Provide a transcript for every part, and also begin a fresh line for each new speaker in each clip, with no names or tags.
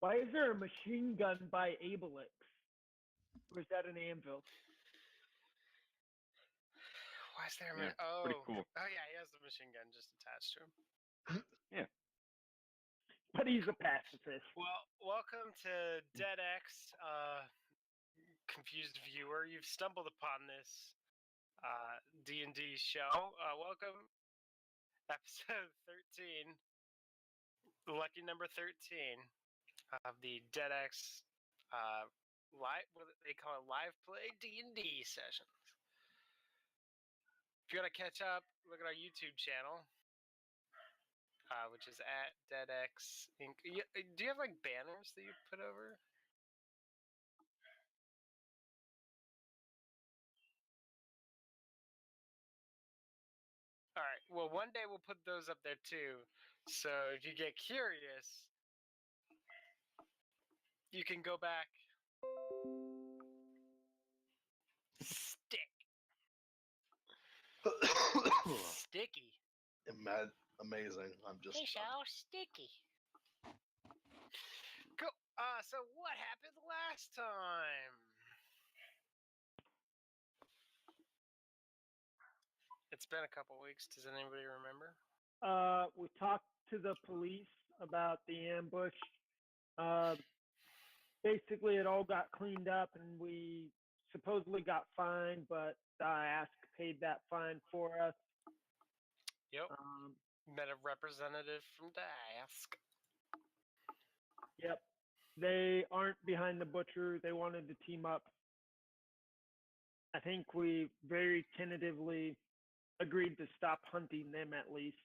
Why is there a machine gun by Abelix? Or is that an anvil?
Why is there a
Yeah, pretty cool.
Oh yeah, he has the machine gun just attached to him.
Yeah.
But he's a pacifist.
Well, welcome to DedEX, confused viewer. You've stumbled upon this D&D show. Welcome, episode 13, the lucky number 13 of the DedX live. What they call it, live play D&D sessions. If you want to catch up, look at our YouTube channel, which is at DedX Inc. Do you have like banners that you put over? All right. Well, one day we'll put those up there too. So if you get curious, you can go back. Stick. Sticky.
Amazing. I'm just.
It's so sticky. Cool. So what happened last time? It's been a couple weeks. Does anybody remember?
We talked to the police about the ambush. Basically, it all got cleaned up, and we supposedly got fined, but DIASC paid that fine for us.
Yep. Met a representative from DIASC.
Yep. They aren't behind the butcher. They wanted to team up. I think we very tentatively agreed to stop hunting them at least.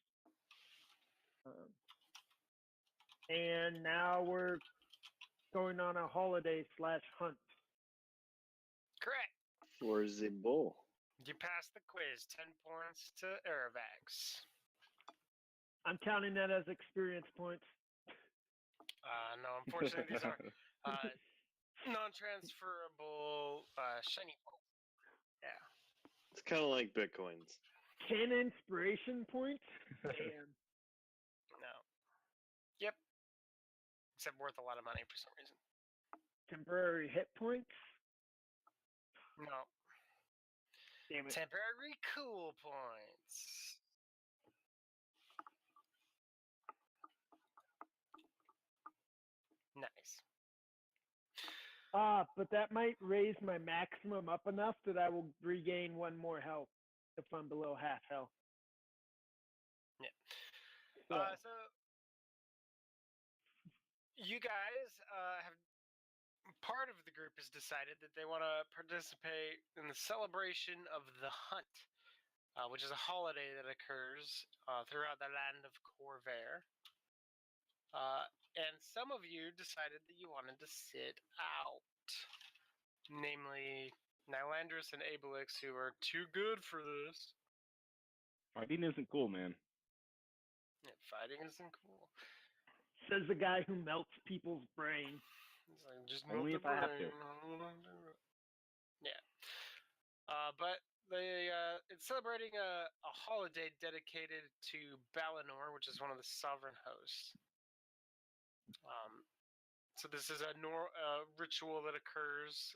And now we're going on a holiday/hunt.
Correct.
Where's the bull?
You passed the quiz. 10 points to Aravax.
I'm counting that as experience points.
No, unfortunately, these are non-transferable shiny points. Yeah.
It's kind of like Bitcoins.
10 inspiration points? Damn.
No. Yep. Except worth a lot of money for some reason.
Temporary hit points?
No.
Damn it.
Temporary cool points. Nice.
But that might raise my maximum up enough that I will regain 1 more health if I'm below half health.
Yeah. So you guys have part of the group has decided that they want to participate in the celebration of the hunt, which is a holiday that occurs throughout the land of Corvair. And some of you decided that you wanted to sit out, namely Nylandris and Abelix, who are too good for this.
Fighting isn't cool, man.
Yeah, fighting isn't cool.
Says the guy who melts people's brain.
It's like, just
Only
melt
if I have
brain.
to.
Yeah. But it's celebrating a holiday dedicated to Balinor, which is one of the sovereign hosts. So this is a ritual that occurs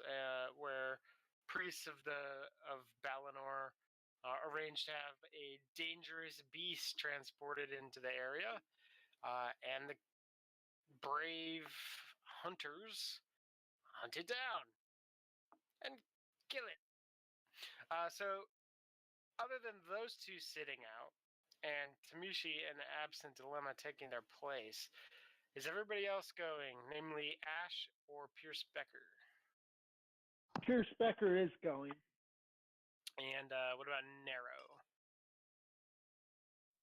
where priests of Balinor arrange to have a dangerous beast transported into the area, and the brave hunters hunt it down and kill it. So other than those two sitting out and Tamishi and Absent Dilemma taking their place, is everybody else going, namely Ash or Pierce Becker?
Pierce Becker is going.
And what about Nero?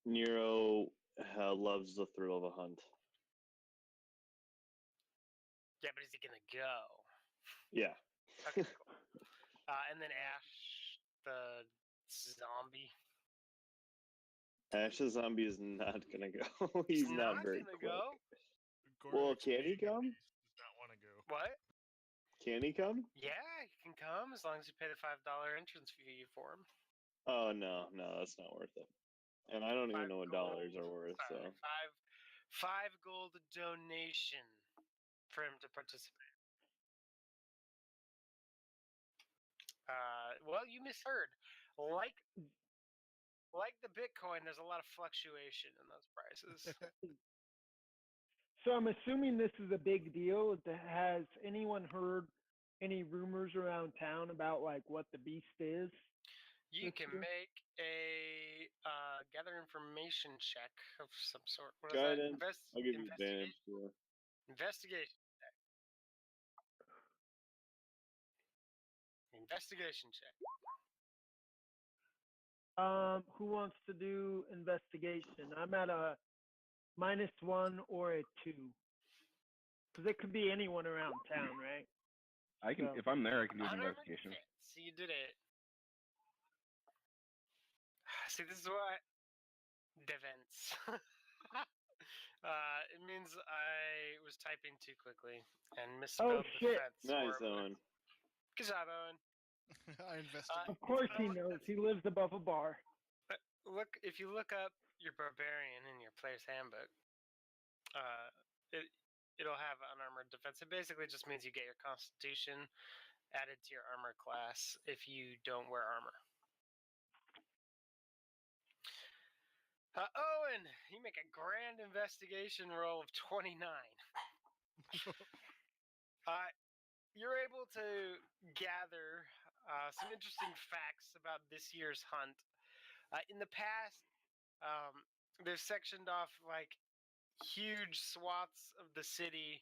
Nero loves the thrill of a hunt.
Yeah, but is he going to go?
Yeah.
Okay, cool. And then Ash, the zombie.
Ash the zombie is not going to go. He's not very
gonna
quick.
go?
Well, can he come?
Does not want to go.
What?
Can he come?
Yeah, he can come as long as you pay the $5 entrance fee for him.
Oh, no, that's not worth it. And I don't even know what dollars are worth.
Sorry,
So
five gold donation. for him to participate. Well, you misheard. Like the Bitcoin, there's a lot of fluctuation in those prices.
So I'm assuming this is a big deal. Has anyone heard any rumors around town about like what the beast is?
You
This
can
year?
make a gather information check of some sort. What is that?
Guidance. I'll give you advantage. Yeah.
Investigation. Investigation check.
Who wants to do investigation? I'm at a -1 or a 2. Because it could be anyone around town, right?
I can,
So-
if I'm there, I can do an
100%.
investigation.
So you did it. See, this is why Devents. It means I was typing too quickly and misspelled the
shit.
fence.
Nice,
horribly.
Owen.
Good job, Owen.
I investigate.
Of course he
Oh,
knows. He lives above a bar.
Look, if you look up your barbarian in your player's handbook, it'll have unarmored defense. It basically just means you get your constitution added to your armor class if you don't wear armor. Owen, you make a grand investigation roll of 29. You're able to gather some interesting facts about this year's hunt. In the past, they've sectioned off like huge swaths of the city,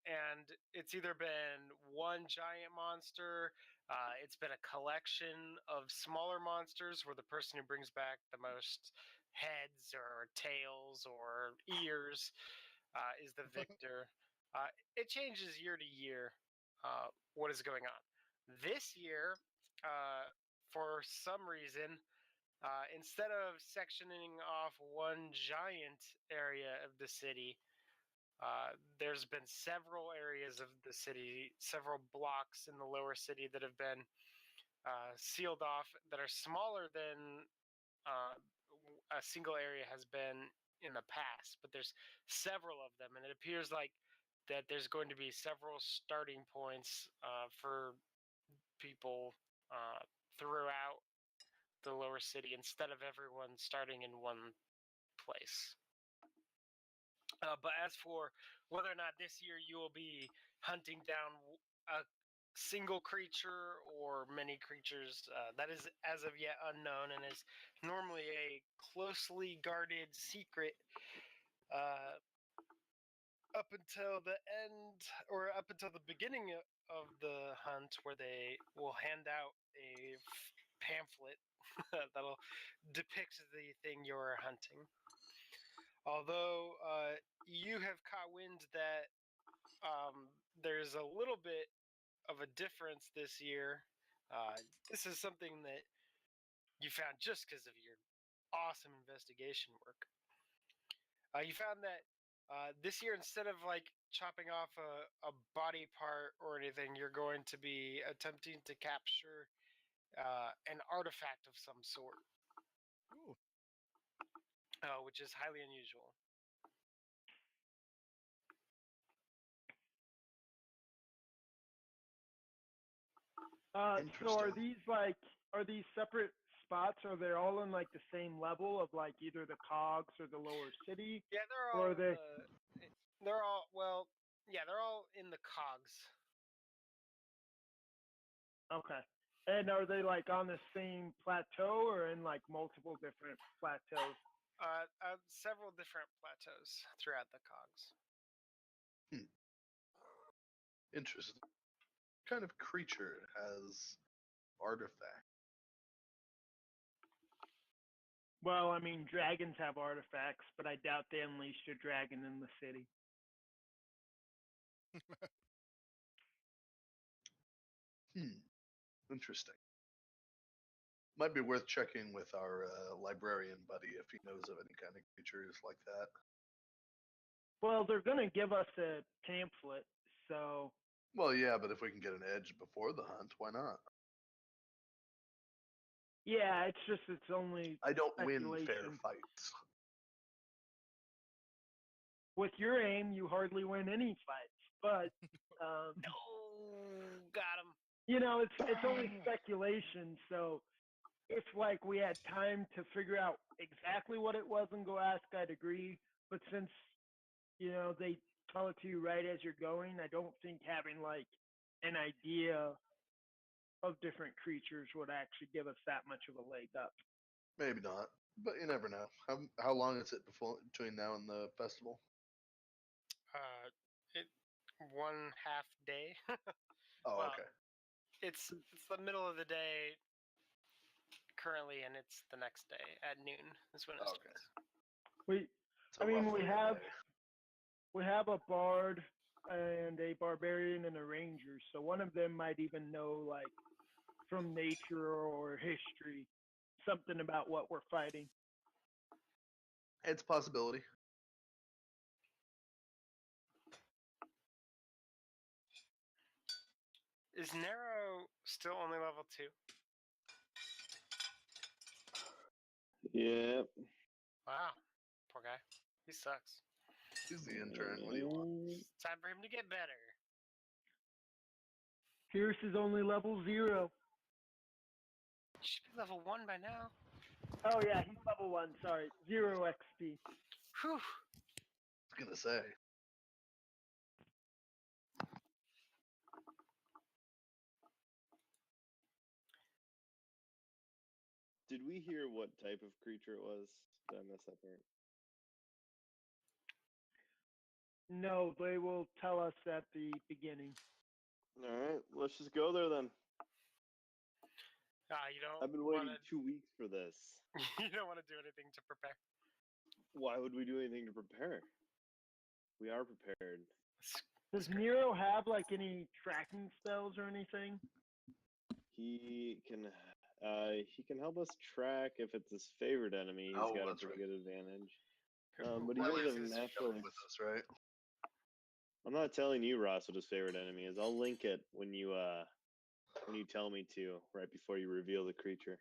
and it's either been one giant monster, it's been a collection of smaller monsters where the person who brings back the most heads or tails or ears is the victor. It changes year to year what is going on. This year, for some reason, instead of sectioning off one giant area of the city, there's been several areas of the city, several blocks in the lower city that have been sealed off that are smaller than a single area has been in the past. But there's several of them, and it appears like that there's going to be several starting points for people throughout the lower city instead of everyone starting in one place. But as for whether or not this year you will be hunting down a single creature or many creatures, that is as of yet unknown and is normally a closely guarded secret up until the end or up until the beginning of the hunt, where they will hand out a pamphlet that'll depict the thing you're hunting. Although you have caught wind that there's a little bit of a difference this year. This is something that you found just because of your awesome investigation work. You found that this year, instead of like chopping off a body part or anything, you're going to be attempting to capture an artifact of some sort.
Ooh.
Which is highly unusual.
So are
Interesting.
these separate spots? Are they all in like the same level of like either the cogs or the lower city?
Yeah, they're
Or
all.
are they-
They're all. Well, yeah, they're all in the cogs.
Okay. And are they like on the same plateau or in like multiple different plateaus?
Several different plateaus throughout the cogs.
Interesting. What kind of creature has artifact?
Well, I mean, dragons have artifacts, but I doubt they unleashed a dragon in the city.
Interesting. Might be worth checking with our librarian buddy if he knows of any kind of creatures like that.
Well, they're going to give us a pamphlet, so
Well, yeah, but if we can get an edge before the hunt, why not?
yeah, it's only
I don't win fair
speculation.
fights.
with your aim, you hardly win any fights. But
Oh, got him.
you know, it's only speculation. So if like we had time to figure out exactly what it was and go ask, I'd agree. But since you know they tell it to you right as you're going, I don't think having like an idea of different creatures would actually give us that much of a leg up.
Maybe not, but you never know. How long is it between now and the festival?
It 1/2 day.
Oh,
Well,
okay.
It's the middle of the day currently, and it's the next day at noon is when it
Okay.
starts.
We
So
I mean,
roughly a day.
we have a bard and a barbarian and a ranger, so one of them might even know like from nature or history something about what we're fighting.
It's a possibility.
Is Nero still only level 2?
Yep.
Wow, poor guy. He sucks.
He's the intern. What do you want?
It's time for him to get better.
Pierce is only level 0.
He should be level 1 by now.
Oh yeah, he's level 1. Sorry, 0 XP.
Whew.
I was gonna say.
Did we hear what type of creature it was? Did I miss that part?
No, they will tell us at the beginning.
All right, let's just go there then.
You don't
I've been waiting
wanna,
2 weeks for this.
you don't want to do anything to prepare.
Why would we do anything to prepare? We are prepared.
Does Nero have like any tracking spells or anything?
He can help us track if it's his favorite enemy. He's
Oh,
got a
that's
pretty
right.
good advantage. But he
Riley
does have
is
natural.
coming with us, right?
I'm not telling you, Ross, what his favorite enemy is. I'll link it when you tell me to, right before you reveal the creature.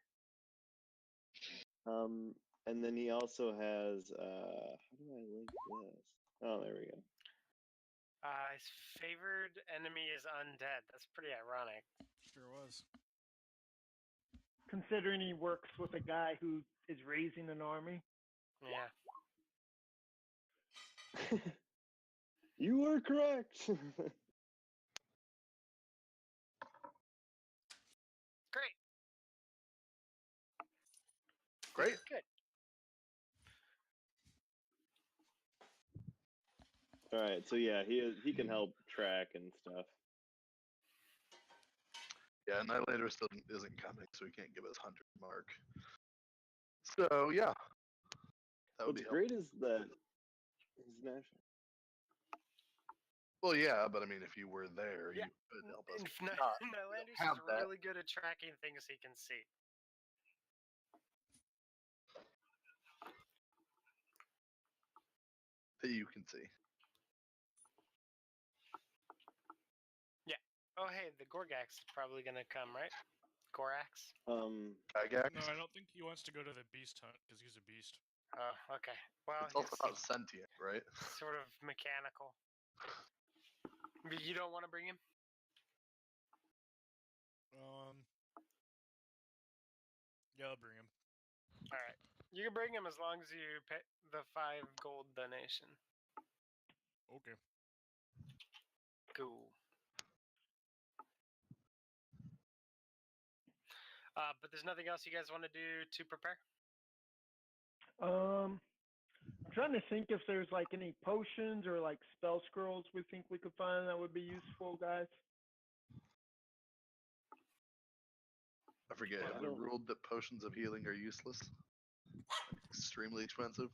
And then he also has how do I link this? Oh, there we go.
His favored enemy is undead. That's pretty ironic.
Sure was.
Considering he works with a guy who is raising an army.
Yeah.
You were correct.
Great.
Great.
Good.
All right, so yeah, he can help track and stuff.
Yeah, Annihilator still isn't coming, so he can't give us 100 mark. So yeah, that would
What's
be
great is that he's national.
Well, yeah, but I mean, if you were there,
Yeah.
you could help us.
And
Not
Nylanders
have
is
that.
really good at tracking things he can see.
That you can see.
Oh, hey, the Gorgax is probably gonna come, right? Gorax.
Gygax?
No, I don't think he wants to go to the beast hunt because he's a beast.
Oh, okay. Well,
It's also
yes,
not sentient, right?
sort of mechanical. But you don't want to bring him?
Yeah, I'll bring him.
All right. You can bring him as long as you pay the 5 gold donation.
Okay.
Cool. But there's nothing else you guys want to do to prepare?
I'm trying to think if there's like any potions or like spell scrolls we think we could find that would be useful, guys.
I forget. Have we ruled that potions of healing are useless? Extremely expensive.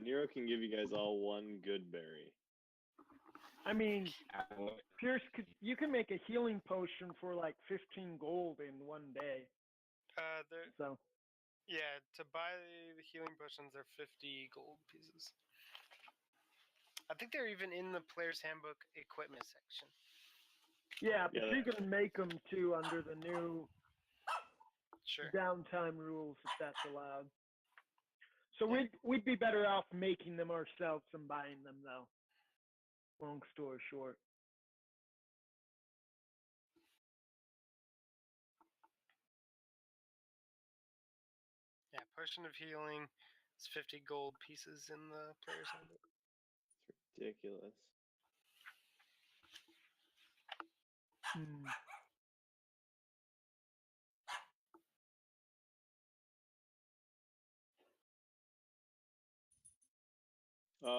Nero can give you guys all one good berry.
I mean, Pierce, you can make a healing potion for like 15 gold in one day. So.
Yeah, to buy the healing potions, they're 50 gold pieces. I think they're even in the player's handbook equipment section.
Yeah, but
Yeah,
you can make them too under the new
Sure.
downtime rules if that's allowed. So
Yeah.
we'd be better off making them ourselves than buying them, though. Long story short.
Yeah, Potion of Healing is 50 gold pieces in the player's handbook.
It's ridiculous.
Hmm.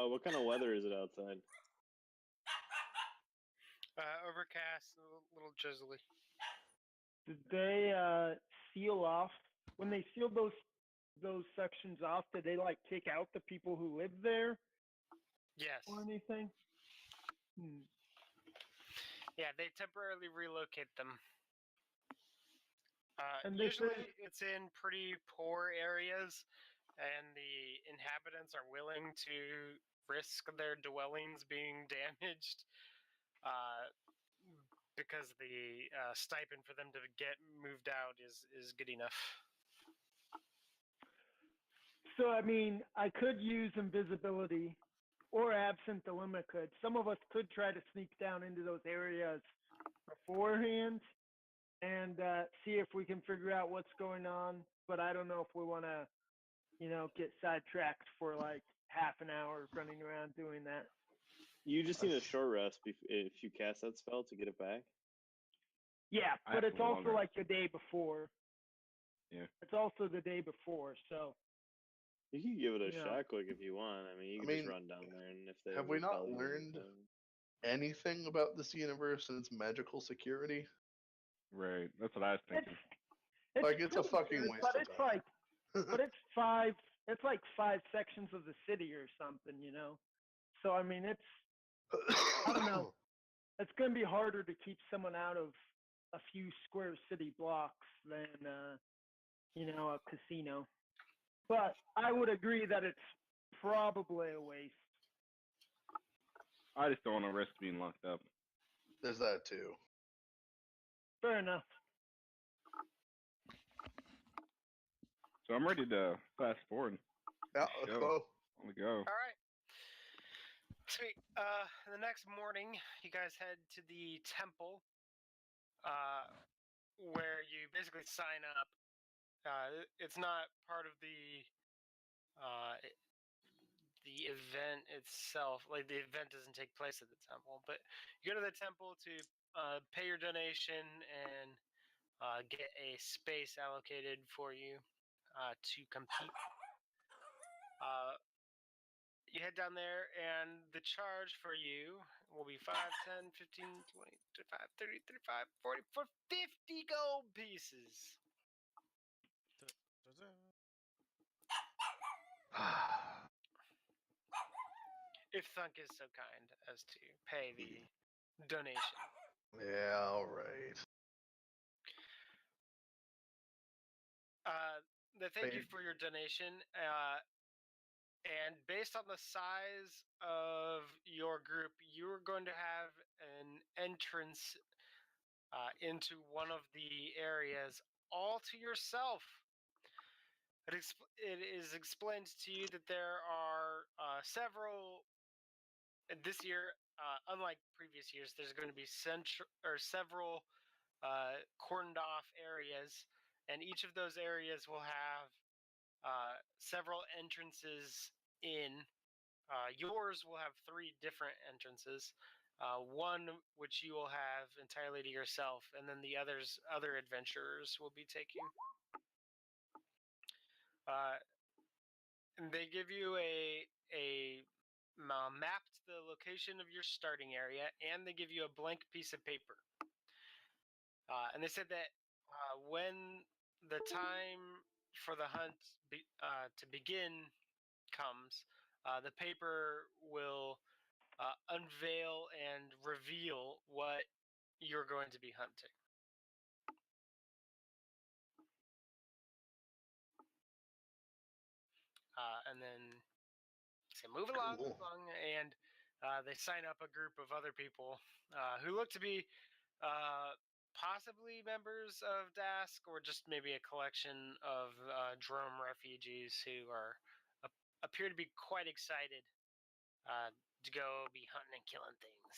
What kind of weather is it outside?
Overcast, a little drizzly.
Did they seal off when they sealed those sections off? Did they like kick out the people who live there
Yes.
or anything? Hmm.
Yeah, they temporarily relocate them.
And this
Usually
is-
it's in pretty poor areas, and the inhabitants are willing to risk their dwellings being damaged because the stipend for them to get moved out is good enough.
So I mean, I could use invisibility, or absent dilemma could. Some of us could try to sneak down into those areas beforehand and see if we can figure out what's going on. But I don't know if we want to, get sidetracked for like half an hour running around doing that.
You just need a short rest if you cast that spell to get it back.
Yeah,
I
but
have
it's
a long
also
rest.
like the day before.
Yeah.
It's also the day before, so
You can give it a
Yeah.
shot quick if you want. I mean, you
I
can just
mean,
run down there, and if they
have we not
repel you,
learned
then-
anything about this universe and its magical security?
Right. That's what I was thinking.
it's
Like, it's a
pretty
fucking
good,
waste
but
of
it's
time.
like but it's like 5 sections of the city or something, So I mean, I don't know. It's going to be harder to keep someone out of a few square city blocks than a casino. But I would agree that it's probably a waste.
I just don't want to risk being locked up.
There's that too.
Fair enough.
So I'm ready to fast forward.
Yeah,
Let's
let's
go.
go.
On we go.
All right. Sweet. The next morning, you guys head to the temple, where you basically sign up. It's not part of the event itself. Like, the event doesn't take place at the temple, but you go to the temple to pay your donation and get a space allocated for you to compete. You head down there, and the charge for you will be 5, 10, 15, 20, 25, 30, 35, 40, for 50 gold pieces. If Thunk is so kind as to pay the donation.
Yeah, all right.
They thank you
Wait.
for your donation, and based on the size of your group, you are going to have an entrance into one of the areas all to yourself. It is explained to you that there are several. This year, unlike previous years, there's going to be several cordoned off areas, and each of those areas will have several entrances in. Yours will have 3 different entrances. One which you will have entirely to yourself, and then the other adventurers will be taking. And they give you a map to the location of your starting area, and they give you a blank piece of paper. And they said that when the time for the hunt to begin comes, the paper will unveil and reveal what you're going to be hunting. And then say, move along,
Cool.
move along, and they sign up a group of other people who look to be possibly members of DASK, or just maybe a collection of Drome refugees who are appear to be quite excited to go be hunting and killing things.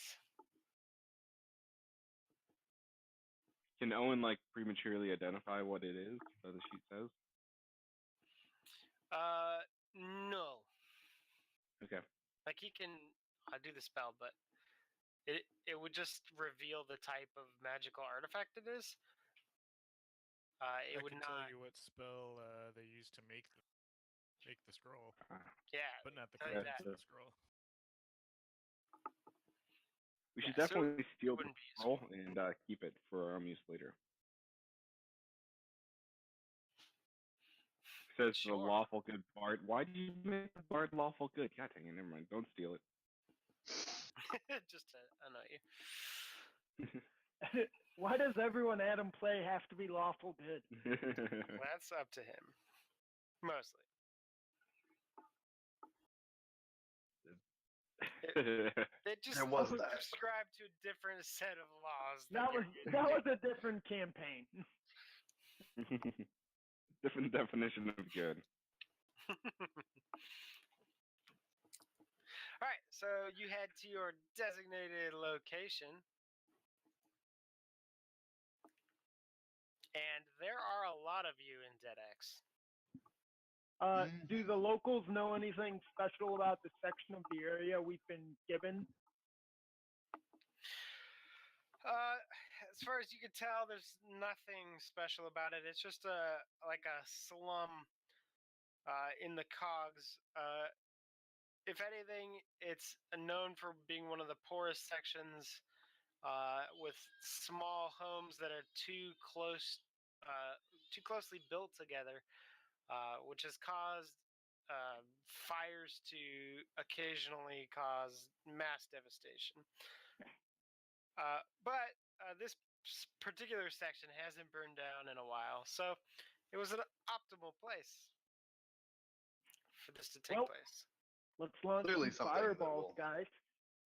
Can Owen like prematurely identify what it is that the sheet says?
No.
Okay.
Like he can do the spell, but it would just reveal the type of magical artifact it is. It
I
would
can
not.
tell you what spell they used to make the scroll,
Yeah,
but not the
tell you
contents
that.
of the scroll.
We should
Yeah, so
definitely steal the
wouldn't be
scroll and keep it for our own use later. It says the
Sure.
lawful good bard. Why do you make the bard lawful good? God dang it, never mind. Don't steal it.
Just to annoy you.
Why does everyone Adam play have to be lawful good?
That's up to him, mostly. They just
There was that.
subscribe to a different set of laws.
That was a different campaign.
Different definition of good.
All right, so you head to your designated location, and there are a lot of you in DedEX.
Do the locals know anything special about the section of the area we've been given?
As far as you can tell, there's nothing special about it. It's just like a slum in the cogs. If anything, it's known for being one of the poorest sections, with small homes that are too closely built together, which has caused fires to occasionally cause mass devastation. But this particular section hasn't burned down in a while, so it was an optimal place for this to take
Well,
place.
Let's launch
Clearly
some
something that
fireballs,
will-
guys.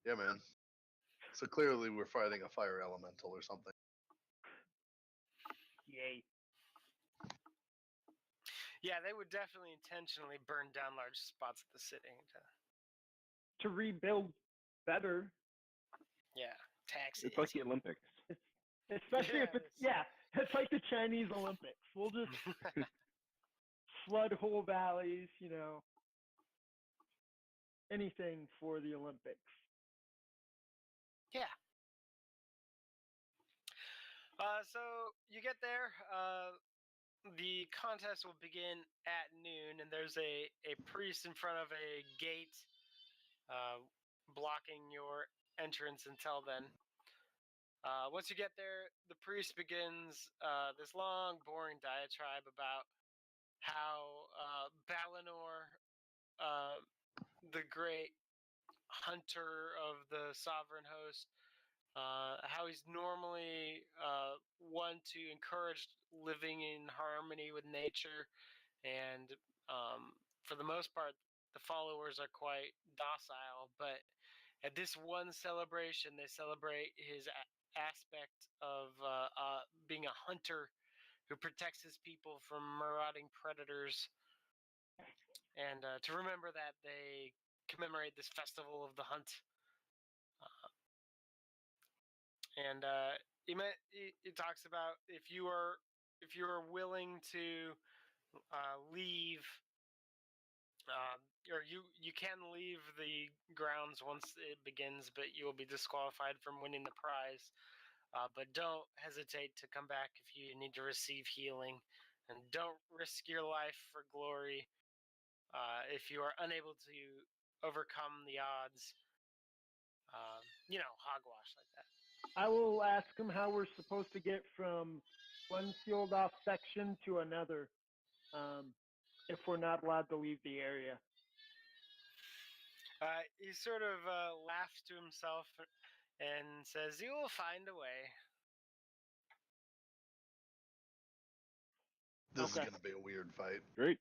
Yeah, man. So clearly we're fighting a fire elemental or something.
Yay.
Yeah, they would definitely intentionally burn down large spots of the city.
To rebuild better,
Yeah, taxes.
It's like the Olympics.
especially if
Yeah,
it's like the Chinese Olympics. We'll just flood whole valleys, anything for the Olympics.
Yeah. So you get there. The contest will begin at noon, and there's a priest in front of a gate blocking your entrance until then. Once you get there, the priest begins this long, boring diatribe about how Balinor, the great hunter of the sovereign host, how he's normally one to encourage living in harmony with nature, and for the most part, the followers are quite docile. But at this one celebration, they celebrate his aspect of being a hunter who protects his people from marauding predators. And to remember that, they commemorate this festival of the hunt. And it talks about if you are willing to leave, or you can leave the grounds once it begins, but you will be disqualified from winning the prize. But don't hesitate to come back if you need to receive healing, and don't risk your life for glory if you are unable to overcome the odds. Hogwash like that.
I will ask him how we're supposed to get from one sealed off section to another, if we're not allowed to leave the area.
He sort of laughs to himself and says, "You will find a way."
This
Okay.
is gonna be a weird fight.
Great.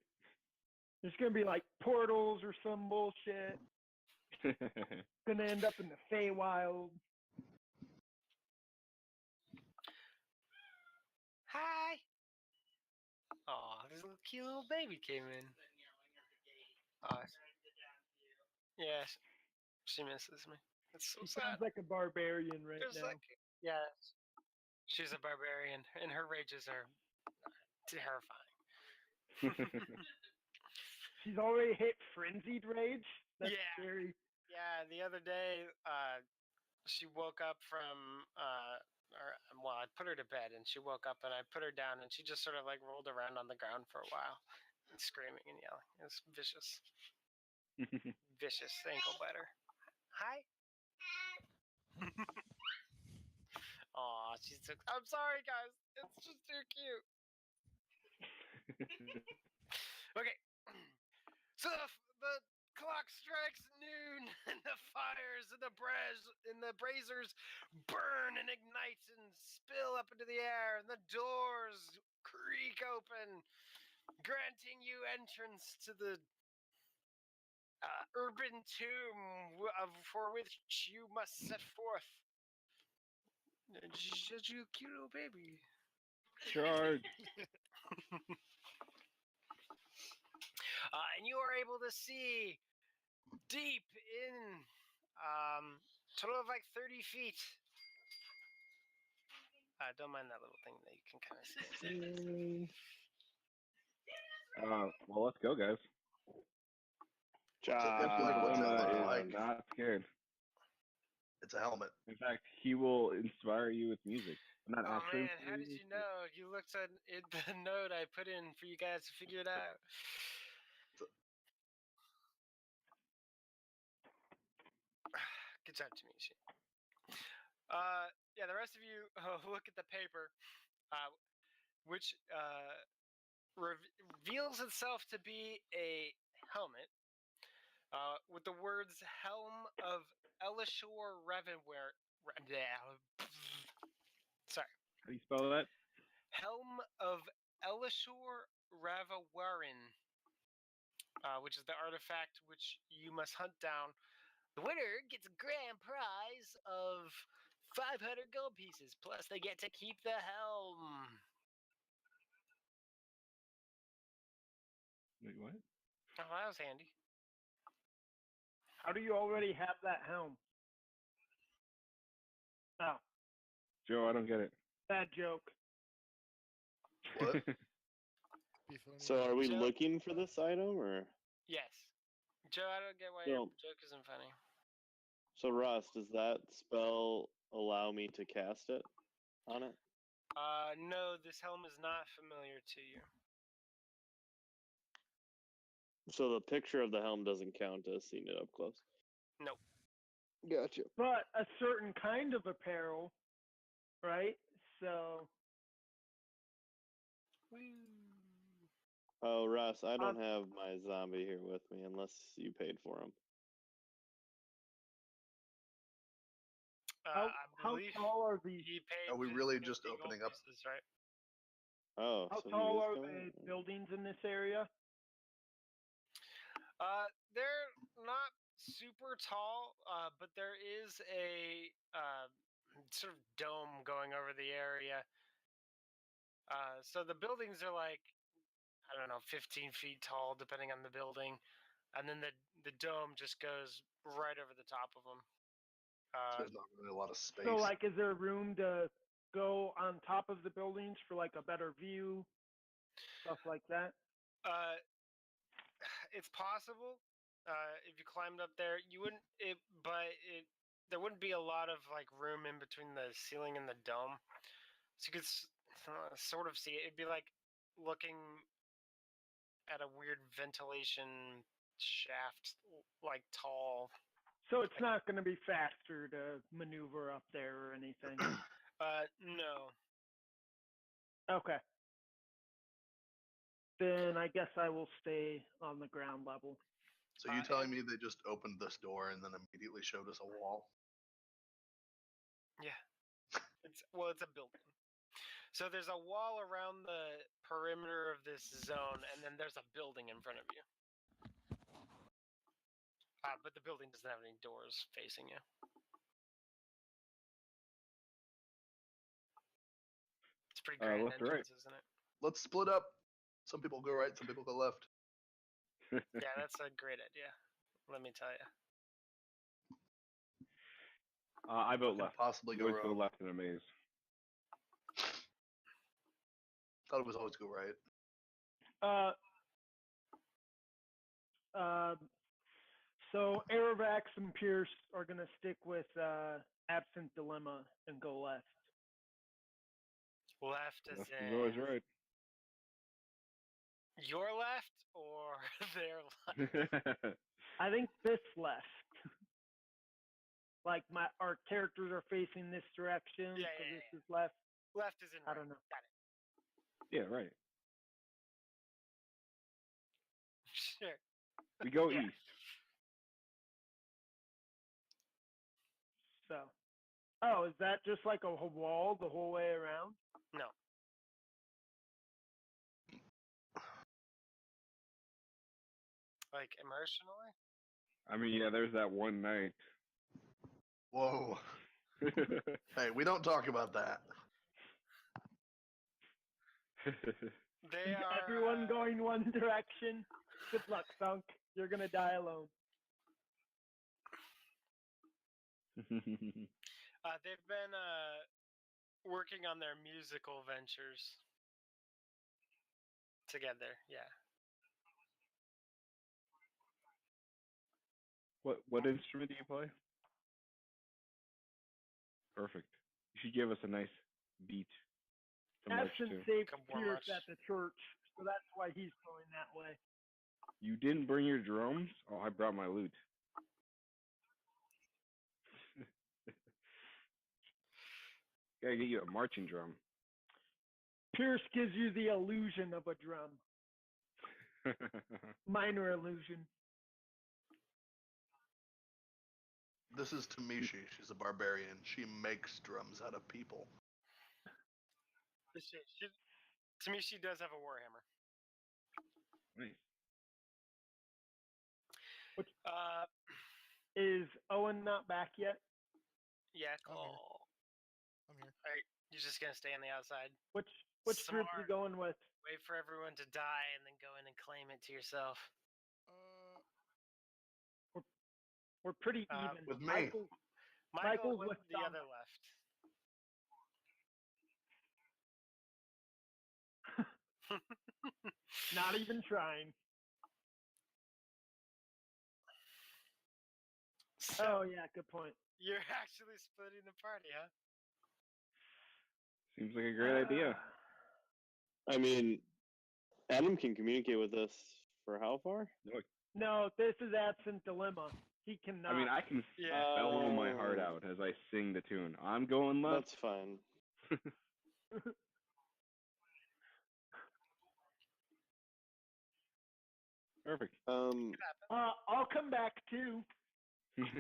There's gonna be like portals or some bullshit. Gonna end up in the Feywild.
Hi. Aw, this little cute little baby came in. Yeah, she misses me. It's so
She
sad.
sounds like a barbarian right
Just
now.
like, yeah, she's a barbarian, and her rages are terrifying.
She's already hit frenzied rage. That's
Yeah.
scary.
Yeah, the other day, she woke up from, well, I put her to bed, and she woke up, and I put her down, and she just sort of like rolled around on the ground for a while, and screaming and yelling. It was vicious, vicious ankle biter. Hi. Aw, she's so. I'm sorry, guys. It's just too cute. Okay. So the clock strikes noon, and the fires in the braziers burn and ignite and spill up into the air, and the doors creak open, granting you entrance to the urban tomb for which you must set forth. Such a cute little baby.
Charge.
And you are able to see deep in, total of like 30 feet. Don't mind that little thing that you can kind of see.
Well, let's go, guys.
Like, what's it look like?
Not scared.
It's a helmet.
In fact, he will inspire you with music. Not
Oh
actually.
man, how did you know? You looked at the note I put in for you guys to figure it out. Good job, Tamishi. Yeah, the rest of you look at the paper, which reveals itself to be a helmet with the words "Helm of Elishor Revenware." Sorry.
How do you spell that?
Helm of Elishor Ravawarin, which is the artifact which you must hunt down. The winner gets a grand prize of 500 gold pieces, plus they get to keep the helm.
Wait, what?
Oh, that was handy.
How do you already have that helm? Oh,
Joe, I don't get it.
bad joke.
What?
Be funny.
So are we
Joe?
looking for this item, or
Yes. Joe, I don't get why
No.
your joke isn't funny.
so Ross? Does that spell allow me to cast it on it?
No, this helm is not familiar to you.
So the picture of the helm doesn't count as seeing it up close.
Nope.
Gotcha.
But a certain kind of apparel, right? So
Oh, Ross, I don't have my zombie here with me unless you paid for him.
how,
I
how
believe
tall are these?
he paid
Are we
50
really just
gold
opening up?
pieces, right?
Oh,
How
so he
tall
is
are
coming?
the buildings in this area?
They're not super tall, but there is a sort of dome going over the area. So the buildings are like, I don't know, 15 feet tall, depending on the building. And then the dome just goes right over the top of them.
So there's not really a lot of space.
So, like, is there room to go on top of the buildings for like a better view, stuff like that?
It's possible. If you climbed up there, you wouldn't. There wouldn't be a lot of like room in between the ceiling and the dome, so you could sort of see it. It'd be like looking at a weird ventilation shaft, like tall.
So it's not going to be faster to maneuver up there or anything.
No.
Okay. Then I guess I will stay on the ground level.
So you telling me they just opened this door and then immediately showed us a wall?
Yeah. It's a building. So there's a wall around the perimeter of this zone, and then there's a building in front of you. But the building doesn't have any doors facing you. It's pretty grand
left or
entrance, isn't it?
Let's split up. Some people go right, some people go left.
Yeah, that's a great idea. Let me tell you.
I vote
Could
left.
possibly
You
go
always go
wrong.
left in a maze.
Thought it was always go right.
So Aerovax and Pierce are gonna stick with Absent Dilemma and go left.
Left is
Left is always
in
right.
your left or their left?
I think this left. Like our characters are facing this direction,
Yeah,
so
yeah,
this is left.
Left is in
I
right.
don't know.
Got it.
Yeah, right.
Sure.
We go
Yeah.
east.
So, oh, is that just like a wall the whole way around?
No. Like emotionally?
I mean, yeah, there's that one night.
Whoa. Hey, we don't talk about that.
They
Is
are
everyone going one direction? Good luck, Thunk. You're gonna die alone.
they've been working on their musical ventures together. Yeah.
What instrument do you play? Perfect. You should give us a nice beat to march
Absent
to.
saved
Come on,
Pierce
March.
at the church, so that's why he's going that way.
You didn't bring your drums? Oh, I brought my lute. Gotta get you a marching drum.
Pierce gives you the illusion of a drum. Minor illusion.
This is Tamishi. She's a barbarian. She makes drums out of people.
To me, she does have a warhammer.
Nice.
Is Owen not back yet?
Yeah,
I'm here.
cool.
I'm here.
Alright, you're just gonna stay on the outside.
Which group you
Smart.
going with?
Wait for everyone to die and then go in and claim it to yourself.
We're pretty
Uh,
even.
with me.
Michael's
went
with
the
Thunk.
other left.
Not even trying.
So
Oh yeah, good point.
you're actually splitting the party, huh?
Seems like a great idea.
I mean, Adam can communicate with us for how far?
No, this is Absent Dilemma. He cannot.
I mean, I can
Yeah.
bellow my heart
Oh.
out as I sing the tune. I'm going left.
That's fine.
Perfect.
I'll come back too.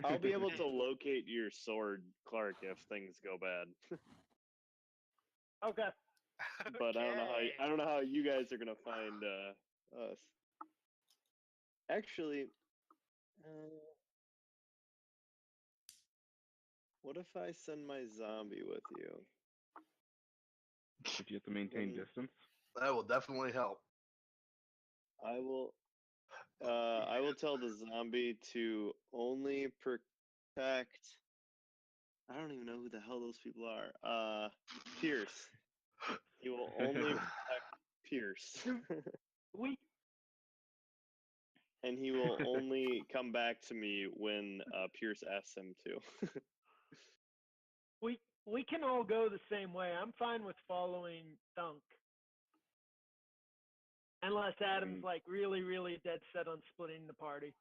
I'll be able to locate your sword, Clark, if things go bad.
Okay.
But I
Okay.
don't know how you guys are gonna find us. Actually, what if I send my zombie with you?
If you have to maintain
Mm.
distance.
That will definitely help.
I will tell the zombie to only protect. I don't even know who the hell those people are. Pierce. He will only protect Pierce.
We
And he will only come back to me when Pierce asks him to.
we can all go the same way. I'm fine with following Thunk. Unless Adam's like really, really dead set on splitting the party.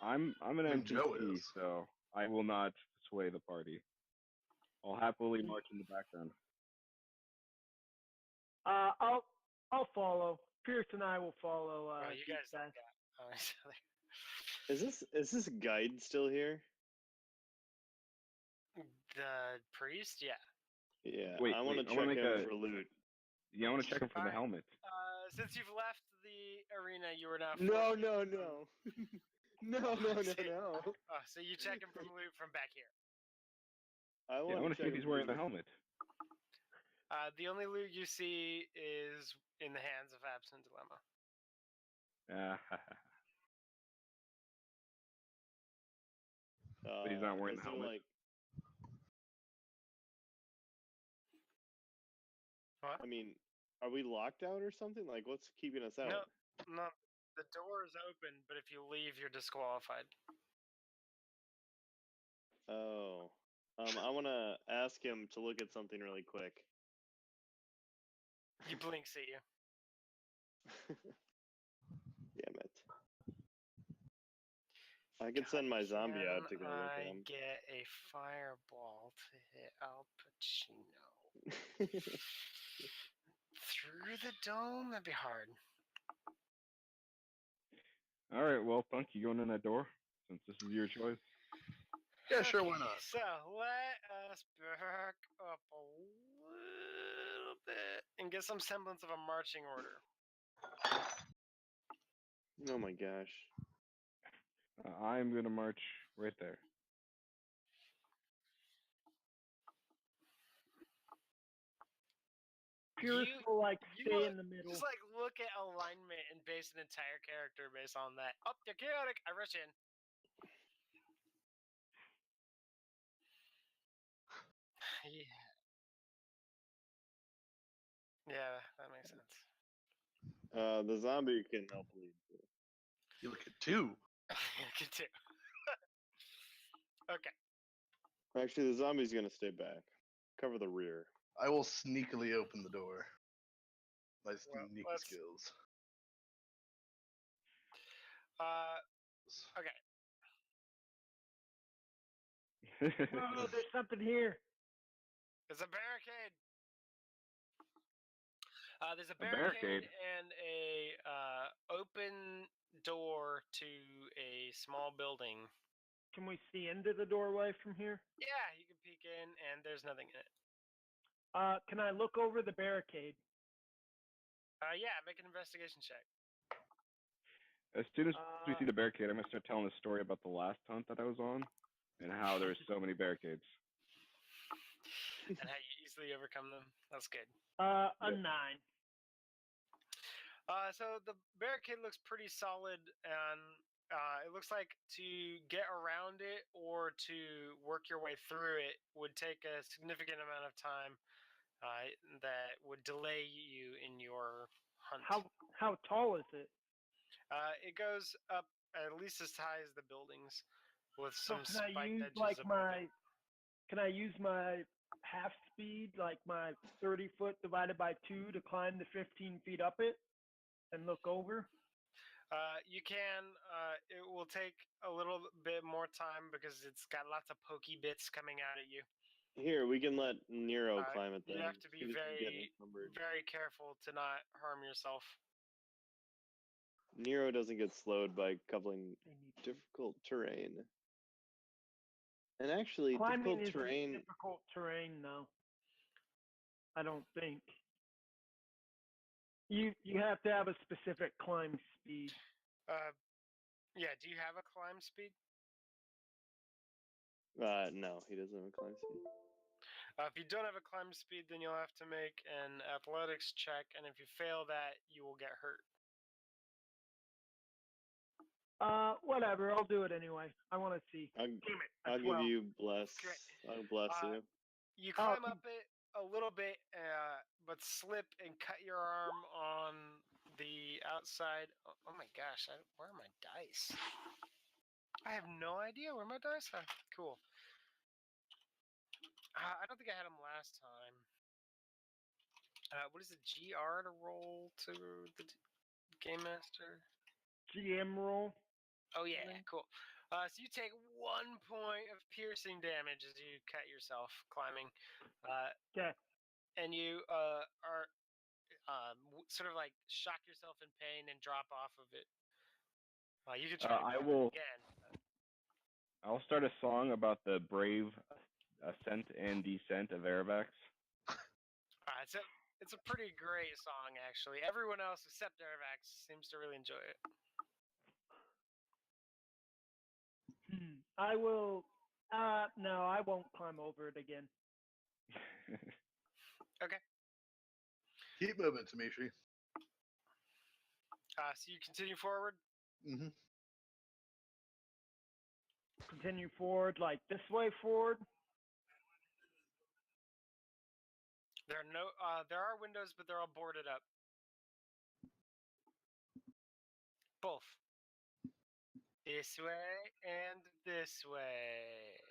I'm an
I mean, Joe
NPC,
is.
so I will not sway the party. I'll happily march in the background.
I'll follow. Pierce and I will follow.
Oh, you
these
guys don't got each other.
Is this guide still here?
The priest? Yeah.
Yeah,
Wait,
I want to
wait, I wanna
check
make
him
a-
for loot.
Yeah, I want to check him for the
Alright.
helmet.
Since you've left the arena, you are now.
No,
free.
no, no. No.
Oh, so you check him from loot from back here.
I
Yeah, I want to see if he's wearing the helmet.
The only loot you see is in the hands of Absent Dilemma.
But he's not wearing
is
the
there,
helmet.
like,
What?
I mean, are we locked out or something? Like, what's keeping us out?
No, the door is open, but if you leave, you're disqualified.
Oh. I want to ask him to look at something really quick.
He blinks at you.
Damn it. I could send my zombie out to go
Can
look
I
at him.
get a fireball to hit Al Pacino? Through the dome? That'd be hard.
All right, well, Punk, you going in that door since this is your choice?
Yeah, sure, why
Okay,
not?
So let us back up a little bit and get some semblance of a marching order.
Oh my gosh.
I'm gonna march right there.
Pureful, like,
you
stay
look-
in the middle.
Just like look at alignment and base an entire character based on that. Up, they're chaotic. I rush in. Yeah, that makes sense.
The zombie can help lead.
You look at 2.
Continue. Okay.
Actually, the zombie's gonna stay back. Cover the rear.
I will sneakily open the door. My
Well,
sneaky
let's-
skills.
Okay.
Oh, there's something here.
There's a barricade. There's a
barricade?
barricade and a open door to a small building.
Can we see into the doorway from here?
Yeah, you can peek in, and there's nothing in it.
Can I look over the barricade?
Yeah, make an investigation check.
As soon as we see
Uh,
the barricade, I'm gonna start telling the story about the last hunt that I was on, and how there's so many barricades.
And how you easily overcome them. That's good.
A
Yep.
9.
So the barricade looks pretty solid, and it looks like to get around it or to work your way through it would take a significant amount of time that would delay you in your hunt.
How tall is it?
It goes up at least as high as the buildings, with
So
some
can I
spiked
use
edges
like
above it.
can I use my half speed, like my 30 foot divided by 2 to climb the 15 feet up it and look over?
You can. It will take a little bit more time because it's got lots of pokey bits coming out at you.
Here, we can let Nero climb it then.
You have to be
He doesn't get
very,
encumbered.
very careful to not harm yourself.
Nero doesn't get slowed by coupling
They need
difficult terrain. And actually,
Climbing
difficult
isn't
terrain.
difficult terrain, though. I don't think. You have to have a specific climb speed.
Yeah. Do you have a climb speed?
No, he doesn't have a climb speed.
If you don't have a climb speed, then you'll have to make an athletics check, and if you fail that, you will get hurt.
Whatever. I'll do it anyway. I want to see.
I'll,
Damn it.
I'll give
12.
you bless.
Great.
I'll bless you.
You
Oh,
climb up it a little bit, but slip and cut your arm on the outside. Oh my gosh, where are my dice? I have no idea where my dice are. Cool. I don't think I had them last time. What is it, GR to roll to the Game Master?
GM roll.
Oh yeah, cool. So you take 1 point of piercing damage as you cut yourself climbing.
Okay.
And you are sort of like shock yourself in pain and drop off of it. You can try
I
to
will.
again.
I'll start a song about the brave ascent and descent of Airvax.
It's a pretty great song, actually. Everyone else except Airvax seems to really enjoy it.
I will. No, I won't climb over it again.
Okay.
Keep moving, Tamishi.
So you continue forward.
Mm-hmm.
continue forward, like this way forward?
There are windows, but they're all boarded up. Both. This way and this way.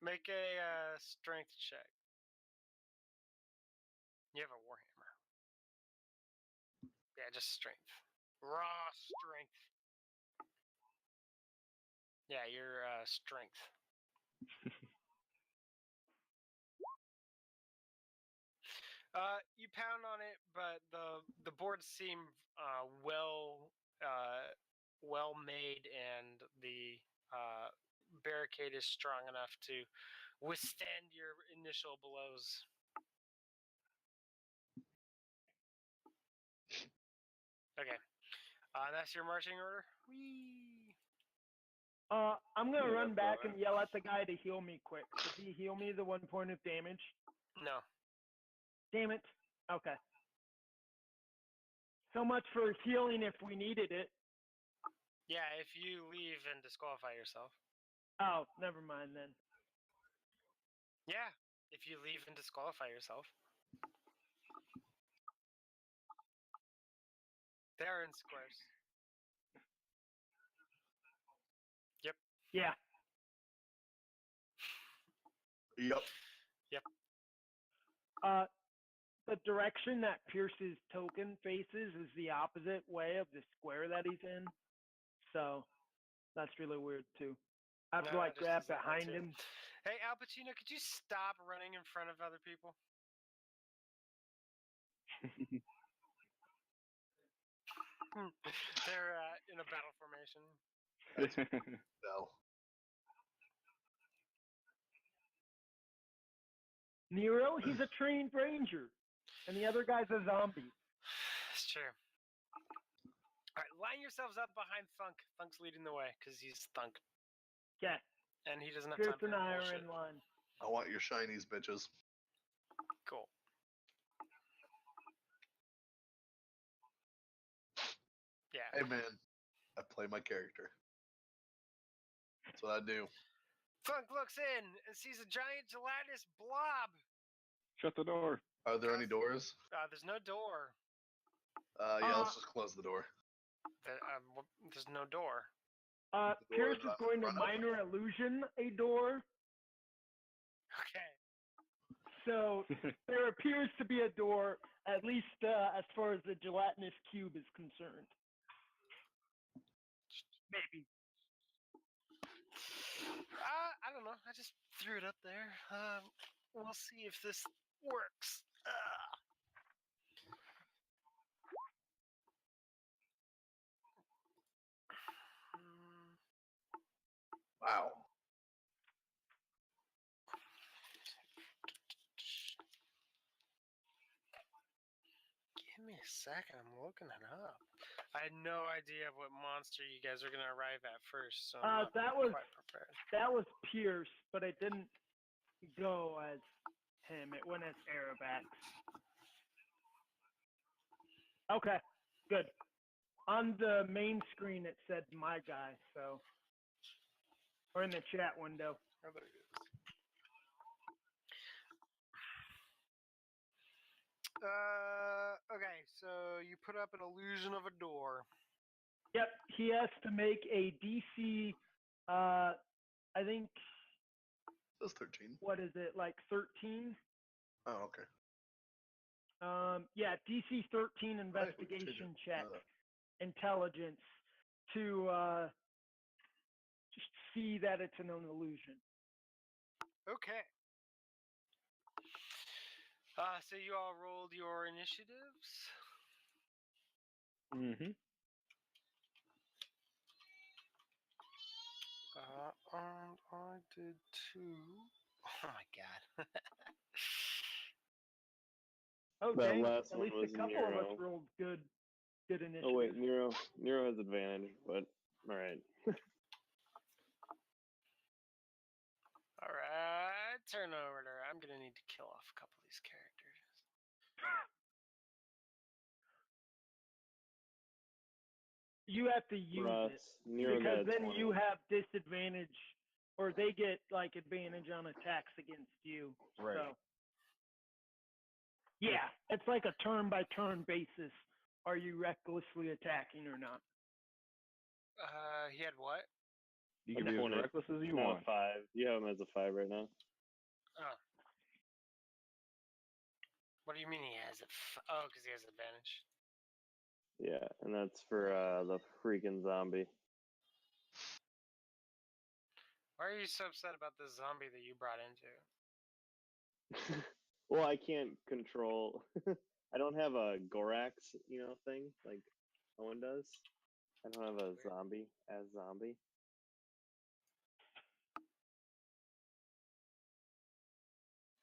Make a strength check. You have a warhammer. Yeah, just strength. Raw strength. Yeah, your strength. You pound on it, but the boards seem well made, and the barricade is strong enough to withstand your initial blows. Okay, that's your marching order. Whee!
I'm gonna
Yeah,
run
that's
back
alright.
and yell at the guy to heal me quick. Does he heal me the 1 point of damage?
No.
Damn it. Okay. So much for healing if we needed it.
Yeah, if you leave and disqualify yourself.
Oh, never mind then.
Yeah, if you leave and disqualify yourself. They're in squares. Yep.
Yeah.
Yep.
The direction that Pierce's token faces is the opposite way of the square that he's in. So that's really weird too. I have to
No,
like
just
grab
as I thought,
behind
too.
him.
Hey, Al Pacino, could you stop running in front of other people? They're in a battle formation.
No.
Nero, he's a trained ranger. And the other guy's a zombie.
It's true. All right, line yourselves up behind Thunk. Thunk's leading the way because he's Thunk,
Yeah.
and he doesn't have
Pierce
time for
and
your
I are
bullshit.
in line.
I want your shinies, bitches.
Cool. Yeah.
Hey, man. I play my character. That's what I do.
Thunk looks in and sees a giant gelatinous blob.
Shut the door.
Are there any doors?
There's no door.
Yeah, let's just close the door.
There's no door.
The door
Pierce
that
is
I'm
going to
in front of.
minor illusion a door.
Okay.
So there appears to be a door, at least as far as the gelatinous cube is concerned. Maybe.
I don't know. I just threw it up there. We'll see if this works.
Wow.
Give me a second. I'm looking it up. I had no idea what monster you guys are going to arrive at first, so I'm not
That was
quite prepared.
that was Pierce, but it didn't go as him. It went as Arabax. Okay, good. On the main screen, it said my guy, so. Or in the chat window.
Oh, there it is. Okay, so you put up an illusion of a door.
Yep, he has to make a DC, I think,
It says 13.
what is it, like 13?
Oh, okay.
Yeah, DC 13
Right, we can change
investigation
it.
check, intelligence, to just see that it's an illusion.
Okay. So you all rolled your initiatives.
Mm-hmm.
And I did too. Oh my god.
Oh,
That
dang.
last
At
one
least
was
a couple of
Nero.
us rolled good initiatives.
Oh wait, Nero has advantage, but all right.
All right, turn order. I'm gonna need to kill off a couple of these characters.
You have to use
For
it
us, Nero
because
got
then
20.
you have disadvantage, or they get like advantage on attacks against you.
Right.
So, yeah, it's like a turn-by-turn basis. Are you recklessly attacking or not?
He had what?
You
A
can be as
20.
reckless as you
Not a
want.
5. You have him as a 5 right now.
Oh. What do you mean he has it? Oh, because he has advantage.
Yeah, and that's for the freaking zombie.
Why are you so upset about this zombie that you brought into?
Well, I can't control. I don't have a Gorax, thing like Owen does. I don't have a zombie as zombie.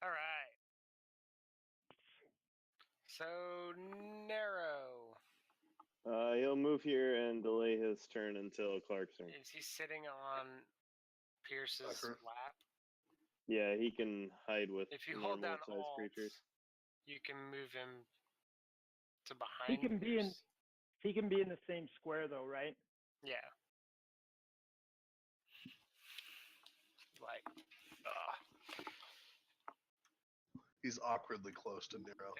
All right. So narrow.
He'll move here and delay his turn until Clark's turn.
Is he sitting on Pierce's
Tucker.
lap?
Yeah, he can hide with
If you hold down
normal-sized
Alt,
creatures.
you can move him to
He
behind.
can be in.
Pierce.
He can be in the same square though, right?
Yeah. Like, ugh.
He's awkwardly close to Nero.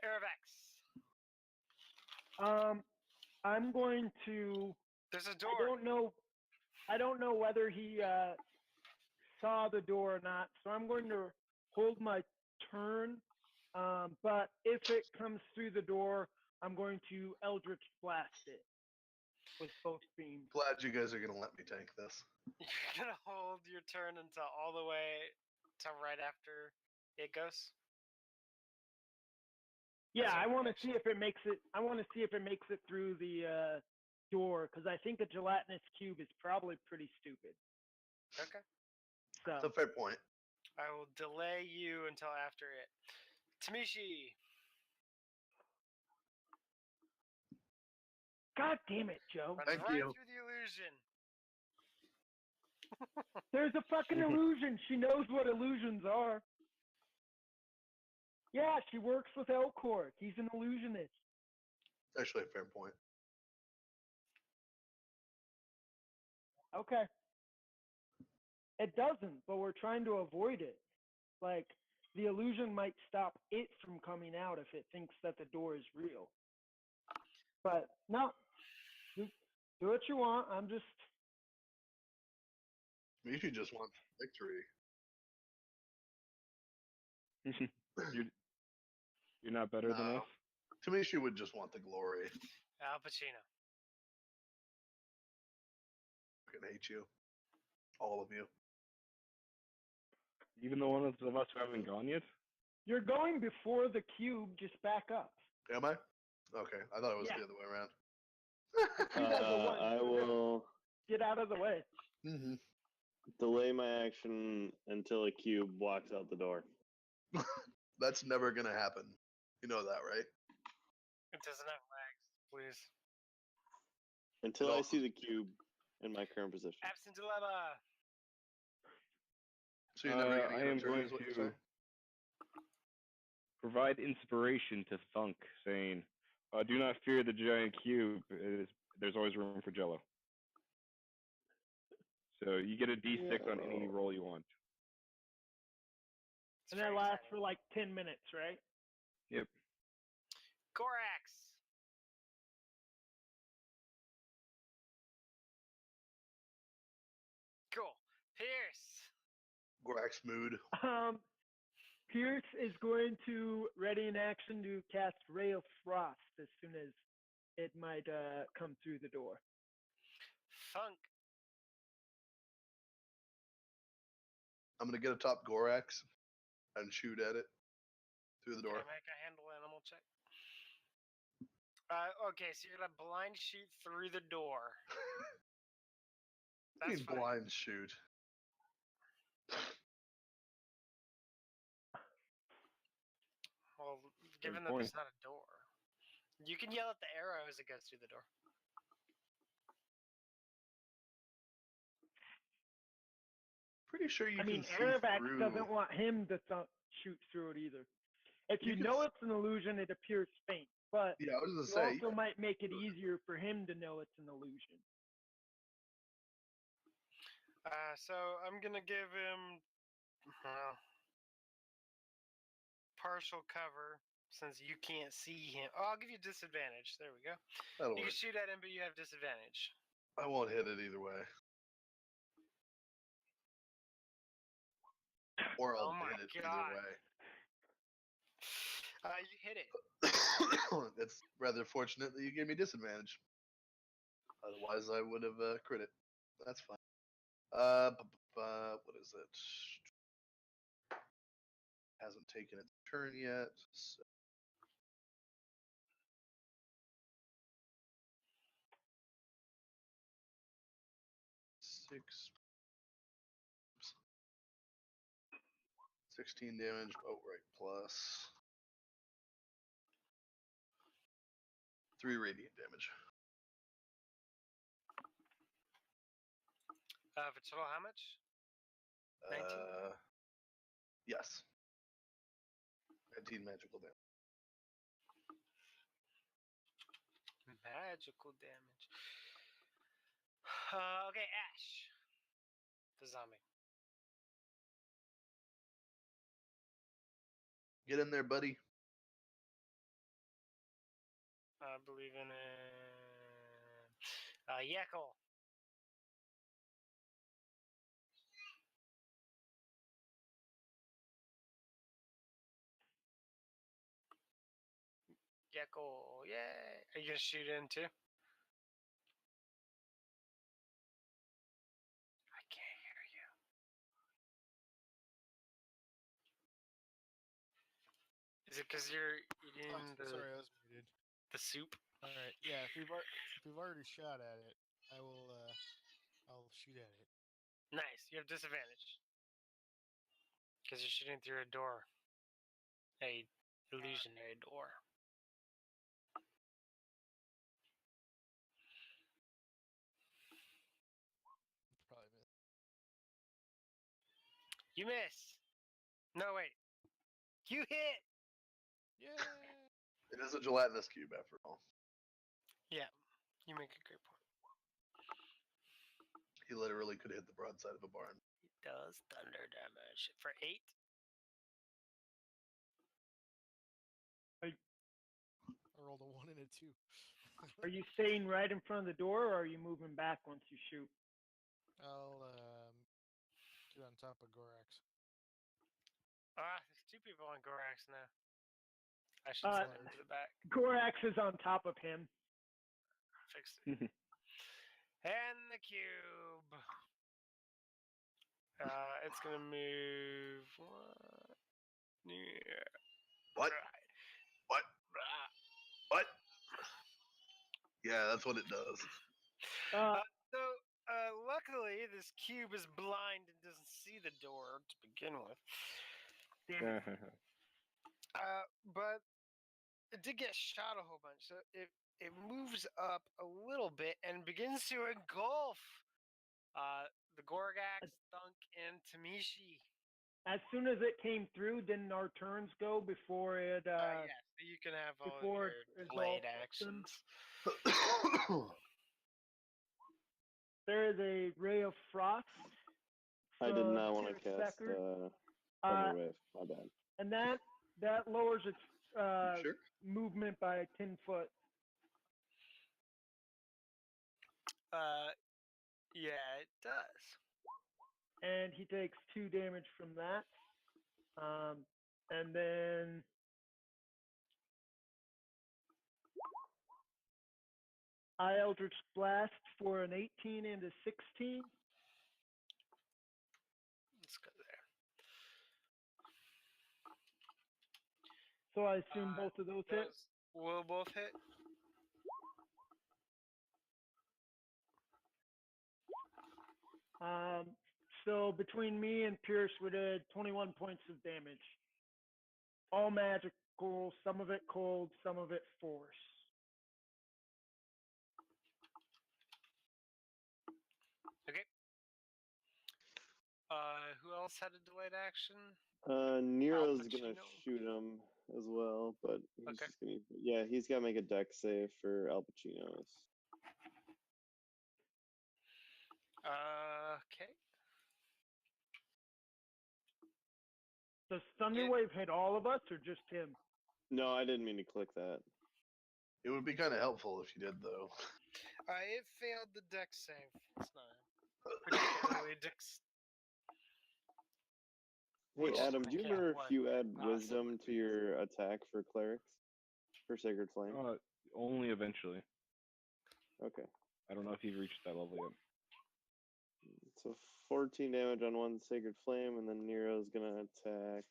Aravex.
I'm going to.
There's a
I
door.
don't know. I don't know whether he saw the door or not, so I'm going to hold my turn. But if it comes through the door, I'm going to Eldritch Blast it with both beams.
Glad you guys are gonna let me tank this.
You're gonna hold your turn until all the way to right after it goes.
Yeah,
That's
I
your
want to
reaction.
see if it makes it. I want to see if it makes it through the door because I think a gelatinous cube is probably pretty stupid.
Okay.
That's
So
a fair point.
I will delay you until after it. Tamishi.
God damn it, Joe!
Runs
Thank
right
you.
through the illusion.
There's a fucking illusion. She knows what illusions are. Yeah, she works with Elcor. He's an illusionist.
It's actually a fair point.
Okay. It doesn't, but we're trying to avoid it. Like, the illusion might stop it from coming out if it thinks that the door is real. But no, do what you want. I'm just.
Michi just wants victory.
You're not better than
No.
us.
Tamishi would just want the glory.
Al Pacino.
I fucking hate you. All of you.
Even the ones of us who haven't gone yet.
You're going before the cube. Just back up.
Am I? Okay. I thought it was
Yeah.
the other way around.
You guys are one.
I will
Get out of the way.
Mm-hmm.
delay my action until a cube walks out the door.
That's never gonna happen. You know that, right?
It doesn't have legs, please.
Until
It
I
also-
see the cube in my current position.
Absent dilemma.
So you're never gonna
I
get a
am
turn,
going
is what you're
to
saying?
provide inspiration to Thunk, saying, "Do not fear the giant cube. There's always room for Jello." So you get a D6 on any
Yeah.
roll you want.
It's
And that
very
lasts
exciting.
for like 10 minutes, right?
Yep.
Gorax. Cool. Pierce.
Gorax mood.
Pierce is going to ready in action to cast Ray of Frost as soon as it might come through the door.
Funk.
I'm gonna get atop Gorax and shoot at it through the door.
Can I make a handle animal check? Okay, so you're gonna blind shoot through the door.
I
That's
mean,
fine.
blind shoot.
Well, given that
point.
there's not a door, you can yell at the arrow as it goes through the door.
Pretty sure you
I mean,
can see
Arabax
through.
doesn't want him to shoot through it either. If
You
you
can
know
s-
it's an illusion, it appears faint. but
Yeah, I was
you
gonna say.
also might make it easier for him to know it's an illusion.
So I'm gonna give him partial cover since you can't see him. Oh, I'll give you disadvantage. There we go.
That'll
You can
work.
shoot at him, but you have disadvantage.
I won't hit it either way. Or I'll
Oh my
hit it
God.
either
You hit it.
way. It's rather fortunate that you gave me disadvantage. Otherwise, I would have crit it. That's fine. What is it? Hasn't taken its turn yet. So. Six. 16 damage, outright plus. 3 radiant damage.
For total, how much? 19?
Yes. 19 magical damage.
Magical damage. Okay, Ash. The zombie.
Get in there, buddy.
I believe in it. Yekel. Yekel, yay. Are you gonna shoot in too? I can't hear you. Is it because you're eating
Sorry, I was muted.
the soup?
All right. Yeah, if we've already shot at it, I will. I'll shoot at it.
Nice. You have disadvantage because you're shooting through a door, a illusionary door.
Probably miss.
You miss. No, wait. You hit.
Yeah.
It is a gelatinous cube after all.
Yeah, you make a great point.
He literally could hit the broadside of a barn.
It does thunder damage for 8.
I rolled a 1 and a 2.
Are you staying right in front of the door, or are you moving back once you shoot?
I'll get on top of Gorax.
There's 2 people on Gorax now. I should send him to the back.
Gorax is on top of him.
Fix it. And the cube. It's gonna move. Yeah.
What?
Right.
What? What? Yeah, that's what it does.
Luckily, this cube is blind and doesn't see the door to begin with. Damn it. But it did get shot a whole bunch, so it moves up a little bit and begins to engulf the Gorgax, Thunk, and Tamishi.
As soon as it came through, didn't our turns go before it?
Yes, so you can have all
before
your
it's
delayed
all
actions.
There is a ray of frost.
I did
from
not want to
Pierce
cast
Becker,
Thunderwave. My bad.
and that lowers its
Sure.
movement by 10 foot.
Yeah, it does.
And he takes 2 damage from that. And then I Eldritch Blast for an 18 and a 16.
Let's go there.
So I assume both of those hit.
Those will both hit.
So between me and Pierce, we did 21 points of damage. All magical, some of it cold, some of it force.
Okay. Who else had a delayed action?
Nero's gonna
Pacino.
shoot him as well, but he's
Okay.
just gonna. Yeah, he's got to make a deck save for Al Pacino's.
Okay.
Does Thunderwave hit all of us or just him?
No, I didn't mean to click that.
It would be kind of helpful if you did, though.
It failed the dex save. It's not particularly dex.
Hey
Which-
Adam, do you
yeah,
remember
what
if you add
possibly
wisdom to your attack for clerics? For Sacred Flame?
Only eventually.
Okay.
I don't know if you've reached that level yet.
So 14 damage on one Sacred Flame, and then Nero's gonna attack.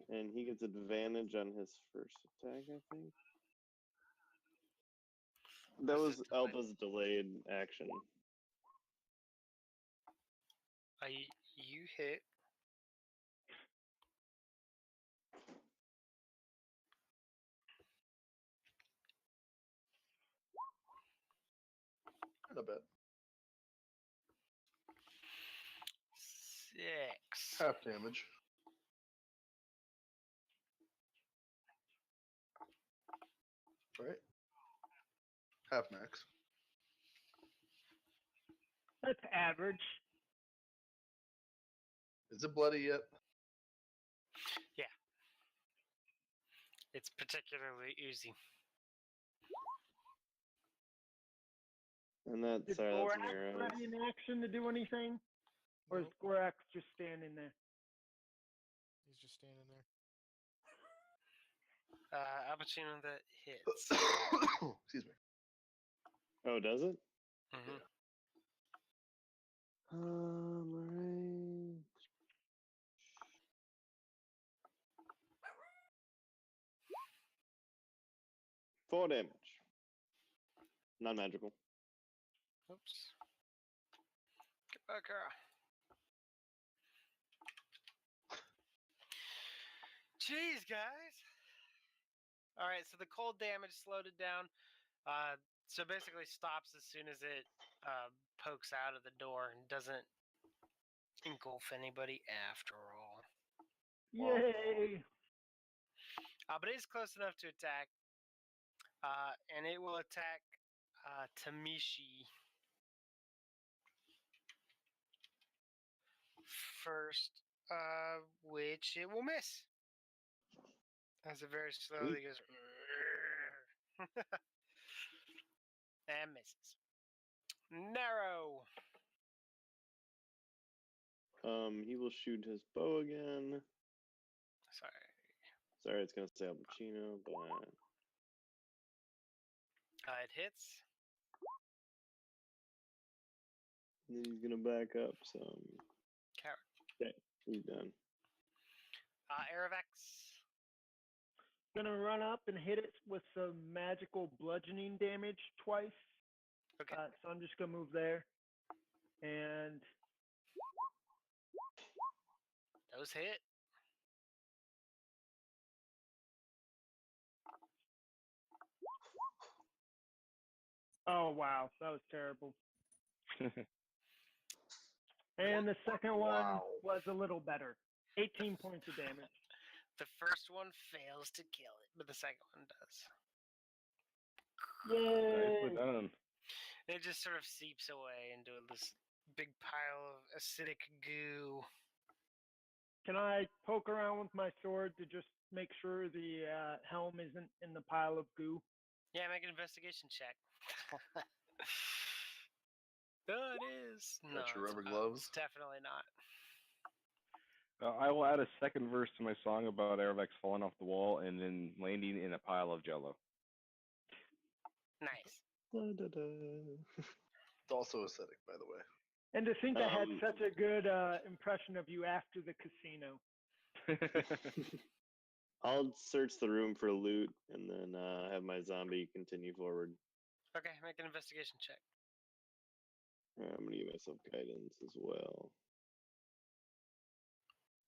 And he gets advantage on his first attack, I think. That was Alba's delayed action.
You hit.
Not bad.
6.
Half damage. Right? Half max.
That's average.
Is it bloody yet?
It's particularly oozy.
And that's,
Is
sorry, that's
Gorax
Nero's.
ready in action to do anything? Or is
Nope,
Gorax just standing there?
he's just standing there.
Appuccino that hits.
Excuse me.
Oh, does it?
Mhm.
Alright. 4 damage. Non-magical.
Oops. Get back here. Jeez, guys. All right, so the cold damage slowed it down. So basically stops as soon as it pokes out of the door and doesn't engulf anybody after all.
Yay!
But it is close enough to attack. And it will attack Tamishi first, which it will miss. As it very slowly goes and misses. Narrow.
He will shoot his bow again.
Sorry.
Sorry, it's gonna say Al Pacino, but
It hits.
then he's gonna back up some.
Coward.
He's done.
Aravax.
Gonna run up and hit it with some magical bludgeoning damage twice.
Okay.
So I'm just gonna move there. And
Those hit.
oh wow, that was terrible. And the second one
Wow.
was a little better. 18 points of damage.
The first one fails to kill it, but the second one does.
Yay!
Nicely done.
It just sort of seeps away into this big pile of acidic goo.
Can I poke around with my sword to just make sure the helm isn't in the pile of goo?
Yeah, make an investigation check. No, it is. No,
Got your
it's
rubber
not.
gloves?
It's definitely not.
I will add a second verse to my song about Aravex falling off the wall and then landing in a pile of jello.
Nice.
Da, da, da.
It's also acidic, by the way.
And to think I had
Um,
such a good impression of you after the casino.
I'll search the room for loot and then have my zombie continue forward.
Okay, make an investigation check.
I'm gonna give myself guidance as well.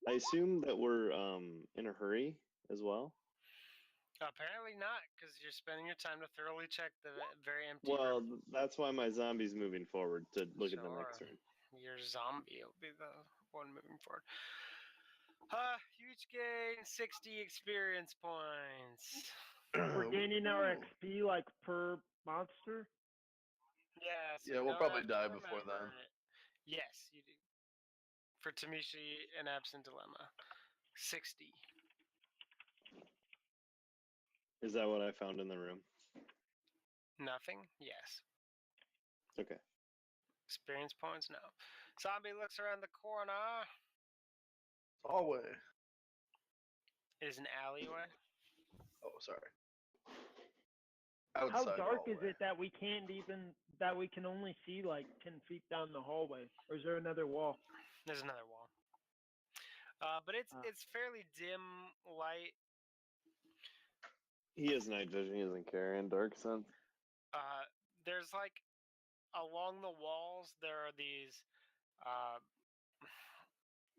I assume that we're in a hurry as well.
Apparently not, because you're spending your time to thoroughly check the very empty
Well,
room.
that's why my zombie's moving forward to look at the next
Sure.
room.
Your zombie will be the one moving forward. You each gain 60 experience points.
We're gaining our
Ooh.
XP like per monster.
Yeah, so
Yeah,
you
we'll
don't
probably
have to
die before
remember
then.
it. Yes, you do. For Tamishi and Absent Dilemma. 60.
Is that what I found in the room?
Nothing? Yes.
Okay.
Experience points? No. Zombie looks around the corner.
Hallway.
It is an alleyway.
Oh, sorry.
How
Outside
dark is
hallway.
it that we can only see like 10 feet down the hallway? Or is there another wall?
There's another wall. But it's fairly dim light.
He has night vision. He doesn't care. And dark sense.
There's like along the walls there are these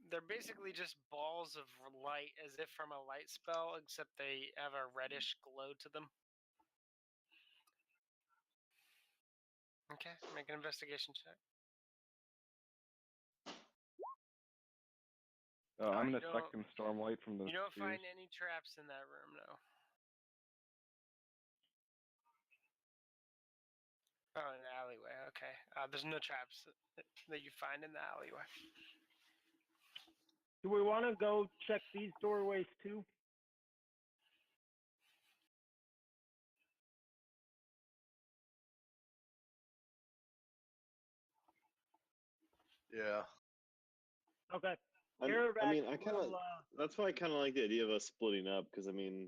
they're basically just balls of light as if from a light spell, except they have a reddish glow to them. Okay, make an investigation check.
I'm
you
gonna
don't-
affect him stormlight from the
You don't
spears.
find any traps in that room, no. Oh, in the alleyway, okay. There's no traps that you find in the alleyway.
Do we want to go check these doorways too?
Yeah.
Okay.
I
Aerovac
mean, I kind of.
will,
That's why I kind of like the idea of us splitting up, because I mean,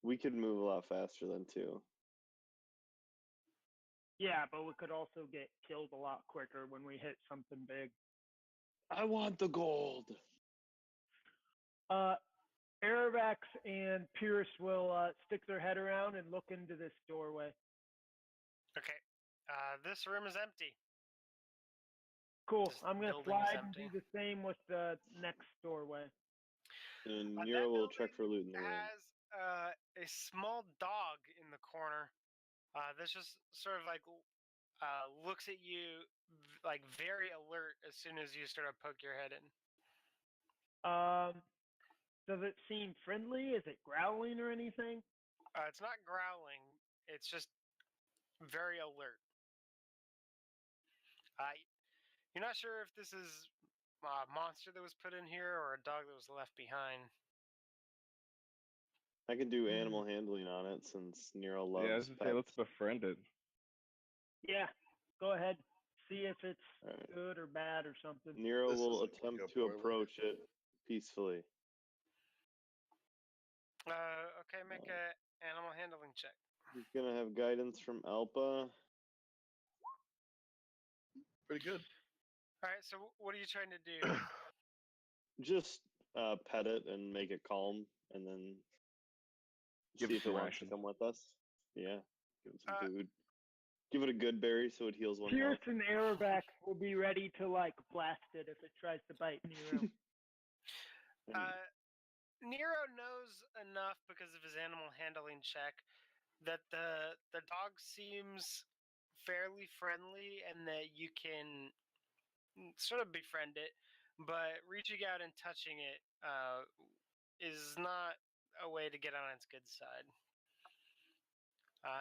we could move a lot faster than two.
yeah, but we could also get killed a lot quicker when we hit something big.
I want the gold.
Aerovax and Pierce will stick their head around and look into this doorway.
Okay, this room is empty.
Cool.
This
I'm gonna
building is
slide and do
empty.
the same with the next doorway.
And
That
Nero will check
building
for loot in the room.
has a small dog in the corner. This just sort of like looks at you like very alert as soon as you sort of poke your head in.
Does it seem friendly? Is it growling or anything?
It's not growling. It's just very alert. You're not sure if this is a monster that was put in here or a dog that was left behind.
I can do animal handling on it since Nero loves
Yeah, I was gonna say, let's
pets.
befriend it.
Yeah. Go ahead. See if it's
Alright.
good or bad or something.
Nero
This
will
isn't gonna
attempt
go
to
poorly.
approach it peacefully.
Okay, make a animal handling check.
He's gonna have guidance from Alpa.
Pretty good.
All right, so what are you trying to do?
Just pet it and make it calm, and then
Give
see
it
if it
some
wants to
ration.
come with us. Yeah, give it some
Uh,
food. Give it a good berry so it heals one
Pierce
health.
and Aerovac will be ready to like blast it if it tries to bite Nero.
Nero knows enough because of his animal handling check that the dog seems fairly friendly and that you can sort of befriend it, but reaching out and touching it is not a way to get on its good side.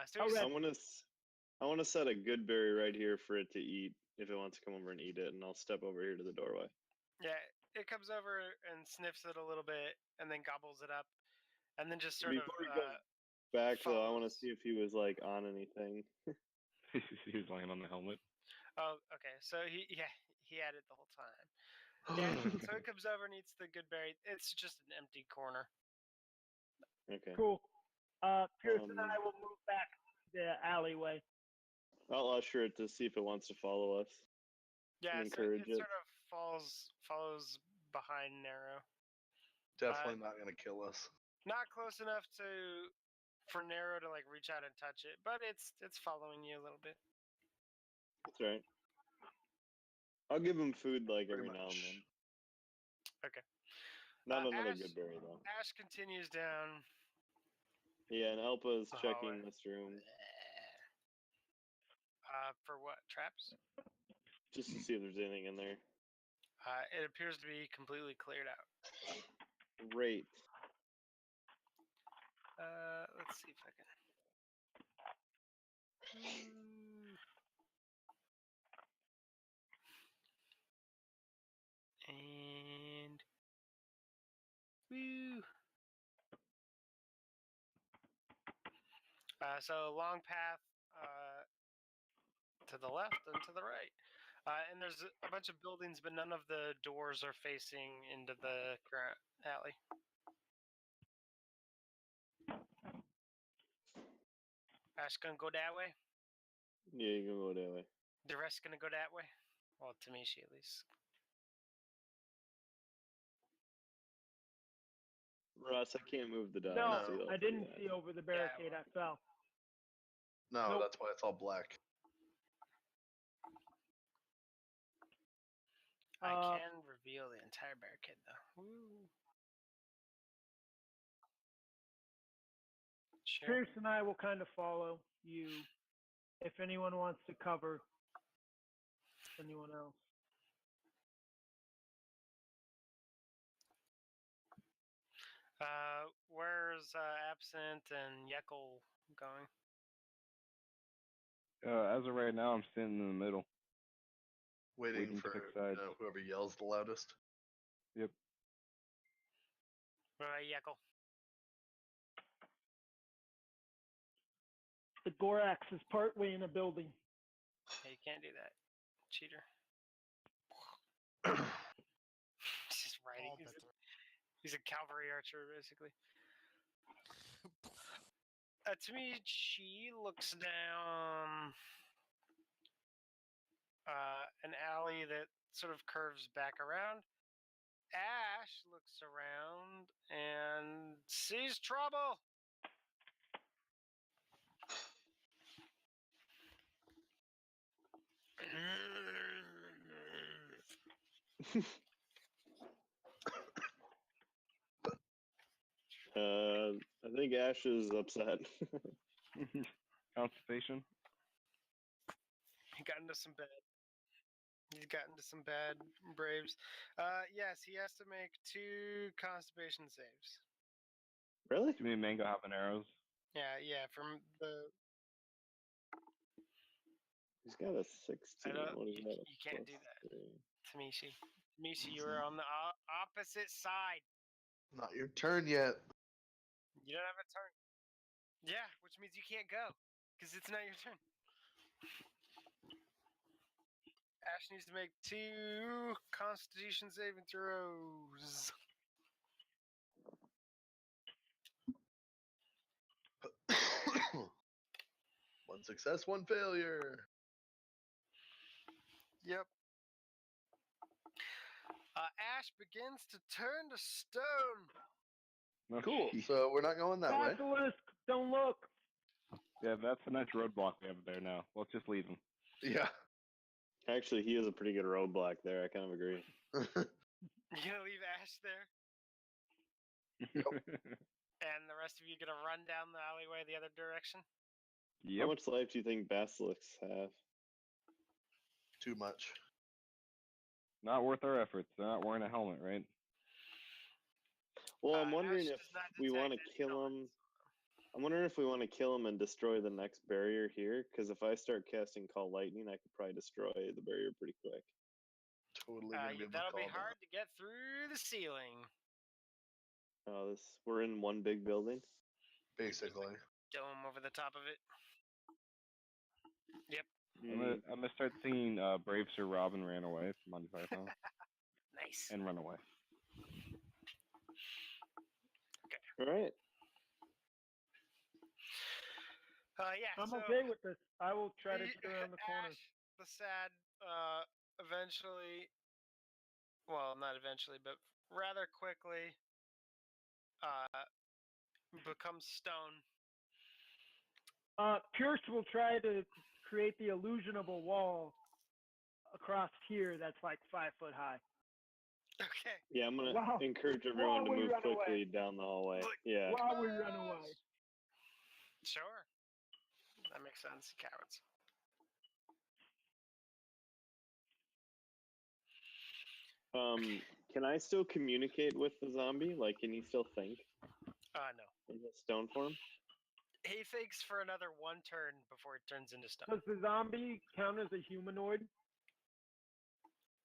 So he's-
I want to set a good berry right here for it to eat if it wants to come over and eat it, and I'll step over here to the doorway.
yeah, it comes over and sniffs it a little bit and then gobbles it up and then just sort
Before
of
he goes back though, I want to
follows.
see if he was like on anything.
He was laying on the helmet.
Oh, okay. So he had it the whole time. Yeah, so it comes over and eats the good berry. It's just an empty corner.
Okay.
Cool. Pierce and I will move back to the alleyway.
I'll usher it to see if it wants to follow us.
Yeah,
And
so it
encourage it.
sort of follows behind Nero.
Definitely not gonna kill us.
Not close enough for Nero to like reach out and touch it, but it's following you a little bit.
That's right. I'll give him food like
Pretty
every now and
much.
then.
Okay.
Not another
Ash-
good berry though.
Ash continues down.
Yeah, and Alpa is
The
checking
hallway.
this room
For what? Traps?
just to see if there's anything in there.
It appears to be completely cleared out.
Great.
Let's see if I can. And woo. So long path to the left and to the right. And there's a bunch of buildings, but none of the doors are facing into the current alley. Ash gonna go that way.
Yeah, you can go that way.
The rest gonna go that way. Well, Tamishi at least.
Russ, I can't move the dice.
No,
so you'll
I
have to do
didn't
that.
see over the barricade. I fell.
No,
Nope.
that's why it's all black.
I can reveal the entire barricade though. Woo. Sure.
Pierce and I will kind of follow you. If anyone wants to cover anyone else.
Where's Absent and Yekel going?
As of right now, I'm sitting in the middle.
Waiting
Waiting to
for
pick sides.
whoever yells the loudest.
Yep.
What about Yekel?
The Gorax is partway in a building.
Hey, you can't do that. Cheater. He's just riding.
All bets are-
He's a cavalry archer, basically. To me, she looks down an alley that sort of curves back around. Ash looks around and sees trouble.
I think Ash is upset.
Constipation.
He got into some bad. He's gotten into some bad Braves. Yes, he has to make 2 constipation saves.
Really?
Too many mango habaneros.
Yeah, from the.
He's got a 16.
I don't,
What is
you,
that?
you can't do
+3?
that, Tamishi. Tamishi, you were on the opposite side.
Not your turn yet.
You don't have a turn. Yeah, which means you can't go, because it's not your turn. Ash needs to make 2 Constitution saving throws.
One success, one failure.
Yep. Ash begins to turn to stone.
No,
Cool.
geez.
So we're not going that way.
Basilisk, don't look.
Yeah, that's the next roadblock we have there now. Let's just leave him.
Yeah.
Actually, he is a pretty good roadblock there. I kind of agree.
You gonna leave Ash there, and the rest of you gonna run down the alleyway the other direction?
How
Yep.
much life do you think basilisks have?
Too much.
Not worth our efforts. They're not wearing a helmet, right?
Well, I'm wondering
Ash
if
does not
we want to
detect any
kill him.
elements.
I'm wondering if we want to kill him and destroy the next barrier here. Because if I start casting Call Lightning, I could probably destroy the barrier pretty quick.
Totally gonna be able to
That'll be
call
hard to get through the ceiling.
Oh, we're in one big building.
that, basically.
Dome over the top of it. Yep.
I'm gonna start singing "Brave Sir Robin Ran Away" from Monty Python
Nice.
and run away.
All right.
Yeah.
I'm
so
okay with this. I will try to get around the corner.
Ash, the sad, eventually, well, not eventually, but rather quickly, becomes stone.
Pierce will try to create the illusion of a wall across here that's like 5 foot high.
Okay.
Yeah, I'm gonna
Wow.
encourage everyone to
While we
move
run away.
quickly down the hallway.
Look.
Yeah.
While we run away.
Sure. That makes sense, cowards.
Can I still communicate with the zombie? Like, can he still think
No.
in his stone form?
He thinks for another 1 turn before it turns into stone.
Does the zombie count as a humanoid?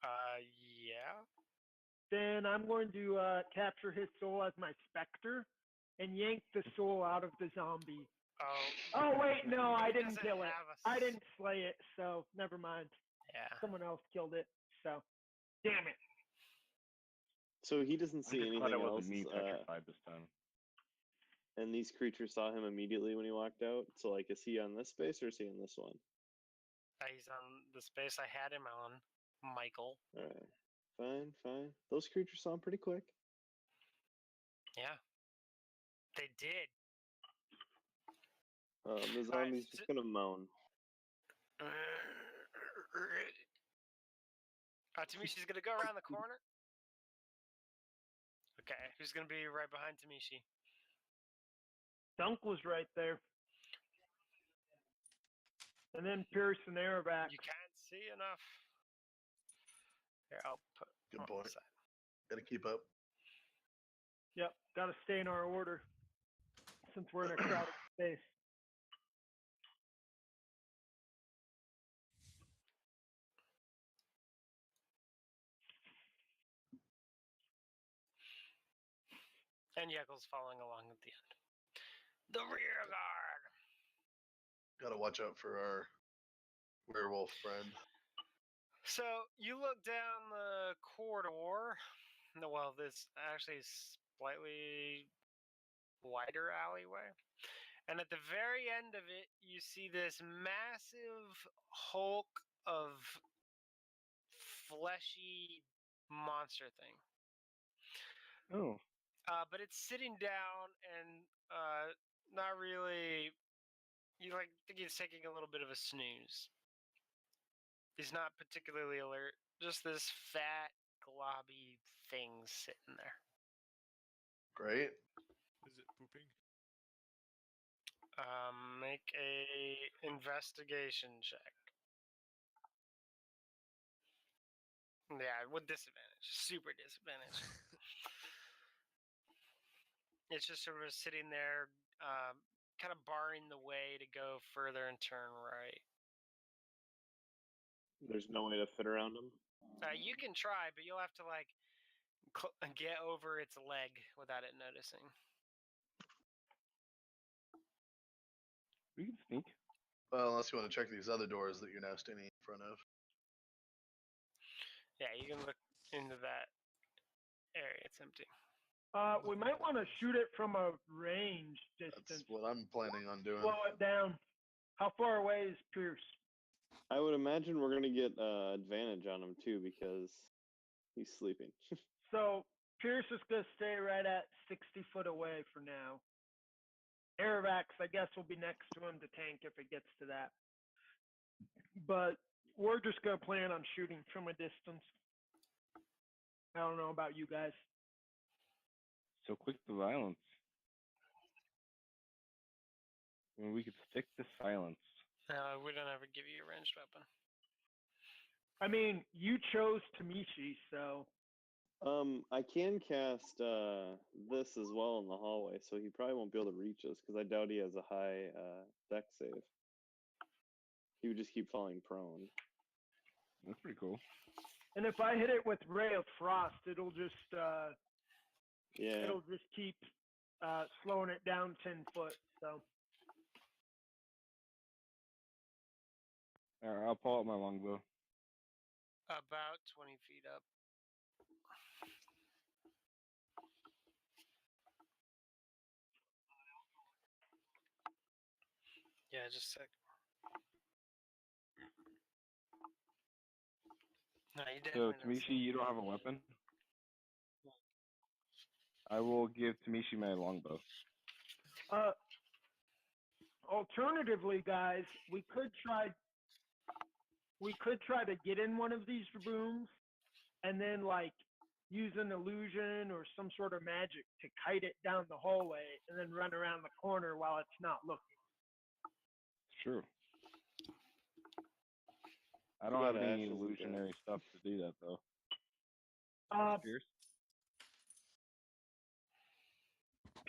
Yeah.
Then I'm going to capture his soul as my specter and yank the soul out of the zombie.
Oh.
Oh wait, no, I
He
didn't
doesn't
kill it.
have a
I
s-
didn't slay it, so never mind.
Yeah.
Someone else killed it. So, damn it.
So he doesn't
I'm
see
just glad
anything
it
else.
wasn't me petrified this time.
And these creatures saw him immediately when he walked out. So, like, is he on this space or is he on this one?
He's on the space I had him on, Michael.
All right, fine. Those creatures saw him pretty quick.
Yeah. They did.
The zombie's just gonna moan.
Tamishi's gonna go around the corner. Okay, who's gonna be right behind Tamishi?
Dunk was right there. And then Pierce and Aerovac.
You can't see enough. Here, I'll put
Good
on
point.
the side.
Gotta keep up.
Yep, got to stay in our order since we're in a crowded space.
And Yekel's following along at the end. The rear guard.
Gotta watch out for our werewolf friend.
So you look down the corridor. Well, this actually is slightly wider alleyway. And at the very end of it, you see this massive hulk of fleshy monster thing.
Oh,
But it's sitting down and not really. You think he's taking a little bit of a snooze. He's not particularly alert. Just this fat, globby thing sitting there.
Great.
Is it pooping?
Make a investigation check. Yeah, with disadvantage. Super disadvantage. It's just sort of sitting there, kind of barring the way to go further and turn right.
There's no way to fit around him.
You can try, but you'll have to get over its leg without it noticing.
we can sneak.
Well, unless you want to check these other doors that you're now standing in front of.
Yeah, you can look into that area. It's empty.
We might want to shoot it from a range
That's
distance.
what I'm planning on doing.
Slow it down. How far away is Pierce?
I would imagine we're gonna get advantage on him too because he's sleeping.
So Pierce is going to stay right at 60 foot away for now. Aerovax, I guess, will be next to him to tank if it gets to that. But we're just going to plan on shooting from a distance. I don't know about you guys.
So quick to violence. When we could stick to silence.
We don't ever give you a ranged weapon.
I mean, you chose Tamishi, so
I can cast this as well in the hallway, so he probably won't be able to reach us because I doubt he has a high dex save. He would just keep falling prone.
That's pretty cool.
and if I hit it with Ray of Frost, it'll just
Yeah.
it'll just keep slowing it down 10 foot. So
All right, I'll pull out my longbow.
About 20 feet up. Yeah, just a sec. No, you
So,
definitely
Tamishi, you don't have a weapon? I will give Tamishi my longbow.
alternatively, guys, we could try to get in one of these rooms and then use an illusion or some sort of magic to kite it down the hallway and then run around the corner while it's not looking.
It's true. I
You
don't have
got
any
ashes and
illusionary stuff to do that, though. Pierce?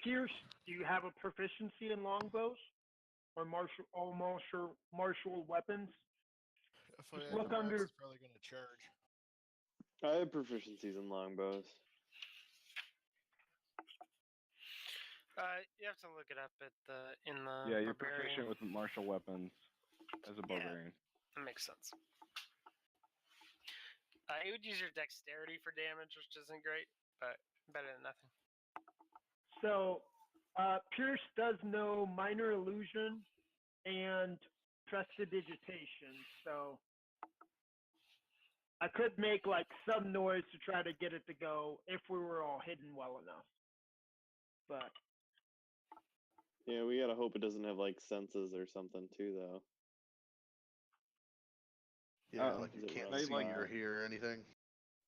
Pierce, do you have a proficiency in longbows or martial weapons?
If
Just
I
look
ever
under-
ask, it's probably gonna charge.
I have proficiencies in longbows.
You have to look it up at in the
Yeah, you're
barbarian.
proficient with martial weapons as a
Yeah.
barbarian.
That makes sense. You would use your dexterity for damage, which isn't great, but better than nothing.
So, Pierce does know minor illusion and prestidigitation. So, I could make like some noise to try to get it to go if we were all hidden well enough. But
Yeah, we gotta hope it doesn't have like senses or something too, though.
Yeah,
Uh,
like you
is it
can't
rough?
see or hear anything.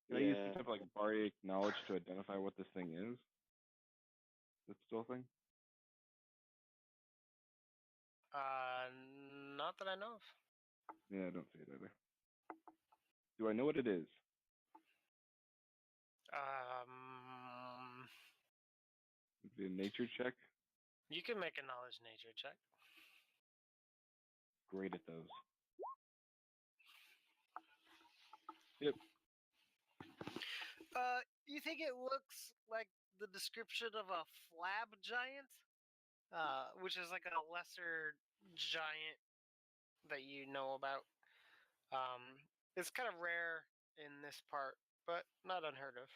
Can I use
Yeah.
some type of like bardic knowledge to identify what this thing is? Is it still a thing?
Not that I know of.
Yeah, I don't see it either. Do I know what it is? Do a nature check.
You can make a knowledge nature check.
Great at those. Yep.
You think it looks like the description of a flab giant? Which is like a lesser giant that you know about. It's kind of rare in this part, but not unheard of.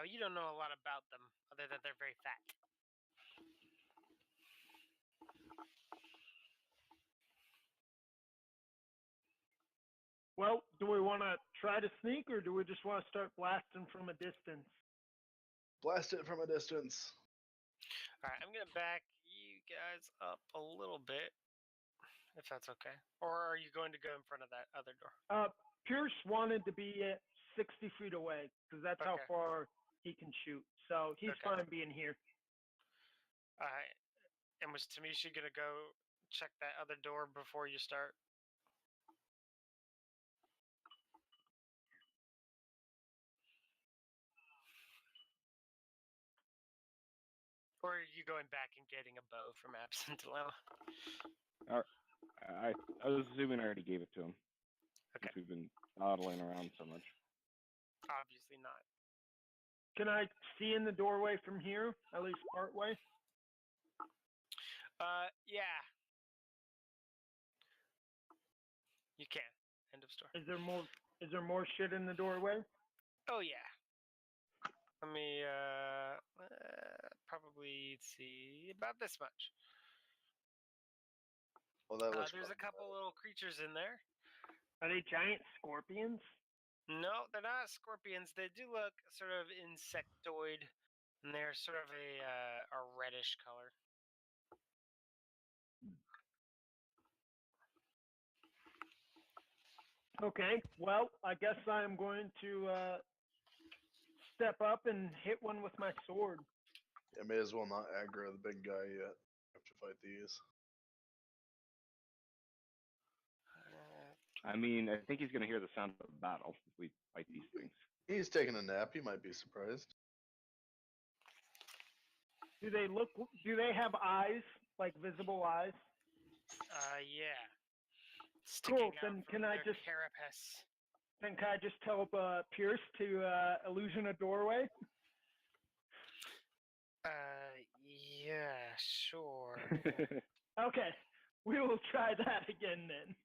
You don't know a lot about them, other than they're very fat.
well, do we want to try to sneak or do we just want to start blasting from a distance?
Blast it from a distance.
All right, I'm gonna back you guys up a little bit, if that's okay. Or are you going to go in front of that other door?
Pierce wanted to be at 60 feet away because that's how
Okay.
far he can shoot. So he's
Okay.
fine being here.
All right. And was Tamisha gonna go check that other door before you start? Or are you going back and getting a bow from Absent Dilemma?
I was assuming I already gave it to him.
Okay.
Since we've been dawdling around so much.
Obviously not.
Can I see in the doorway from here, at least part way?
Yeah. You can. End of story.
Is there more shit in the doorway?
Oh yeah. Let me probably let's see about this much.
Well, that looks
There's a couple little creatures in there.
Are they giant scorpions?
No, they're not scorpions. They do look sort of insectoid, and they're sort of a reddish color.
Okay, well, I guess I'm going to step up and hit one with my sword.
I may as well not aggro the big guy yet. Have to fight these.
I mean, I think he's gonna hear the sound of battle if we fight these things.
He's taking a nap. He might be surprised.
Do they have eyes, like visible eyes?
Yeah. Sticking
Cool,
out
then
from
can I
their
just-
carapace.
Then can I just tell Pierce to illusion a doorway?
Yeah, sure.
Okay, we will try that again then.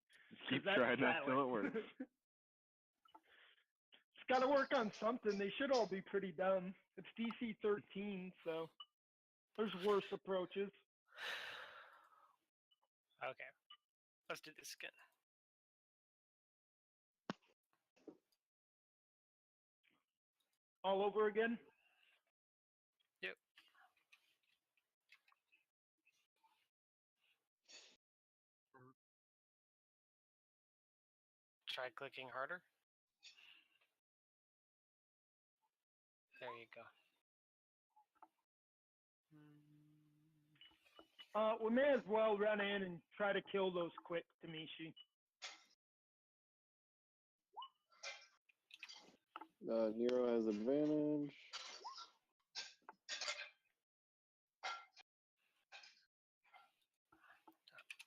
Keep
That's
trying that till it
valid.
works.
It's got to work on something. They should all be pretty dumb. It's DC 13, so there's worse approaches.
Okay. Let's do this again.
All over again?
Yep. Try clicking harder. There you go.
We may as well run in and try to kill those quick, Tamishi.
Nero has advantage.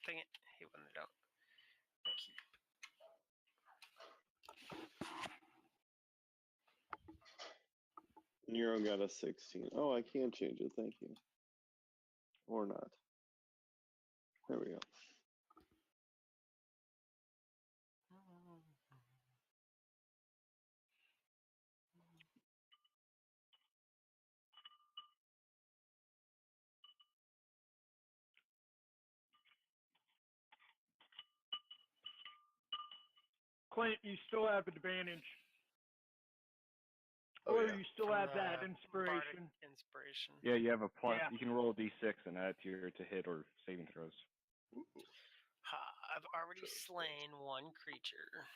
Dang it. I hate when they don't keep.
Nero got a 16. Oh, I can change it. Thank you. Or not. There we go.
Clint, you still have advantage.
Oh,
Or
yeah.
you still
From
have
the
that
Bardic
inspiration.
inspiration.
Yeah, you have a plus.
Yeah.
You can roll a d6 and add to your to hit or saving throws.
Ooh.
Ha, I've already
So-
slain one creature.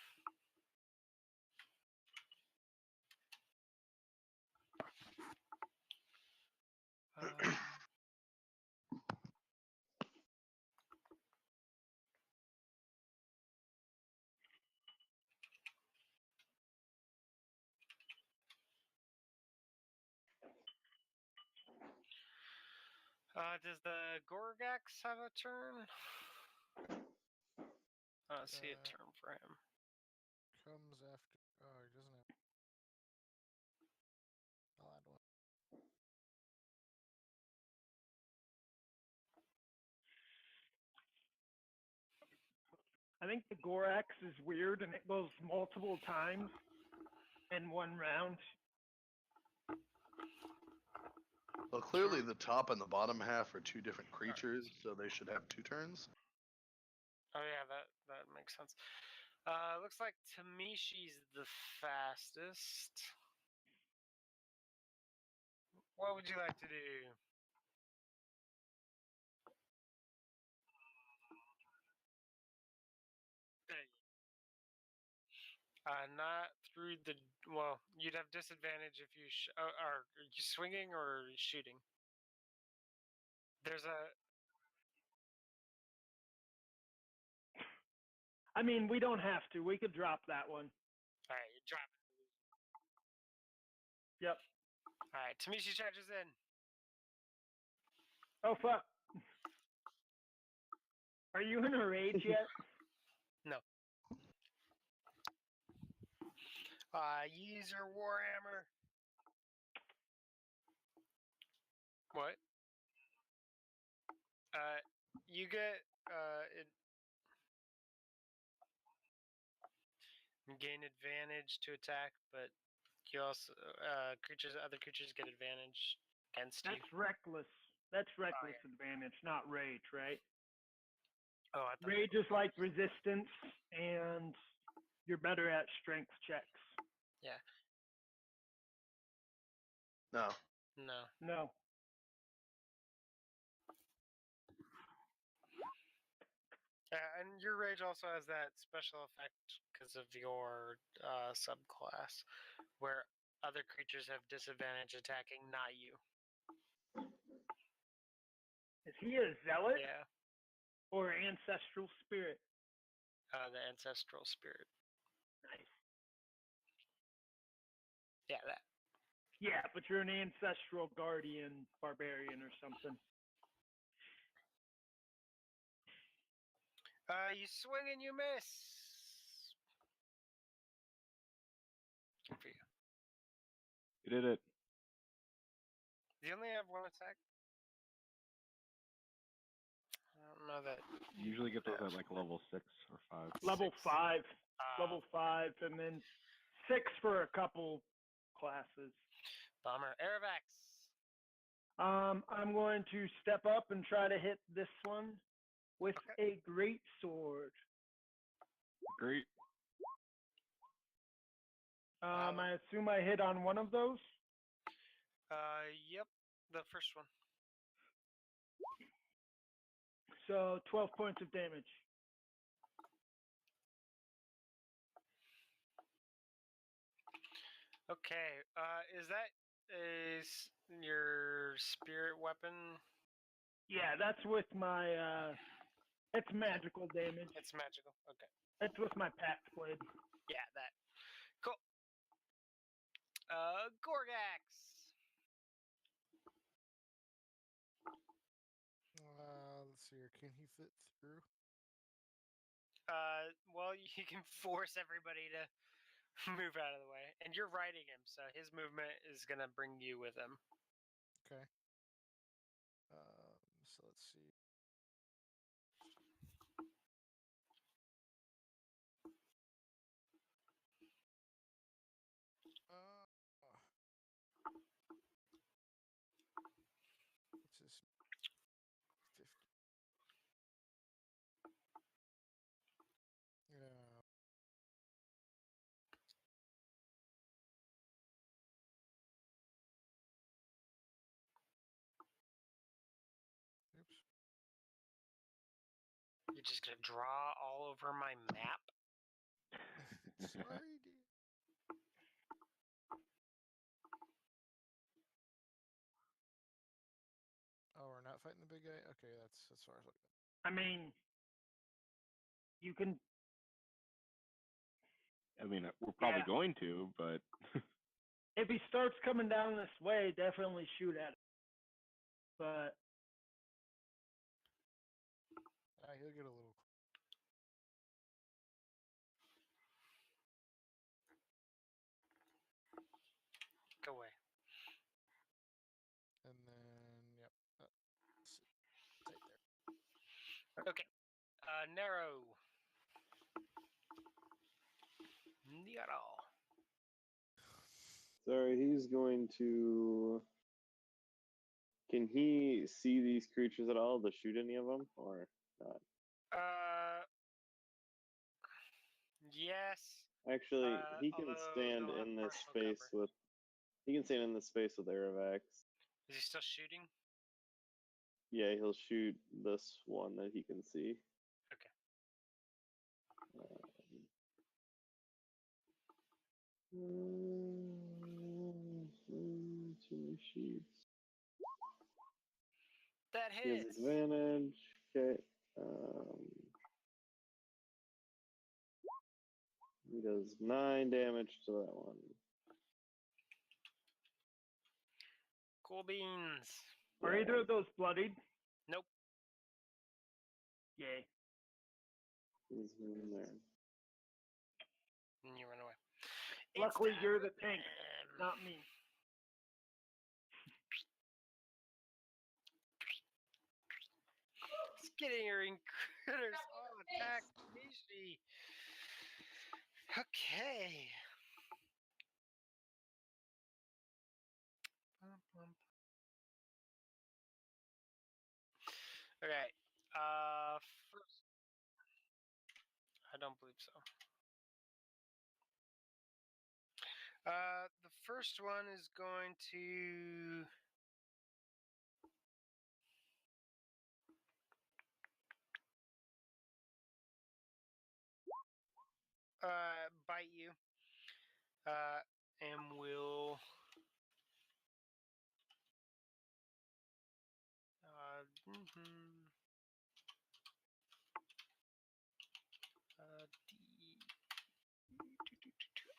Does the Gorgax have a turn? I don't see a turn for him.
Comes after. Oh, he doesn't have. I'll add one.
I think the Gorax is weird and it goes multiple times in one round.
Well, clearly the top and the bottom half are two different creatures, so they should have 2 turns.
Oh yeah, that makes sense. Looks like Tamishi's the fastest. What would you like to do? Not through the. Well, you'd have disadvantage if you. Are you swinging or shooting? There's a.
I mean, we don't have to. We could drop that one.
All right, you drop it.
Yep.
All right, Tamishi charges in.
Oh, fuck. Are you in a rage yet?
Use your warhammer. What? You get gain advantage to attack, but you also other creatures get advantage against you.
That's reckless. That's reckless
yeah.
advantage, not rage, right?
Oh, I thought.
Rage is like resistance, and you're better at strength checks.
Yeah.
No.
No.
No.
And your rage also has that special effect because of your subclass, where other creatures have disadvantage attacking, not you.
Is he a zealot
Yeah.
or ancestral spirit?
The ancestral spirit.
Nice.
Yeah, that.
Yeah, but you're an ancestral guardian barbarian or something.
You swing and you miss. Good for you.
You did it.
Do you only have one attack? I don't know that.
You usually get those at like level 6 or 5.
Level
6.
5. Level 5, and then 6 for a couple classes.
Bummer. Aravax.
I'm going to step up and try to hit this one with a great sword.
Great.
I assume I hit on one of those.
Yep. The first one.
So 12 points of damage.
Okay. Is that your spirit weapon?
Yeah, that's with my. It's magical damage.
It's magical. Okay.
It's with my pack blade.
Yeah, that. Cool. Gorgax.
Let's see here. Can he fit through?
Well, you can force everybody to move out of the way, and you're riding him, so his movement is gonna bring you with him.
Okay. So let's see. What's this? 50. Yeah. Oops.
You're just gonna draw all over my map.
Sorry, dude. Oh, we're not fighting the big guy? Okay, that's as far as I can.
I mean, you can.
I mean, we're probably
Yeah.
going to, but
If he starts coming down this way, definitely shoot at him. But
He'll get a little.
Go away.
And then, yep. Right there.
Okay. Narrow. Nero.
Sorry, he's going to. Can he see these creatures at all to shoot any of them, or not?
Yes.
Actually, he can
Although
stand
they'll have
in this
partial
space
cover.
with. He can stand in this space with Aerovax.
Is he still shooting?
Yeah, he'll shoot this one that he can see.
Okay.
Two sheets.
That
He has
hits.
advantage. Okay. He does 9 damage to that one.
Cool beans.
are either of those bloodied?
Nope.
Yay.
He's in there.
And you run away.
Luckily,
It's
you're
time
the
for
tank,
them.
not me.
Skittering critters all attack Mishi. Okay. Okay. First, I don't believe so. The first one is going to. Bite you. And will.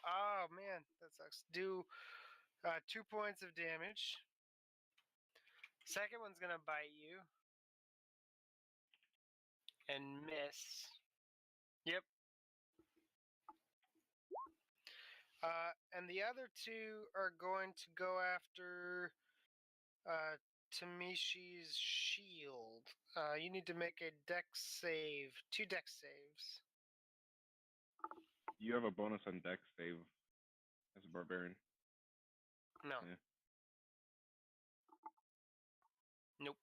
Oh man, that sucks. Do 2 points of damage. Second one's gonna bite you and miss. Yep. And the other two are going to go after Tamishi's shield. You need to make a dex save. 2 dex saves.
you have a bonus on dex save as a barbarian.
No.
Yeah.
Nope.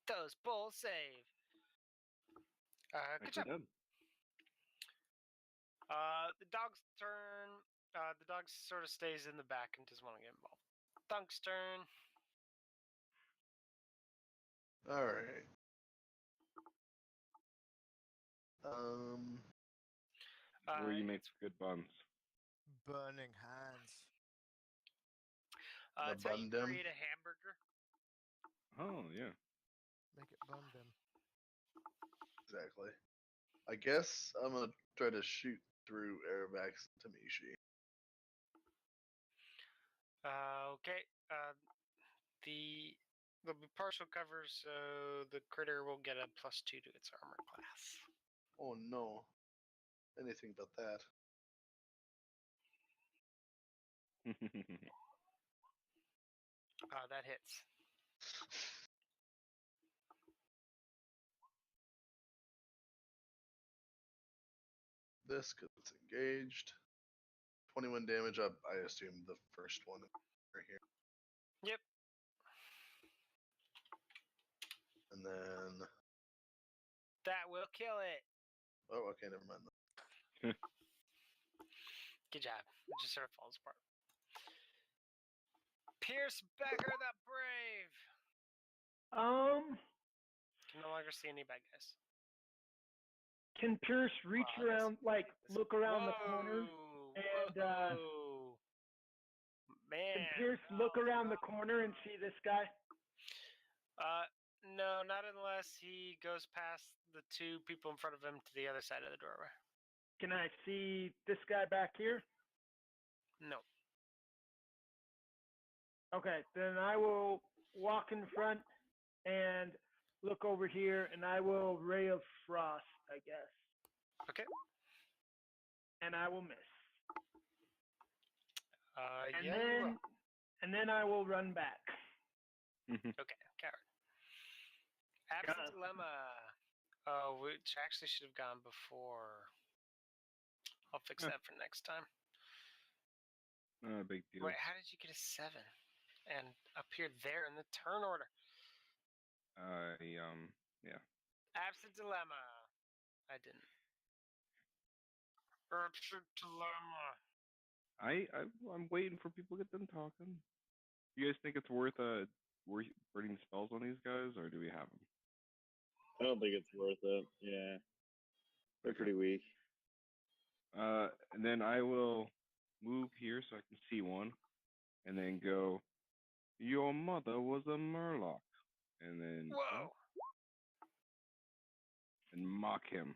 Those both save. Good
Nicely
job.
done.
The dog's turn. The dog sort of stays in the back and doesn't want to get involved. Thunk's turn.
All right.
Where you make
It's,
good buns.
Burning hands.
The
it's how you
bun dim?
create a hamburger.
Oh yeah.
Make it bun them.
Exactly. I guess I'm gonna try to shoot through Aravax and Tamishi.
Okay. There'll be partial cover, so the critter will get a +2 to its armor class.
Oh no. Anything but that.
That hits.
This, because it's engaged. 21 damage up, I assume the first one right here.
Yep.
And then.
That will kill it.
Oh, okay, never mind.
Good job. It just sort of falls apart. Pierce Becker the Brave. Can no longer see any bad guys.
Can Pierce reach
Wow, that's-
around, like look around the corner?
Whoa,
and,
whoa. Man.
Can Pierce look around the corner and see this guy?
No, not unless he goes past the two people in front of him to the other side of the doorway.
Can I see this guy back here?
No.
Okay, then I will walk in front and look over here, and I will Ray of Frost, I guess.
Okay.
And I will miss. And
Yeah, you
then,
will.
and then I will run back.
Okay, coward. Absent
God.
dilemma. Oh, which actually should have gone before. I'll fix that for next time.
Not a big deal.
Wait, how did you get a 7 and appear there in the turn order?
Yeah.
Absent dilemma. I didn't. Absent dilemma.
I'm waiting for people to get done talking. You guys think it's worth burning spells on these guys, or do we have them?
I don't think it's worth it. Yeah, they're pretty weak.
And then I will move here so I can see one, and then go. Your mother was a murloc, and then
Whoa.
and mock him.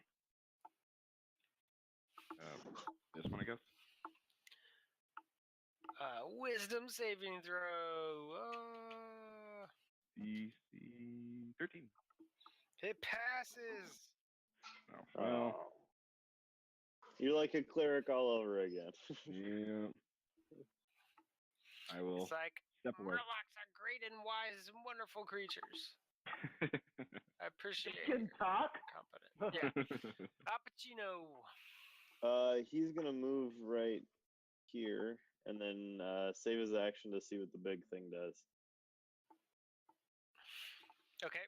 This one, I guess.
Wisdom saving throw.
DC 13.
It passes.
Oh, well,
You're like a cleric all over again.
yeah. I will
It's like
step away.
Murlocs are great and wise and wonderful creatures. I appreciate
He can
your
talk?
confidence. Yeah. Appuccino.
He's gonna move right here and then save his action to see what the big thing does.
Okay.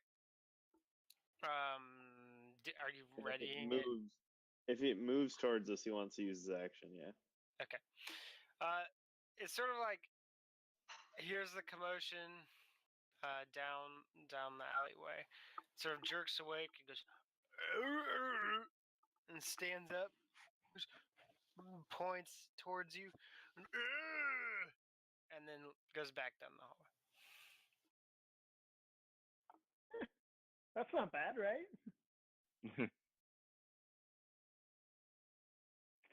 Are you
And
readying
if
it?
if it moves towards us, he wants to use his action. Yeah.
Okay. It's sort of like here's the commotion down the alleyway. Sort of jerks awake and goes and stands up, points towards you, and then goes back down the hallway.
That's not bad, right?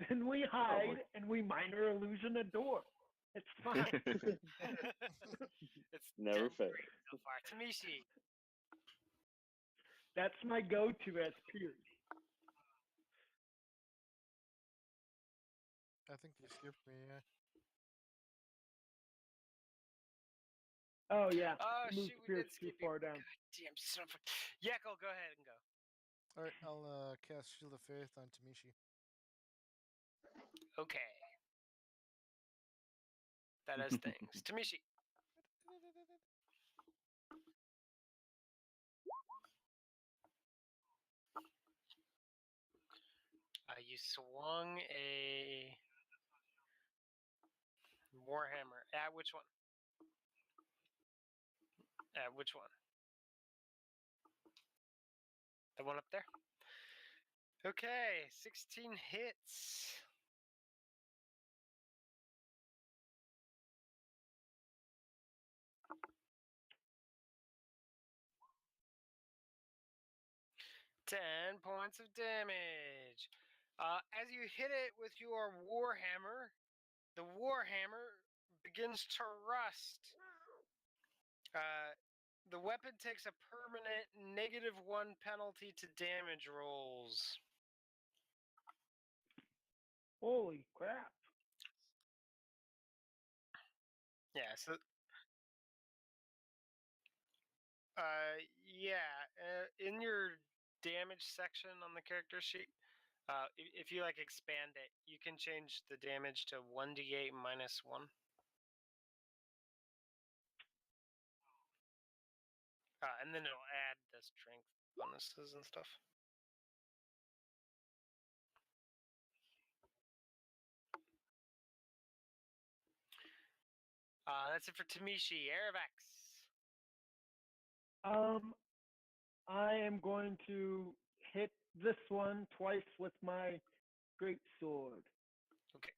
Then we hide and we minor illusion a door. It's fine.
It's
Never
done
failed.
great so far. Tamishi.
That's my go-to as Pierce.
I think you skipped me. Yeah.
Oh yeah.
Oh
Moved
shoot, we
Pierce
did
too
skip you.
far down.
God damn son of a. Yeko, go ahead and go.
All right, I'll cast Shield of Faith on Tamishi.
Okay. That has things. Tamishi. You swung a Warhammer. At which one? At which one? The one up there? Okay, 16 hits. 10 points of damage. As you hit it with your warhammer, the warhammer begins to rust. The weapon takes a permanent -1 penalty to damage rolls.
Holy crap.
Yeah, so in your damage section on the character sheet, if you like expand it, you can change the damage to 1d8 -1. And then it'll add the strength bonuses and stuff. That's it for Tamishi. Aravax.
I am going to hit this one twice with my great sword.
Okay.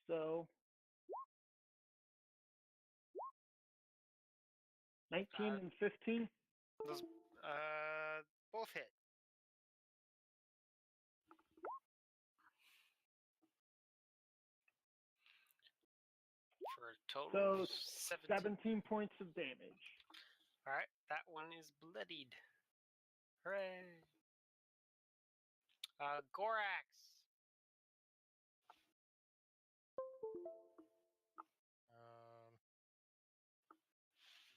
So 19 and 15.
Those both hit. For a total
So
of 17.
17 points of damage.
All right, that one is bloodied. Hooray! Gorax.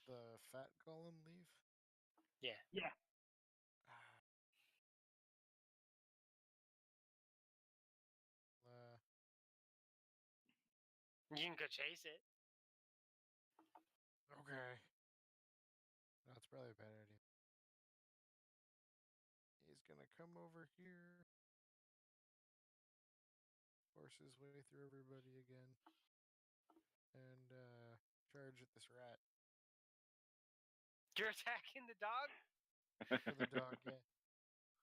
The fat golem leave?
Yeah.
Yeah.
You can go chase it.
Okay. That's probably a bad idea. He's gonna come over here. Force his way through everybody again. And charge at this rat.
You're attacking the dog?
For the dog, yeah.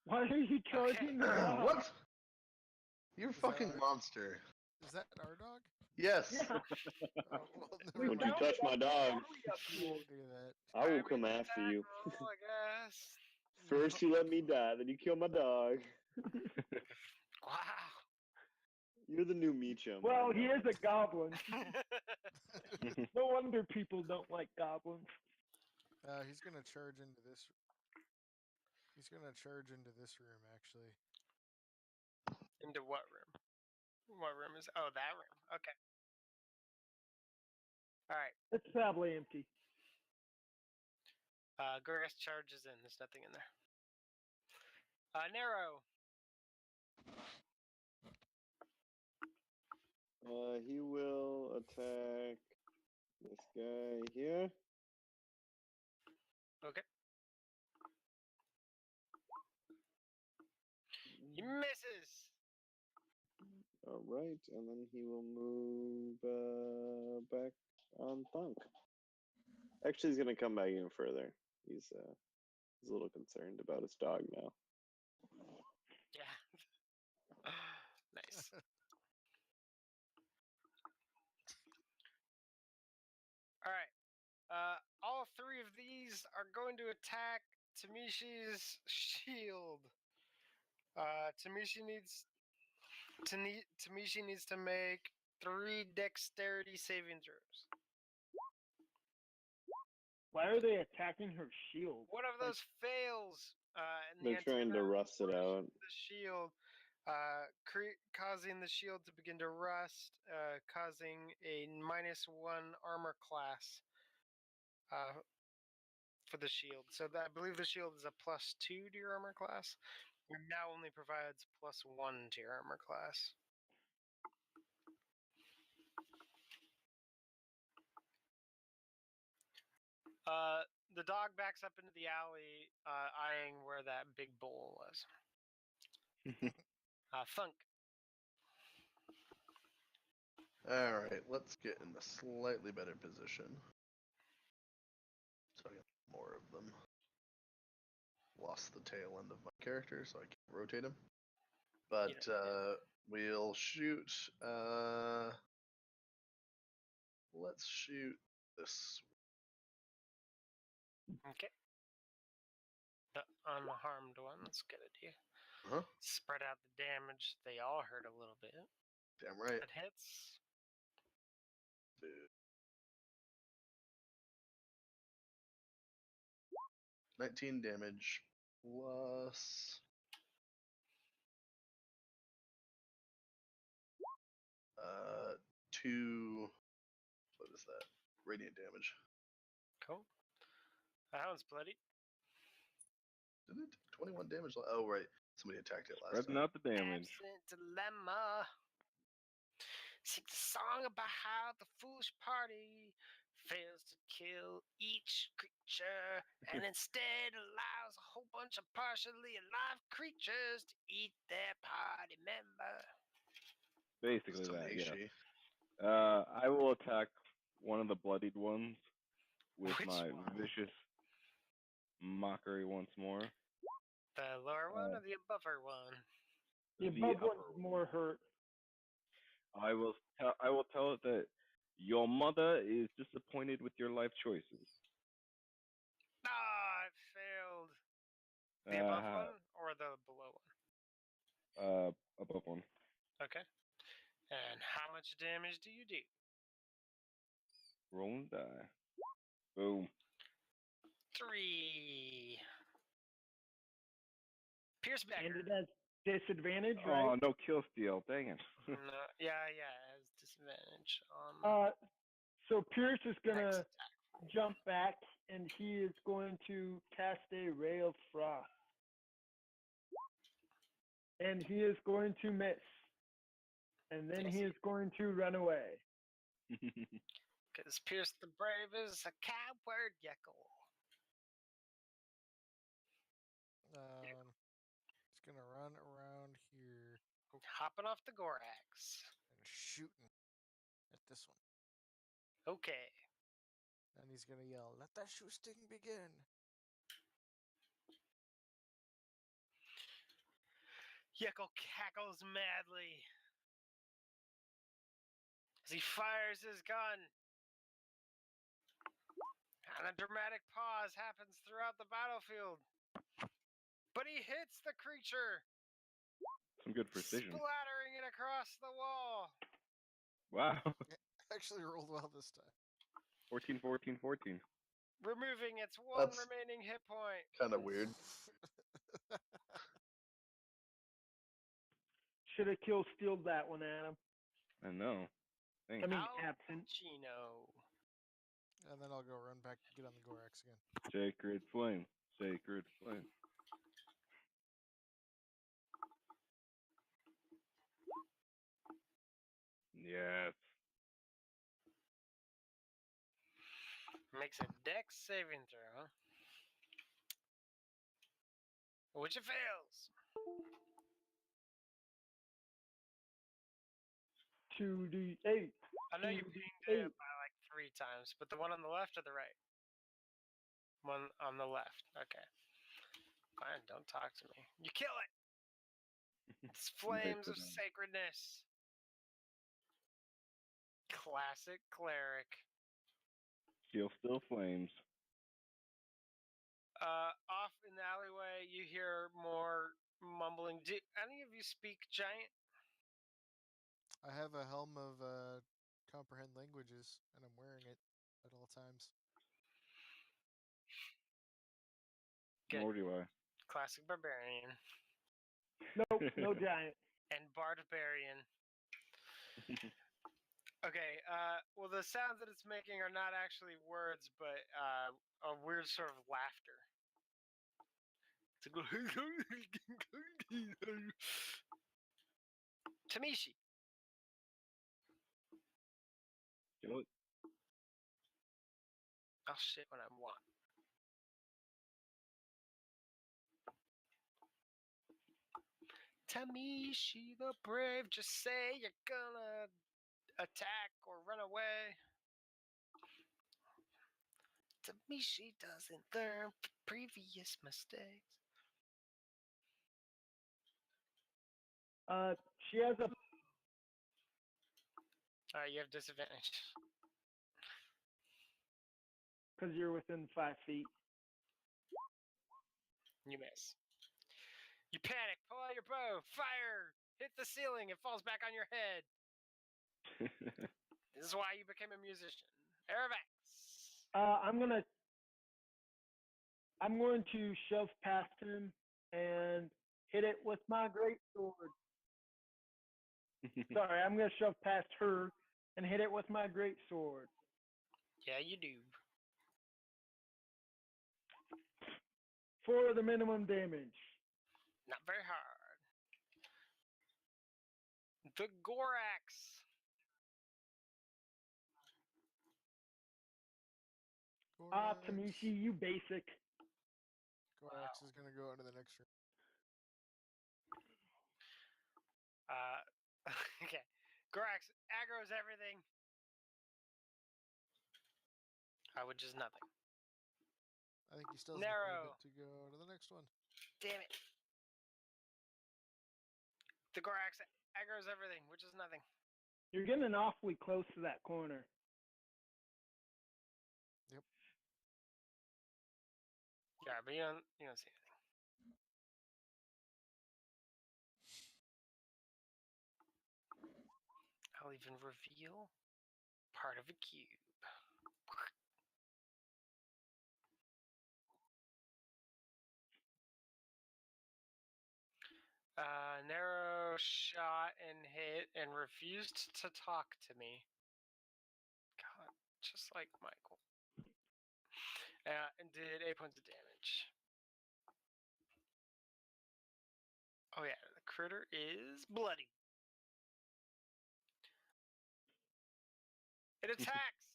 Why are you charging the dog?
What? You're a
Is that
fucking
our-
monster.
Is that our dog?
Yes.
Yeah.
Oh, well,
We
never
Don't you
found
mind.
touch
it
my
up the
dog.
alley up
We
here.
won't do that.
I will
Alright,
come
make an
after
attack
you.
roll, I guess.
First you let me die, then you kill my dog.
Wow.
You're the new Meechum.
Well, he is a goblin. No wonder people don't like goblins.
He's gonna charge into this. He's gonna charge into this room, actually.
Into what room? What room is? Oh, that room. Okay. All right.
It's sadly empty.
Gorax charges in. There's nothing in there. Nero.
He will attack this guy here.
Okay. He misses.
All right, and then he will move back on Thunk. Actually, he's gonna come back even further. He's a little concerned about his dog now.
Yeah. Nice. All right. All three of these are going to attack Tamishi's shield. Tamishi needs to make 3 dexterity saving throws.
Why are they attacking her shield?
One of those fails. And
They're trying to rust it out.
The shield, causing the shield to begin to rust, causing a -1 armor class for the shield. So I believe the shield is a +2 to your armor class. It now only provides +1 to your armor class. The dog backs up into the alley, eyeing where that big bowl was. Thunk.
All right, let's get in a slightly better position. So I get more of them. Lost the tail end of my character, so I can't rotate him. But we'll shoot. Let's shoot this.
Okay. The unharmed ones. Good idea.
Huh?
Spread out the damage. They all hurt a little bit.
Damn right.
It hits.
Dude. 19 damage plus 2. What is that? Radiant damage.
Cool. That one's bloody.
Did it? 21 damage. Oh right, somebody attacked it last
Spreading
time.
out the damage.
Absent dilemma. Sing the song about how the foolish party fails to kill each creature and instead allows a whole bunch of partially alive creatures to eat their party member.
Basically that, yeah.
Tamashi.
I will attack one of the bloodied ones with
Which
my
one?
vicious mockery once more.
The lower one or the above one?
The
The
above
upper
one's more hurt.
I will tell it that your mother is disappointed with your life choices.
Ah, it failed. The above one or the below one?
Above one.
Okay. And how much damage do you do?
Roll and die. Boom.
3. Pierce back.
And it has disadvantage,
Oh,
right?
no kill steal. Dang it.
No, yeah, it has disadvantage on
So Pierce is
next
gonna
attack.
jump back, and he is going to cast a ray of frost, and he is going to miss, and then he is going to run away.
Because Pierce the Brave is a coward, Yeckle.
He's gonna run around here
Hopping off the Gorax.
and shooting at this one.
Okay.
And he's gonna yell, "Let that shoe sting begin!"
Yeckle cackles madly as he fires his gun. And a dramatic pause happens throughout the battlefield. But he hits the creature,
Some good precision.
splattering it across the wall.
Wow.
Actually rolled well this time.
14, 14, 14.
Removing its one
That's-
remaining hit point.
Kind of weird.
Should have kill stealed that one, Adam.
I know.
I
Thanks.
mean,
Al
absent.
Pacino.
And then I'll go run back and get on the Gorax again.
Sacred flame. Sacred flame. Yes.
Makes a dex saving throw. Which it fails.
2d8.
I know you
2d8.
pinged it by like 3 times, but the one on the left or the right? One on the left. Okay. Fine, don't talk to me. You kill it! It's flames of sacredness. Classic cleric.
Steel still flames.
Off in the alleyway, you hear more mumbling. Do any of you speak giant?
I have a helm of comprehend languages, and I'm wearing it at all times.
Good.
Nor do I.
Classic barbarian
Nope, no giant.
and barbarian. Okay, well, the sounds that it's making are not actually words, but a weird sort of laughter. It's a Tamishi.
Kill it.
I'll shit when I want. Tamishi the Brave, just say you're gonna attack or run away. Tamishi doesn't learn from previous mistakes.
She has a
You have disadvantage.
because you're within 5 feet.
You miss. You panic, pull out your bow, fire, hit the ceiling, it falls back on your head. This is why you became a musician. Aravax.
I'm going to shove past him and hit it with my great sword. Sorry, I'm going to shove past her and hit it with my great sword.
Yeah, you do.
For the minimum damage.
Not very hard. The Gorax.
Tamishi, you basic.
Gorax is gonna go into the next room.
Okay. Gorax aggro's everything. Which is nothing.
I think he still has quite a
Narrow.
bit to go to the next one.
Damn it. The Gorax aggro's everything, which is nothing.
You're getting awfully close to that corner.
Yep.
Yeah, but you don't see anything. I'll even reveal part of a cube. Narrow shot and hit and refused to talk to me. God, just like Michael. And did 8 points of damage. Oh yeah, the critter is bloody. It attacks!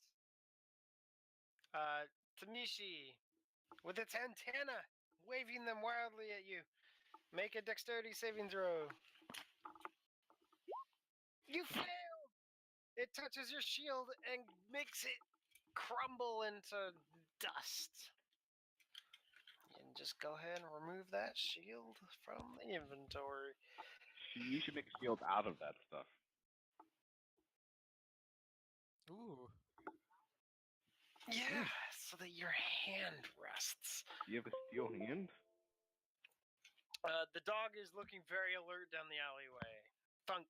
Tamishi, with its antenna, waving them wildly at you. Make a dexterity saving throw. You failed! It touches your shield and makes it crumble into dust. And just go ahead and remove that shield from the inventory.
You should make a shield out of that stuff.
Ooh.
Yeah, so that your hand rests.
Do you have a steel hand?
The dog is looking very alert down the alleyway. Thunk.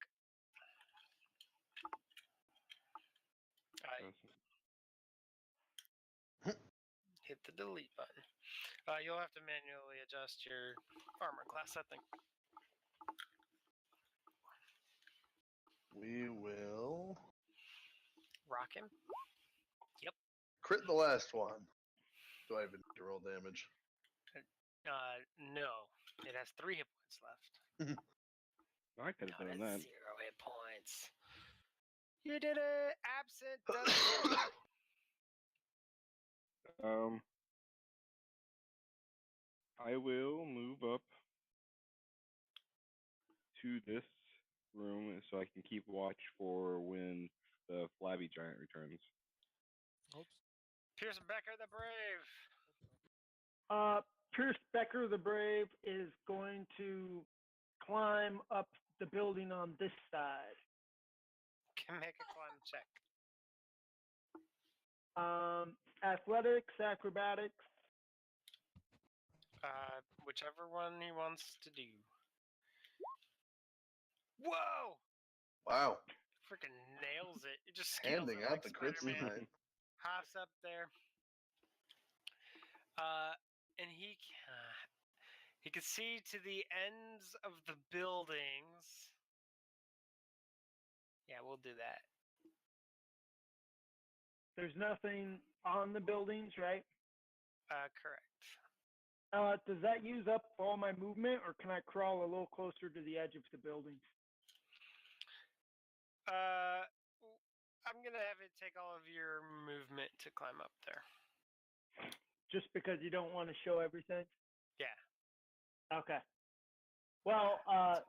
Hit the delete button. You'll have to manually adjust your armor class, I think.
We will
Rock him.
crit the last one. Do I even need to roll damage?
No. It has 3 hit points left.
I could have
Down
done
to
that.
0 hit points. You did it! Absent.
I will move up to this room so I can keep watch for when the flabby giant returns.
Oops.
Pearson Becker the Brave.
Pierce Becker the Brave is going to climb up the building on this side.
Can make a climb check.
Athletics, acrobatics.
Whichever one he wants to do. Whoa!
Wow.
Freaking nails it. It just scales
Handing
it
out
like
the crits
Spider-Man.
tonight.
Hops up there. And he can see to the ends of the buildings. Yeah, we'll do that.
There's nothing on the buildings, right?
Correct.
Does that use up all my movement, or can I crawl a little closer to the edge of the buildings?
I'm gonna have it take all of your movement to climb up there.
Just because you don't want to show everything?
Yeah.
Okay. Well,
It's up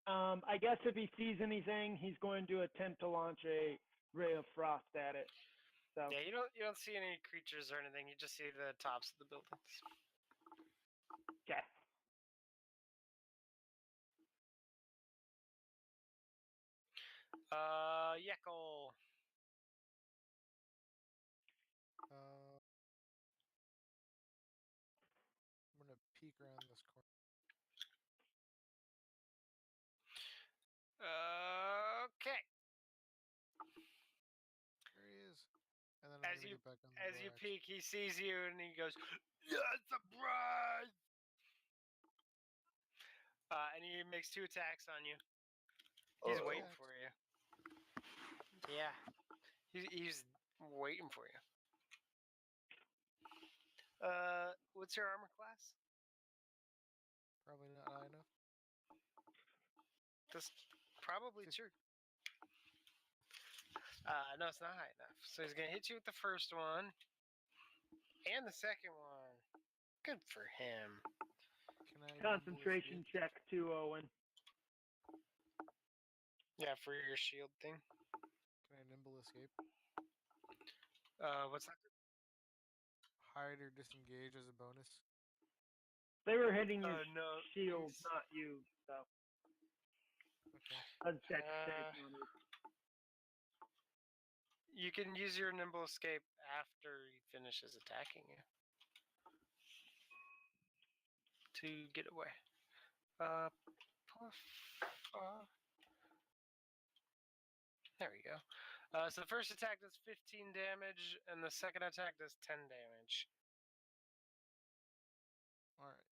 there.
I guess if he sees anything, he's going to attempt to launch a ray of frost at it. So
Yeah, you don't see any creatures or anything. You just see the tops of the buildings.
okay.
Yekel.
I'm gonna peek around this corner.
Okay.
There he is. And then I'm
As
gonna
you
get back on the
as you
borax.
peek, he sees you and he goes, "Yeah, surprise!" And he makes 2 attacks on you. He's
Uh-oh.
waiting for you. Yeah, he's waiting for you. What's your armor class?
Probably not high enough.
That's probably true. No, it's not high enough. So he's gonna hit you with the first one and the second one. Good for him.
Can I nimble
Concentration
escape?
check to Owen.
Yeah, for your shield thing.
Can I nimble escape?
What's that?
Hide or disengage as a bonus?
They were hitting his
No.
shield,
he's-
not you. So
Okay.
uncheck on it.
You can use your nimble escape after he finishes attacking you to get away. There we go. So the first attack does 15 damage, and the second attack does 10 damage.
All right.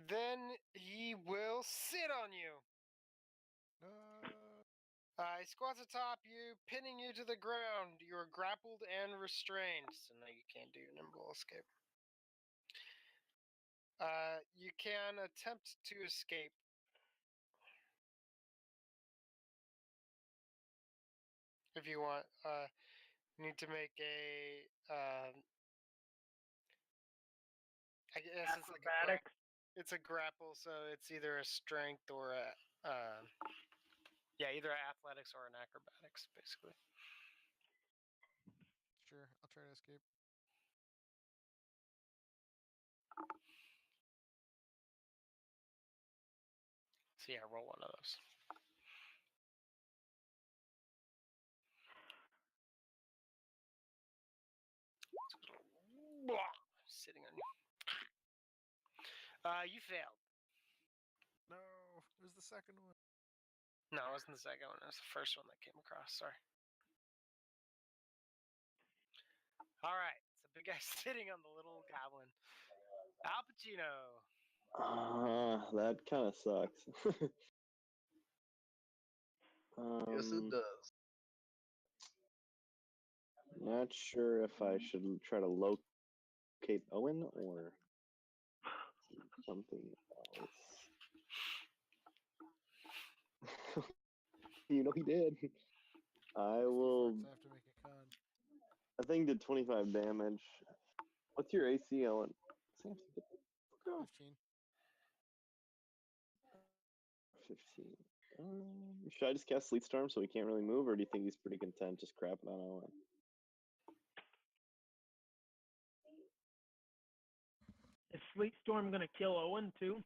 Then he will sit on you.
No.
He squats atop you, pinning you to the ground. You are grappled and restrained, so now you can't do your nimble escape. You can attempt to escape. If you want, you need to make a. I guess it's like
Acrobatics.
it's a grapple, so it's either a strength or a. Either athletics or an acrobatics, basically.
Sure. I'll try to escape.
So yeah, roll one of those. Sitting on you. You failed.
No. There's the second one.
No, it wasn't the second one. It was the first one that came across. Sorry. All right. So big guy sitting on the little goblin. Al Pacino.
That kind of sucks.
Yes, it does.
Not sure if I should try to locate Owen or something else. You know he did. I will.
I have to make a con.
I think did 25 damage. What's your AC, Owen?
15.
15. Should I just cast Sleet Storm so he can't really move, or do you think he's pretty content just crapping on Owen?
Is Sleet Storm going to kill Owen too?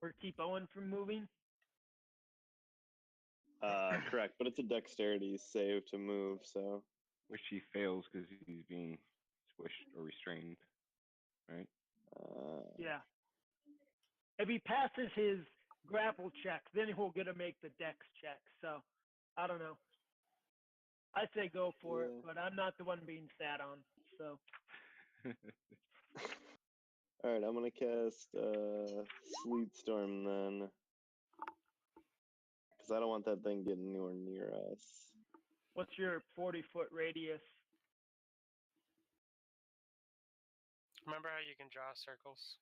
Or keep Owen from moving?
Correct, but it's a dexterity save to move, so.
Which he fails because he's being squished or restrained, right?
Yeah. If he passes his grapple check, then he'll get to make the dex check. So, I don't know. I say go for it, but I'm not the one being sat on. So.
All right, I'm gonna cast Sleet Storm then, because I don't want that thing getting anywhere near us.
What's your 40-foot radius?
Remember how you can draw circles?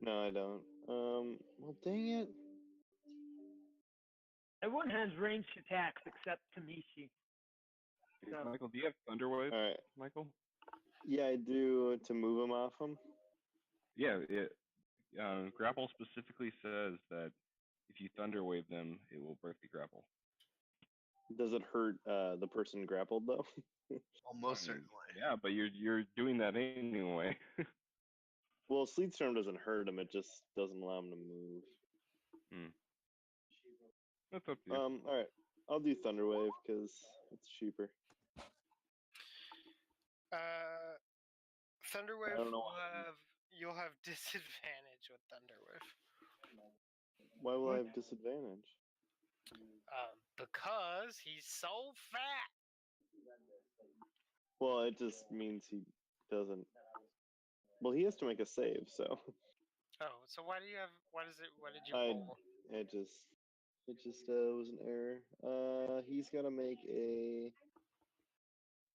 No, I don't. Well, dang it.
Everyone has ranged attacks except Tamishi. So.
Michael, do you have Thunderwave?
All right.
Michael?
Yeah, I do to move him off him.
Yeah, grapple specifically says that if you Thunderwave them, it will break the grapple.
Does it hurt the person grappled though?
Almost certainly.
Yeah, but you're doing that anyway.
Well, Sleet Storm doesn't hurt him; it just doesn't allow him to move.
That's up to you.
All right, I'll do Thunderwave because it's cheaper.
Thunderwave
don't know
will
why.
you'll have disadvantage with Thunderwave.
Why will I have disadvantage?
Because he's so fat.
Well, it just means he doesn't. Well, he has to make a save, so
Oh, so why did you
I-
roll?
it just was an error. He's got to make a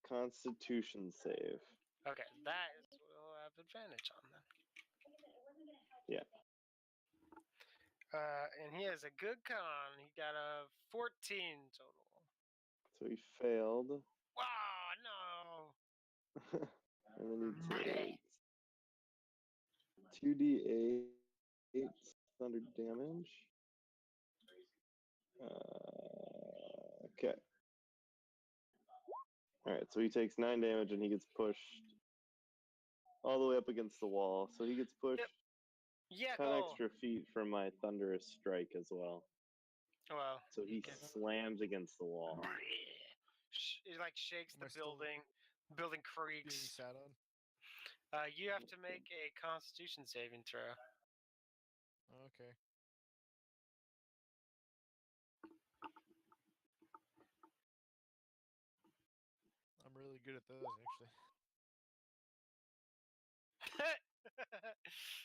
Constitution save.
Okay, that is what we'll have advantage on then.
Yeah.
And he has a good con. He got a 14 total.
So he failed,
Wow, no.
and then he takes 2d8 thunder damage. Okay. All right, so he takes 9 damage and he gets pushed all the way up against the wall. So he gets pushed
Yep. Yeah,
10
go.
extra feet from my thunderous strike as well.
Well,
So he
can-
slams against the wall.
It like shakes
Am
the
I still
building. Building
Being
creaks.
sat on.
You have to make a Constitution saving throw.
Okay. I'm really good at those, actually.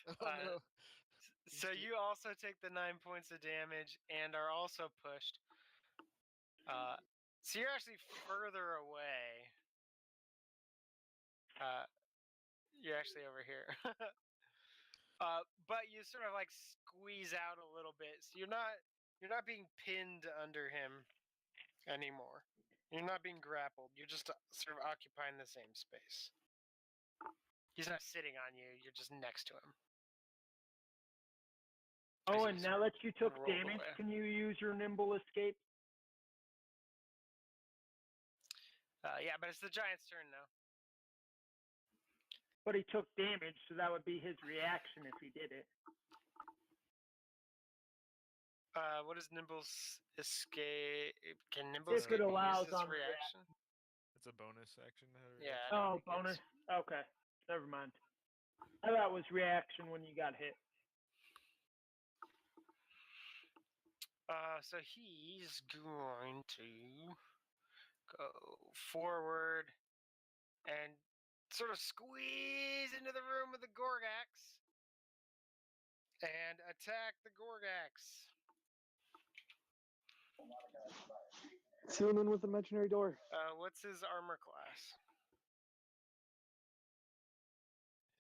Oh
Uh,
no.
So you also take the 9 points of damage and are also pushed. So you're actually further away. You're actually over here. But you sort of like squeeze out a little bit, so you're not being pinned under him anymore. You're not being grappled. You're just sort of occupying the same space. He's not sitting on you. You're just next to him.
Oh,
As
and
he's
now that you took
rolled
damage,
away.
can you use your nimble escape?
Yeah, but it's the giant's turn now.
But he took damage, so that would be his reaction if he did it.
What is Nimble's escape? Can Nimble
If
escape
it
be
allows
used as
on
reaction?
It's a bonus action.
Yeah. I
Oh,
think it is.
bonus. Okay, never mind. I thought it was reaction when you got hit.
So he's going to go forward and sort of squeeze into the room with the Gorgax and attack the Gorgax.
Seal him in with imaginary door.
What's his armor class?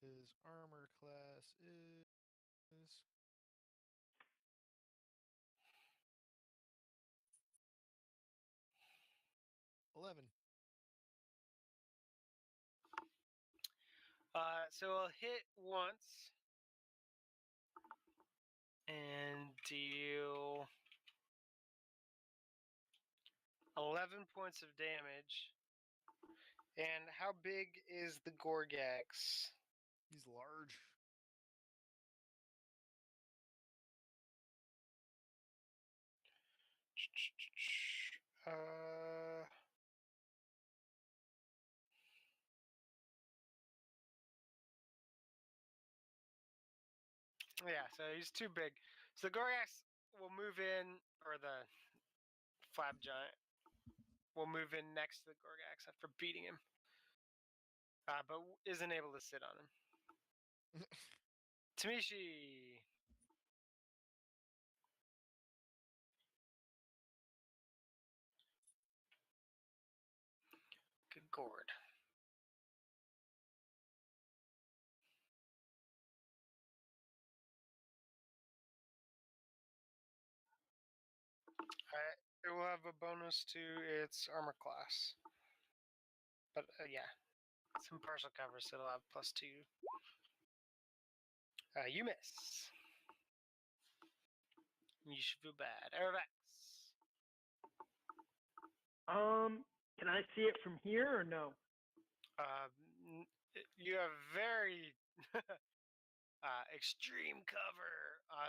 His armor class is 11.
So he'll hit once and deal 11 points of damage. And how big is the Gorgax?
He's large.
Yeah, so he's too big. So the Gorgax will move in, or the Flab Giant will move in next to the Gorgax after beating him. But isn't able to sit on him. Tamishi! Good gourd. It will have a bonus to its armor class. But yeah, some partial cover, so it'll have +2. You miss. You should feel bad. Ervax.
Can I see it from here or no?
You have very extreme cover.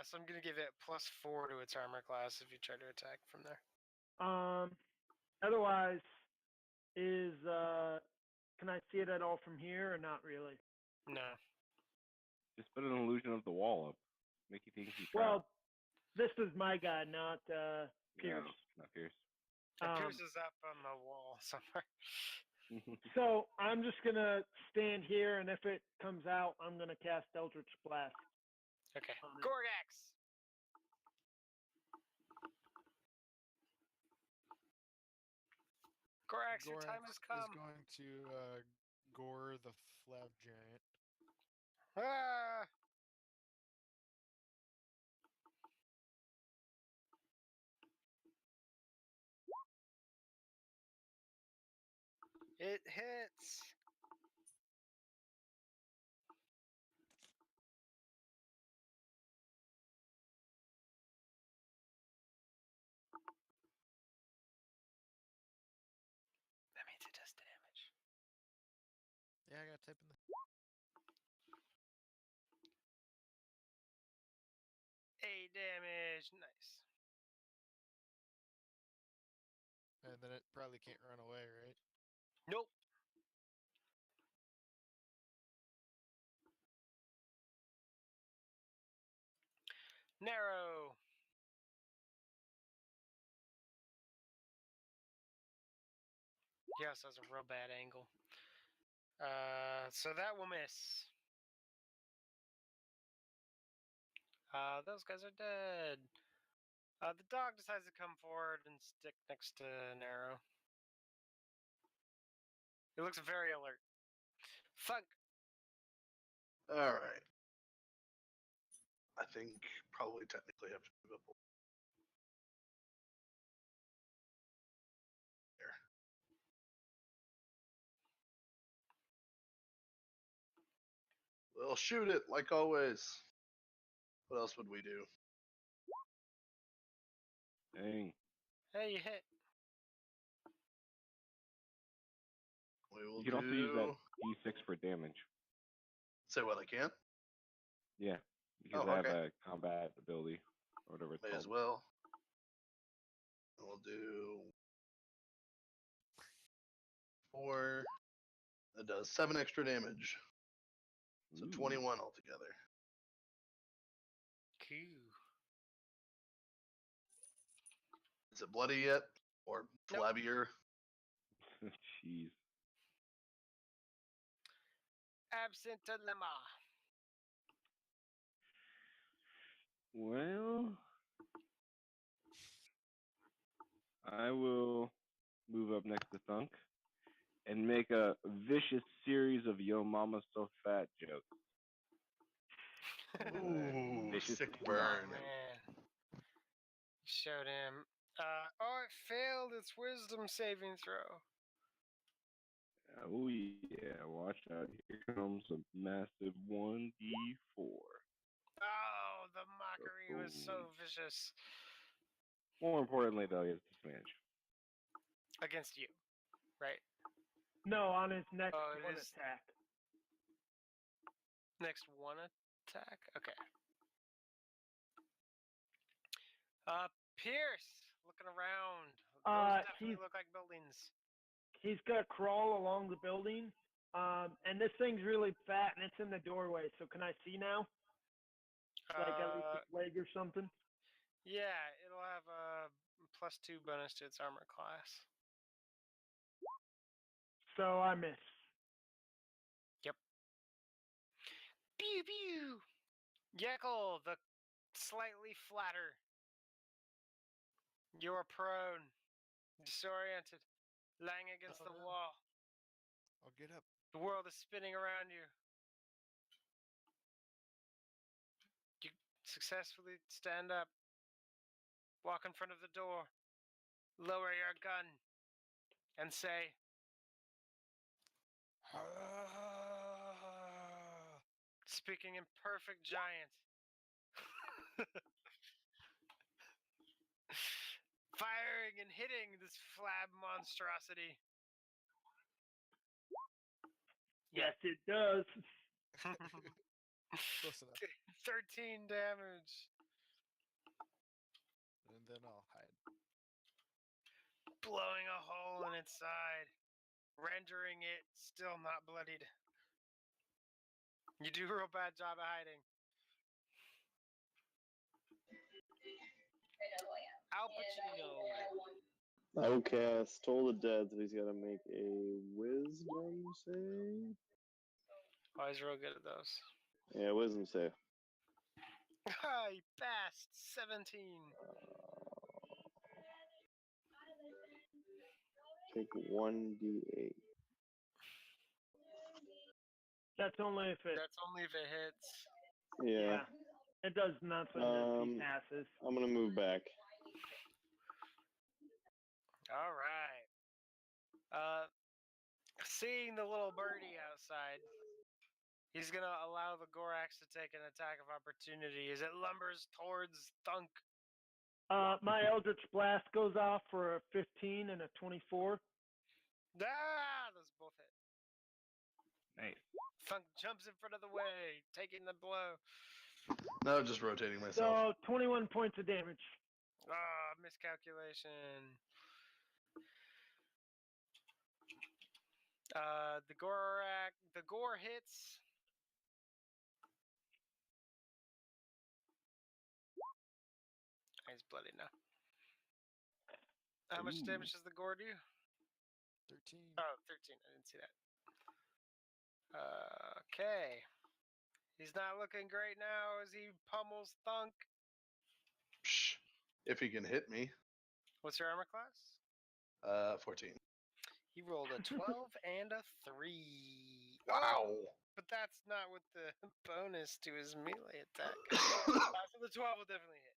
So I'm going to give it +4 to its armor class if you try to attack from there.
Otherwise, is Can I see it at all from here or not really?
No.
Just put an illusion of the wall up. Make you think he's
Well, this is my guy, not Pierce.
No, not Pierce.
And
Um,
Pierce is up on the wall somewhere.
So I'm just gonna stand here, and if it comes out, I'm gonna cast Eldritch Blast.
Okay.
on it.
Gorgax! Gorax, your time has
Gorax
come.
is going to gore the flab giant.
Ah! It hits. That means it does damage.
Yeah, I gotta type in the.
8 damage. Nice.
And then it probably can't run away, right?
Nope. Narrow. He also has a real bad angle. So that will miss. Those guys are dead. The dog decides to come forward and stick next to Narrow. He looks very alert. Thunk.
All right. I think probably technically have to move up. There. We'll shoot it like always. What else would we do?
Dang.
Hey, you hit.
We will
You can also use that
do.
D6 for damage.
Say what I can.
Yeah, because
Oh,
I have
okay.
a combat ability or whatever it's
May
called.
as well. And we'll do 4. That does 7 extra damage. So
Ooh.
21 altogether.
Cool.
Is it bloody yet? Or
Nope.
flabbier?
Jeez.
Absent dilemma.
Well, I will move up next to Thunk and make a vicious series of "Yo Mama's so fat" jokes.
Ooh,
Vicious
sick
is
burn.
not right.
Man. Showed him. Oh, it failed its wisdom saving throw.
Oh yeah, watch out! Here comes a massive 1d4.
Oh, the mockery was so vicious.
More importantly, though, he has disadvantage.
Against you, right?
No, on his next
Oh, it
one
is-
attack.
Next one attack? Okay. Pierce, looking around. Those definitely look like buildings.
He's gonna crawl along the building, and this thing's really fat, and it's in the doorway. So can I see now? Like at least its leg or something?
Yeah, it'll have a +2 bonus to its armor class.
So I miss.
Yep. Pew pew! Yekel, the slightly flatter. You're prone, disoriented, lying against the
Oh, no.
wall.
I'll get up.
The world is spinning around you. You successfully stand up, walk in front of the door, lower your gun, and say, speaking in perfect giant. Firing and hitting this flab monstrosity.
Yes, it does.
Close enough.
13 damage.
And then I'll hide.
Blowing a hole in its side. rendering it still not bloodied. You do a real bad job of hiding. Al Pacino.
I will cast Toll the Dead, so he's got to make a Wisdom save.
Oh, he's real good at those.
Yeah, Wisdom save.
He passed 17.
Take 1d8.
That's only if it.
That's only if it hits.
Yeah.
It does nothing if he passes.
I'm gonna move back.
All right. Seeing the little birdie outside, he's gonna allow the Gorax to take an attack of opportunity as it lumbers towards Thunk.
My Eldritch Blast goes off for a 15 and a 24.
Those both hit.
Nice.
Thunk jumps in front of the way, taking the blow.
No, just rotating myself.
So 21 points of damage.
Miscalculation. The gore hits. He's bloody now. How much
Ooh.
damage does the gore do?
13.
Oh, 13. I didn't see that. Okay. He's not looking great now as he pummels Thunk.
Psh, if he can hit me.
What's your armor class?
14.
He rolled a 12 and a 3.
Wow.
Oh, but that's not with the bonus to his melee attack. So the 12 will definitely hit.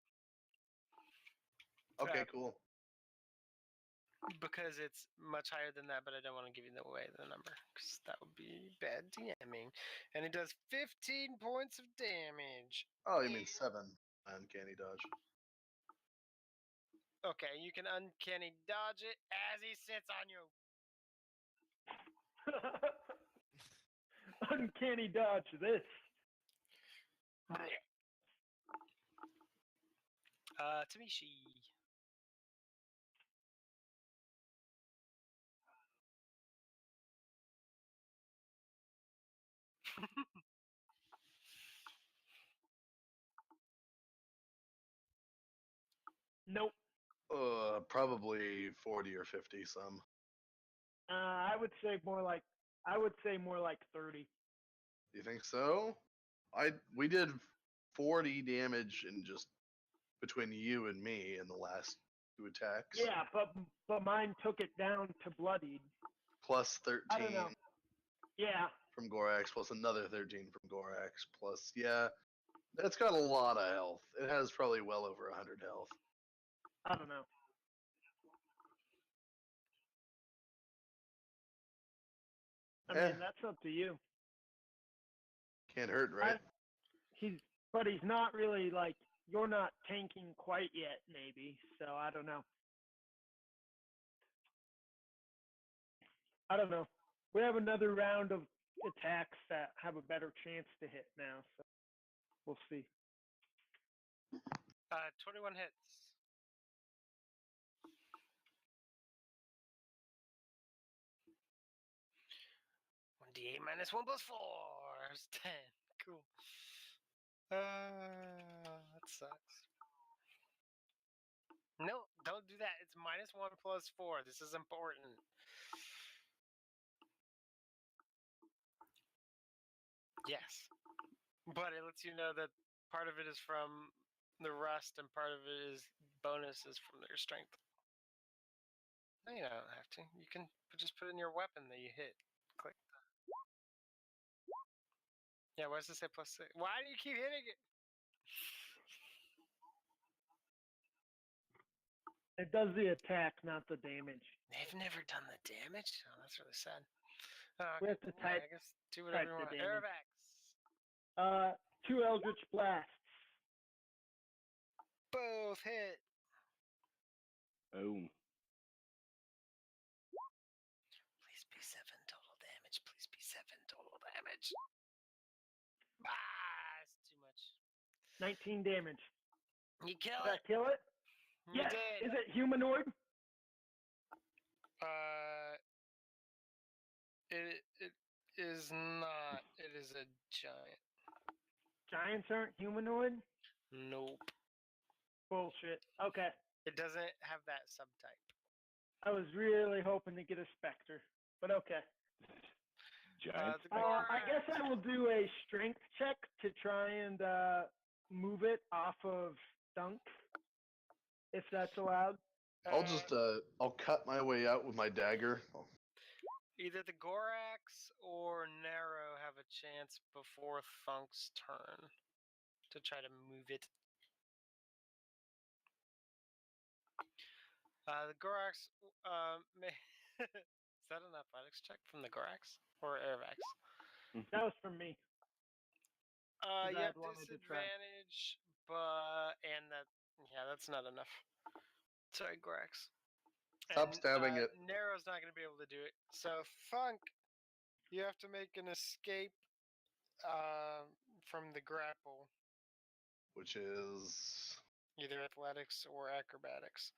Okay, cool.
Because it's much higher than that, but I don't want to give you away the number because that would be bad DMing. And it does 15 points of damage.
Oh, you mean 7. Uncanny dodge.
Okay, you can uncanny dodge it as he sits on you.
Uncanny dodge this.
Tamishi.
Nope.
Probably 40 or 50 some.
I would say more like 30.
You think so? We did 40 damage in just between you and me in the last 2 attacks.
Yeah, but mine took it down to bloodied.
Plus
I don't know.
13
Yeah.
from Gorax, plus another 13 from Gorax, plus that's got a lot of health. It has probably well over 100 health.
I don't know. I mean, that's up to you.
Can't hurt, right?
But he's not really like, you're not tanking quite yet, maybe. So I don't know. I don't know. We have another round of attacks that have a better chance to hit now, so we'll see.
21 hits. D8 minus 1 plus 4 is 10. Cool. That sucks. No, don't do that. It's minus 1 plus 4. This is important. Yes. But it lets you know that part of it is from the rust and part of it is bonuses from their strength. No, you don't have to. You can just put in your weapon that you hit. Click. Yeah, why does it say plus 6? Why do you keep hitting it?
It does the attack, not the damage.
They've never done the damage? Oh, that's really sad.
We have to
I guess do whatever you want.
the damage.
Aerovax.
2 Eldritch Blasts.
Both hit.
Boom.
Please be 7 total damage. Please be 7 total damage. Ah, it's too much.
19 damage.
You kill
Did I
it.
kill it?
You
Yes.
did.
Is it humanoid?
It is not. It is a giant.
Giants aren't humanoid?
Nope.
Bullshit. Okay.
It doesn't have that subtype.
I was really hoping to get a specter, but okay.
Giants.
The
I guess
Gorax-
I will do a strength check to try and move it off of Dunk, if that's allowed.
I'll just I'll cut my way out with my dagger.
Either the Gorax or Narrow have a chance before Thunk's turn to try to move it. The Gorax may. Is that an athletics check from the Gorax or Airvax?
That was from me. 'cause
You
I
have
had wanted to try.
disadvantage, but that's not enough. Sorry, Gorax.
Stop stabbing it.
Narrow's not going to be able to do it. So Thunk, you have to make an escape from the grapple,
Which is
either athletics or acrobatics.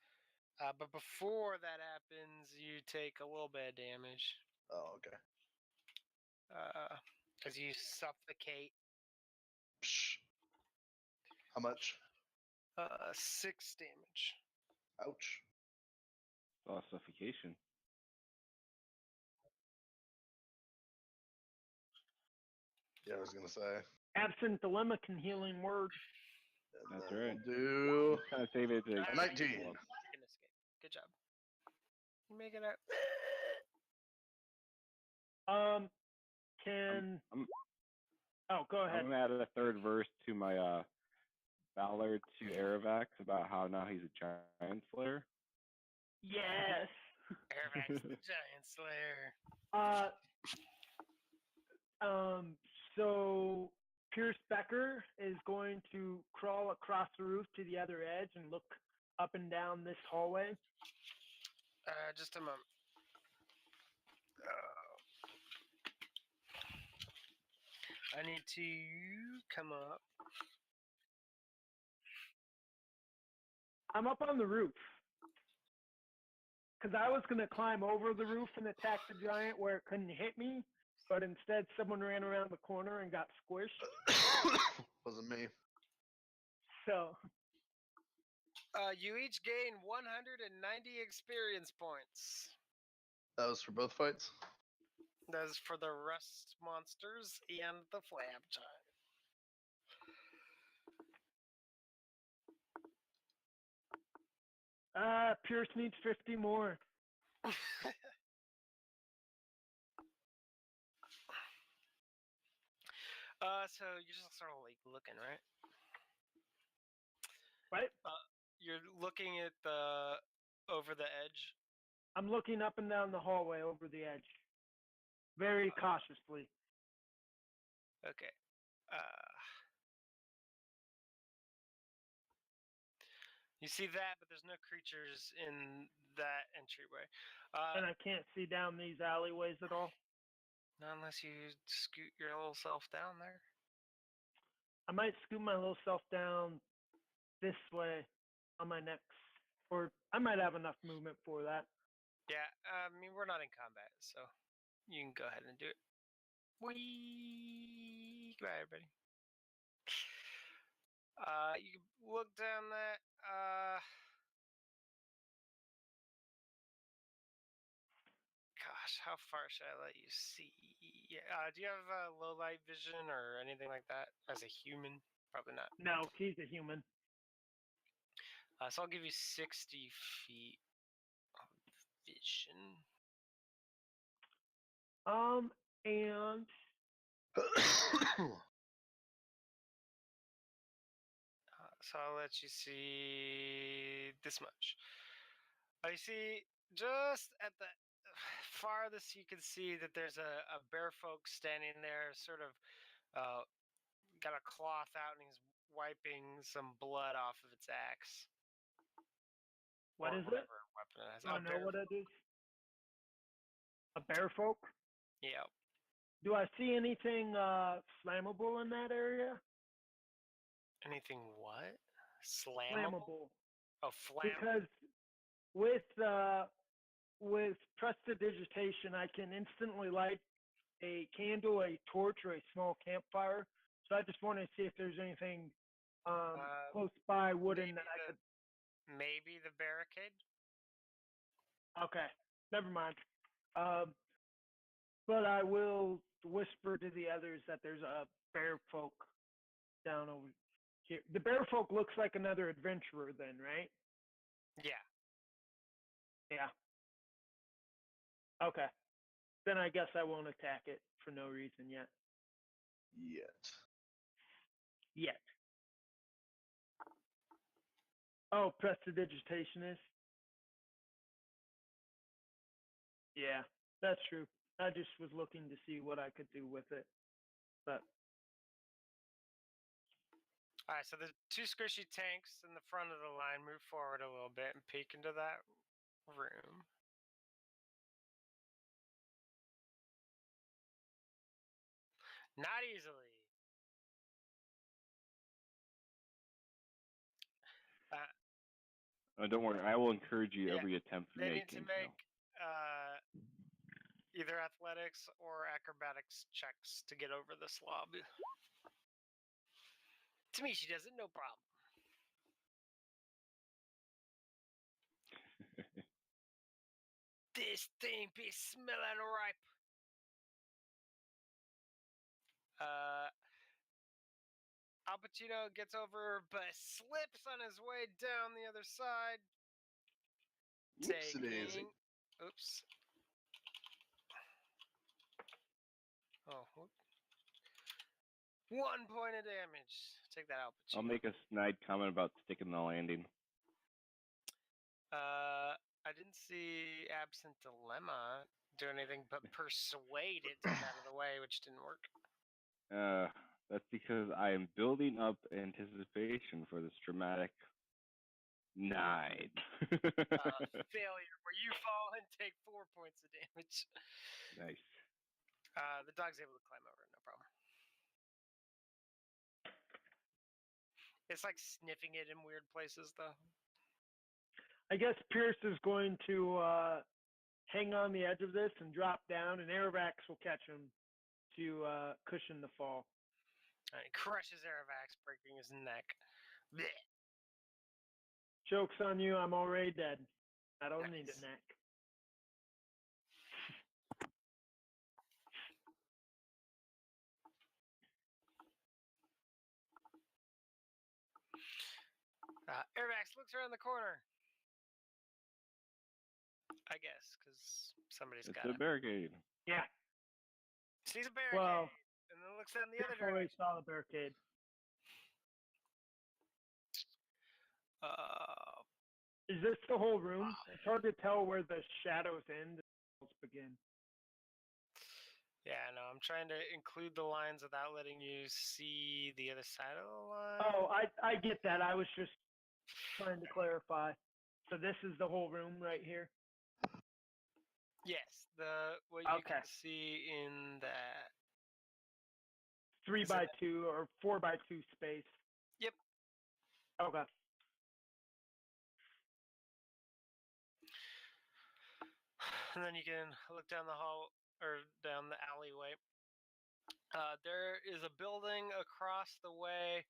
But before that happens, you take a little bit of damage
okay.
as you suffocate.
Psh. How much?
6 damage.
Ouch.
Saw suffocation.
Yeah, I was gonna say.
Absent dilemma can healing word.
And
That's
then
right.
we'll do
Kind of save it to.
Alright,
19.
you can escape. Good job. You make it out.
Can
I'm
oh go ahead.
I'm gonna add a third verse to my Ballard to Aravax about how now he's a giant slayer.
Yes.
Airvax the Giant Slayer.
So Pierce Becker is going to crawl across the roof to the other edge and look up and down this hallway.
Just a moment. I need to come up.
I'm up on the roof. Because I was going to climb over the roof and attack the giant where it couldn't hit me, but instead someone ran around the corner and got squished.
Wasn't me.
So,
You each gain 190 experience points.
That was for both fights.
That is for the rust monsters and the flab giant.
Pierce needs 50 more.
So you're just sort of like looking, right?
Right?
You're looking at the over the edge.
I'm looking up and down the hallway over the edge. Very cautiously.
Okay. You see that, but there's no creatures in that entryway.
And I can't see down these alleyways at all.
Not unless you scoot your little self down there.
I might scoot my little self down this way on my next. Or I might have enough movement for that.
Yeah, I mean, we're not in combat, so you can go ahead and do it. Whee! Goodbye, everybody. You can look down that. Gosh, how far should I let you see? Do you have low light vision or anything like that as a human? Probably not.
No, he's a human.
So I'll give you 60 feet of vision.
And
So I'll let you see this much. I see just at the farthest you can see that there's a bear folk standing there, sort of got a cloth out and he's wiping some blood off of its axe.
what
Or
is it?
whatever weapon it has.
Do I
A
know
bear
what
folk.
it is? A bear folk?
Yeah.
Do I see anything flammable in that area?
Anything what? Slammable?
Flammable.
Oh, flammable.
Because with with prestidigitation, I can instantly light a candle, a torch, or a small campfire. So I just want to see if there's anything close by wooden that I could.
Maybe the barricade.
Okay, never mind. But I will whisper to the others that there's a bear folk down over here. The bear folk looks like another adventurer, then, right?
Yeah.
Yeah. Okay. Then I guess I won't attack it for no reason yet. Yet. Oh, prestidigitation is? Yeah, that's true. I just was looking to see what I could do with it. But
All right, so the two squishy tanks in the front of the line move forward a little bit and peek into that room. Not easily.
Don't worry, I will encourage you
Yeah,
every attempt you
They
make.
need to make either athletics or acrobatics checks to get over the slob. Tamishi does it, no problem. This thing be smelling ripe. Al Pacino gets over but slips on his way down the other side.
Whoopsie-daisy.
Oops. Oh, whoop. 1 point of damage. Take that, Al Pacino.
I'll make a snide comment about sticking the landing.
I didn't see Absent Dilemma do anything but persuade it to get out of the way, which didn't work.
That's because I am building up anticipation for this dramatic 9.
Failure, where you fall and take 4 points of damage.
Nice.
The dog's able to climb over, no problem. It's like sniffing it in weird places, though.
I guess Pierce is going to hang on the edge of this and drop down, and Airvax will catch him to cushion the fall.
All right, crushes Aravax, breaking his neck. Blech.
Joke's on you, I'm already dead. I don't need
Nice.
a neck.
Airvax looks around the corner. I guess, because somebody's
It's
got
a
it.
barricade.
Yeah,
Sees a barricade,
well,
and then looks down the other
Pierce already
direction.
saw the barricade. Is this the whole room? It's hard to tell where the shadows end and the walls begin.
Yeah, no, I'm trying to include the lines without letting you see the other side of the line.
Oh, I get that. I was just trying to clarify. So this is the whole room right here?
Yes, what you
Okay.
can see in that.
3
Is
by
it-
2 or 4 by 2 space.
Yep.
Okay.
And then you can look down the hall or down the alleyway. There is a building across the way,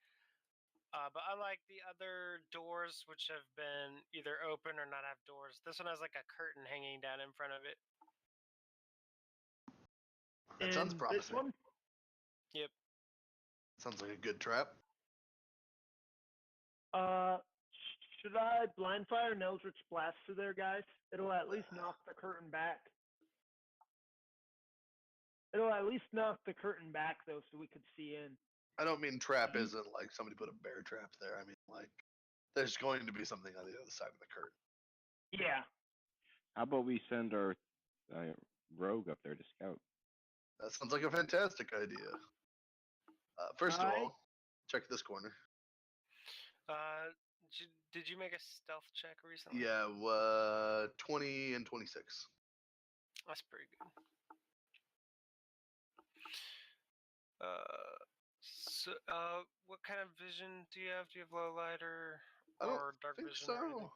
but unlike the other doors, which have been either open or not have doors, this one has like a curtain hanging down in front of it.
That sounds
And
promising.
This one?
Yep.
Sounds like a good trap.
Should I blind fire and Eldritch Blast to there, guys? It'll at least knock the curtain back. It'll at least knock the curtain back, though, so we could see in.
I don't mean trap isn't like somebody put a bear trap there. I mean like there's going to be something on the other side of the curtain.
Yeah.
How about we send our rogue up there to scout?
That sounds like a fantastic idea. First of all, check this corner.
Did you make a stealth check recently?
Yeah, 20 and 26.
That's pretty good. What kind of vision do you have? Do you have low light or
I don't
dark
think
vision?
so.
Or anything?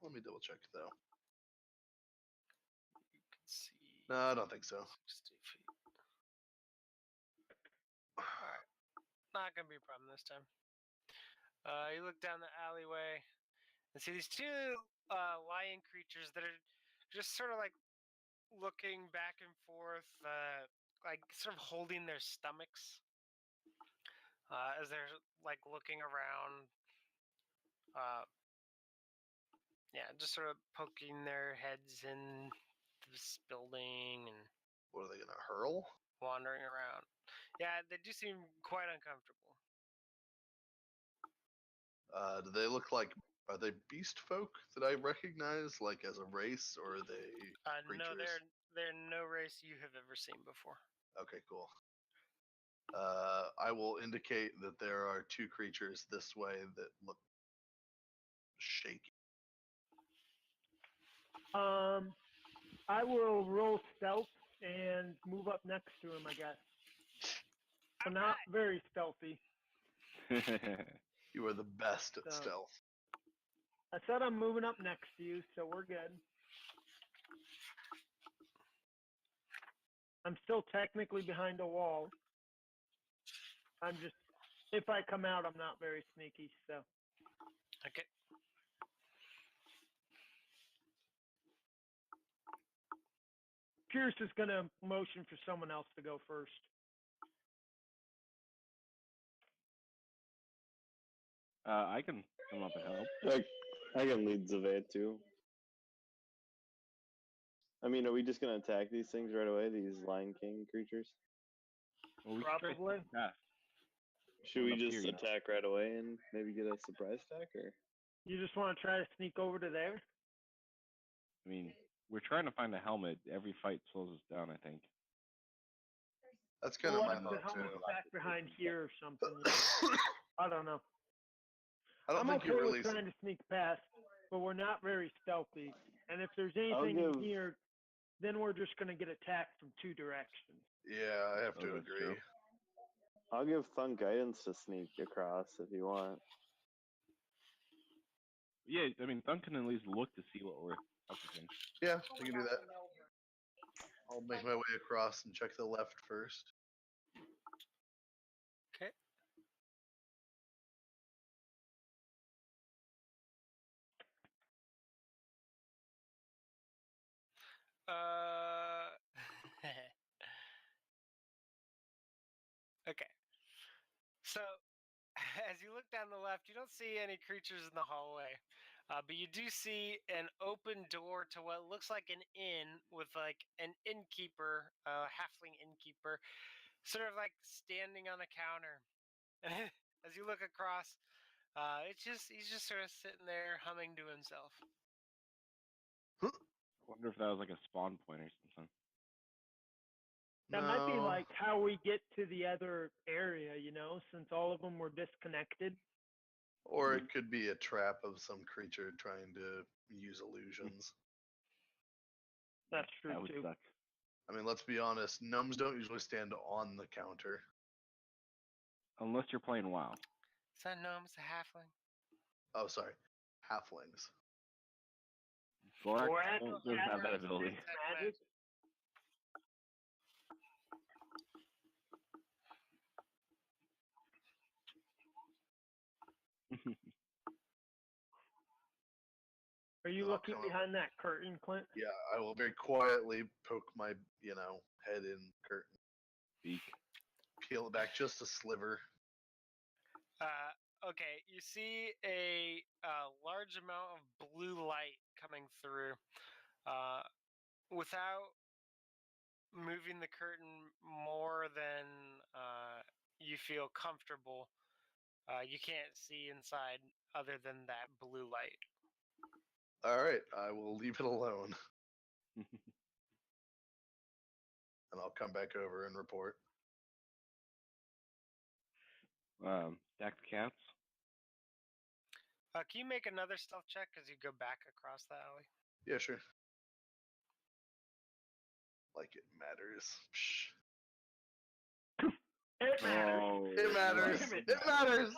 Let me double check though. No, I don't think so.
60 feet. Alright. Not gonna be a problem this time. You look down the alleyway and see these two lion creatures that are just sort of like looking back and forth, like sort of holding their stomachs as they're like looking around. Yeah, just sort of poking their heads in this building and
What are they gonna hurl?
wandering around. Yeah, they do seem quite uncomfortable.
Do they look like? Are they beast folk that I recognize, like as a race, or are they
No,
creatures?
they're no race you have ever seen before.
Okay, cool. I will indicate that there are two creatures this way that look shaky.
I will roll stealth and move up next to him, I guess. So not very stealthy.
You are the best at
So-
stealth.
I said I'm moving up next to you, so we're good. I'm still technically behind a wall. I'm just, if I come out, I'm not very sneaky, so.
Okay.
Pierce is going to motion for someone else to go first.
I can come up and help.
I can lead Zavet too. I mean, are we just gonna attack these things right away? These Lion King creatures?
Well, we can try to
Probably.
sneak past.
Should we
Up
just
here, you know.
attack right away and maybe get a surprise attack, or?
You just want to try to sneak over to there?
I mean, we're trying to find a helmet. Every fight slows us down, I think.
That's kind
Well,
of
what
my
if the
thought
helmet's
too.
back behind here or something? I don't know.
I don't
I'm
think
okay
you really.
with trying to sneak past, but we're not very stealthy. And if there's
I'll
anything in
give-
here, then we're just going to get attacked from two directions.
Yeah, I have
Oh,
to
that's
agree.
true.
I'll give Thunk guidance to sneak across if you want.
Yeah, I mean, Thunk can at least look to see what we're up against.
Yeah, we can do that. I'll make my way across and check the left first.
Okay. Okay. So, as you look down the left, you don't see any creatures in the hallway, but you do see an open door to what looks like an inn with like an innkeeper, halfling innkeeper, sort of like standing on a counter. And as you look across, he's just sort of sitting there humming to himself.
I wonder if that was like a spawn point or something.
That might be
No.
like how we get to the other area, you know, since all of them were disconnected.
Or it could be a trap of some creature trying to use illusions.
That's true
That would
too.
suck.
I mean, let's be honest, gnomes don't usually stand on the counter.
Unless you're playing WoW.
Is that gnome? It's a halfling.
Oh, sorry. Halflings.
Gorak
Gorak
doesn't have that ability.
Magic? Are you
I'll
looking
come over.
behind that curtain, Clint?
Yeah, I will very quietly poke my, head in curtain.
Beak.
Peel it back just a sliver.
Okay, you see a large amount of blue light coming through. Without moving the curtain more than you feel comfortable, you can't see inside other than that blue light.
All right, I will leave it alone, and I'll come back over and report.
Stacked cats.
Can you make another stealth check as you go back across the alley?
Yeah, sure. Like it matters. Psh.
It matters.
Oh,
It matters.
Damn it.
It matters.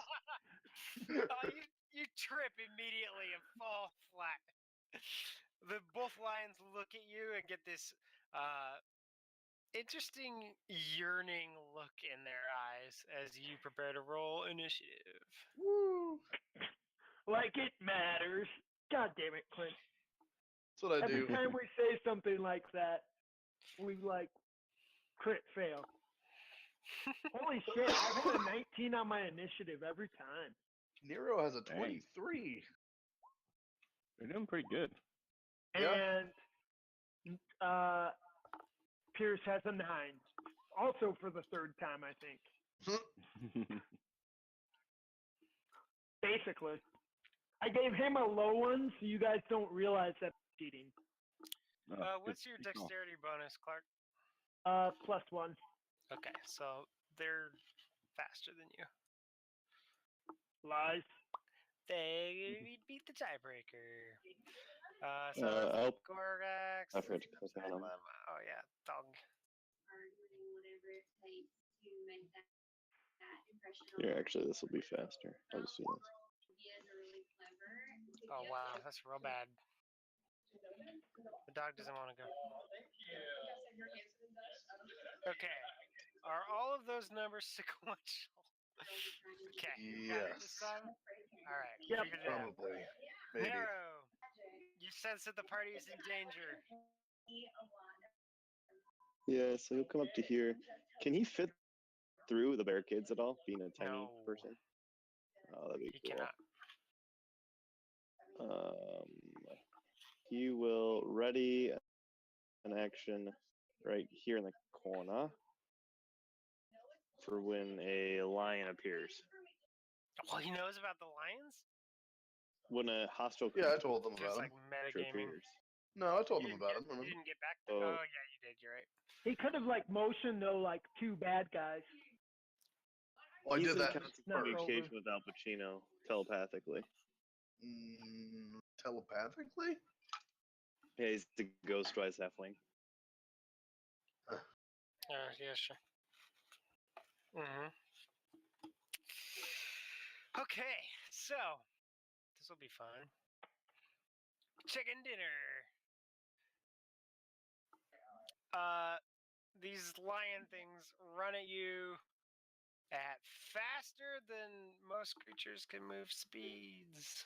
You trip immediately and fall flat. Both lions look at you and get this Interesting yearning look in their eyes as you prepare to roll initiative.
Woo!
Like it matters. God damn it, Clint.
That's what I
Every
do.
time we say something like that, we like crit fail. Holy shit, I've had a 19 on my initiative every time.
Nero has a
Dang.
23.
They're doing pretty good.
Yeah.
And Pierce has a 9. Also for the third time, I think. Basically. I gave him a low one, so you guys don't realize that I'm cheating.
What's your dexterity bonus, Clark?
+1.
Okay, so they're faster than you.
Lies.
They beat the tiebreaker. So
I'll
Gorgax.
I forgot to click on them.
Oh yeah, dog.
Here, actually, this will be faster. I'll just do this.
Oh wow, that's real bad. The dog doesn't want to go. Okay. Are all of those numbers sequential? Okay. You got it this
Yes.
time? Alright.
Yep.
Figured it out.
Probably. Maybe.
Nero, you sense that the party is in danger.
Yeah, so he'll come up to here. Can he fit through the barricades at all, being a tiny
No.
person? Oh, that'd be
He
cool.
cannot.
He will ready an action right here in the corner for when a lion appears.
Well, he knows about the lions?
When a hostile
Yeah, I
creature
told them
Just
about
like
him.
metagaming.
appears.
No, I told
You
them
didn't
about
get-
him. Remember?
You didn't get back to
Oh.
Oh yeah, you did, you're right.
He could have like motioned though like 2 bad guys.
Well, I
He's
did
in
that
constant
Not
communication
over.
with Al Pacino telepathically.
Telepathically?
Yeah, he's the Ghostwise halfling.
Yeah, sure. Okay, so this will be fun. Chicken dinner. These lion things run at you at faster than most creatures can move speeds.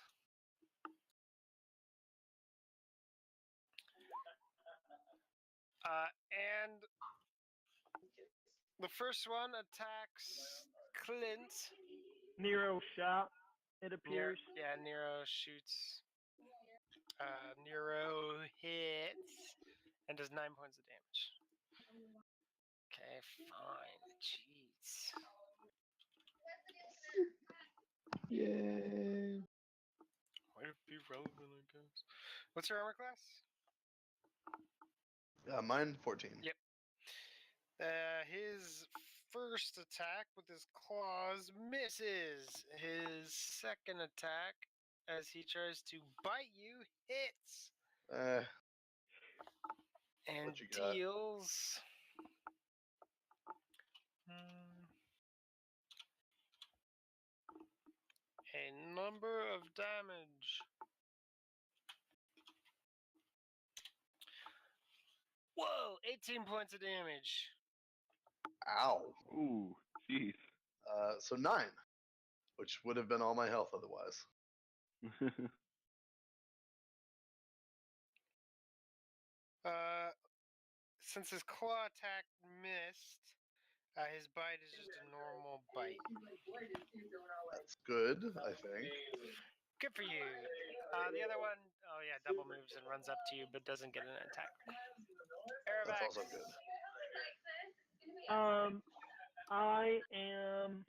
And the first one attacks Clint.
Nero shot, it appears.
Nero shoots. Nero hits and does 9 points of damage. Okay, fine. Jeez.
Yeah.
Might be relevant, I guess. What's your armor class?
Mine 14.
Yep. His first attack with his claws misses. His second attack, as he tries to bite you, hits and
What you got?
deals a number of damage. Whoa, 18 points of damage.
Ow.
Ooh, jeez.
So 9, which would have been all my health otherwise.
Since his claw attack missed, his bite is just a normal bite.
That's good, I think.
Good for you. The other one, oh yeah, double moves and runs up to you, but doesn't get an attack.
That's
Aerovax.
also good.
I am.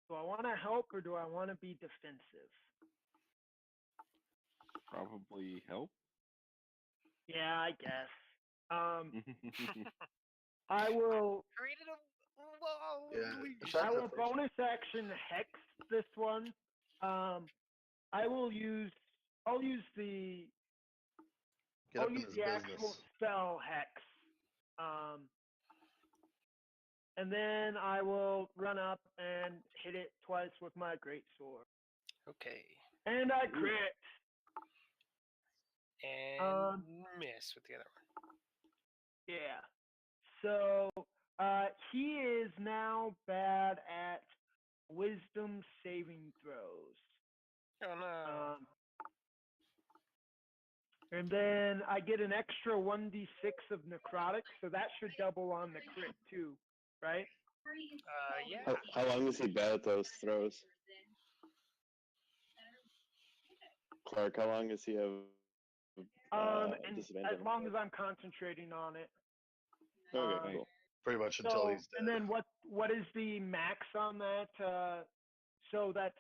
Do I want to help or do I want to be defensive?
Probably help.
Yeah, I guess. I will.
Created a wall.
Yeah,
I will
Effective.
bonus action hex this one. I will use. I'll use the.
Get
I'll
up in
use
his
the actual
business.
spell hex. And then I will run up and hit it twice with my greatsword.
Okay.
And I crit.
And miss with the other one.
Yeah. So he is now bad at wisdom saving throws.
Oh no.
And then I get an extra 1d6 of necrotic, so that should double on the crit too, right?
Yeah.
How long is he bad at those throws? Clark, how long does he have
And
disadvantage
as
on
long
it?
as I'm concentrating on it.
Okay, cool.
Pretty much until he's dead.
And then what is the max on that? So that's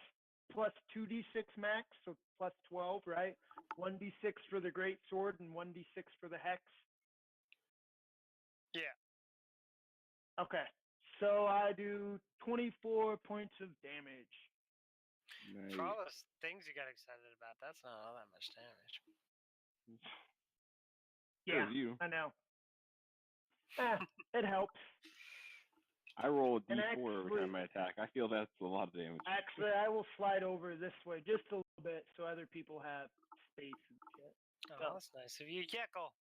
plus 2d6 max, so plus 12, right? 1d6 for the great sword and 1d6 for the hex.
Yeah.
Okay. So I do 24 points of damage.
Nice.
For all those things you got excited about, that's not all that much damage.
Yeah,
you.
I know. It helps.
I roll a
And
d4 every time I attack. I feel that's a lot of damage.
Actually, I will slide over this way just a little bit so other people have space and shit.
Oh, that's nice of you, Jekyll.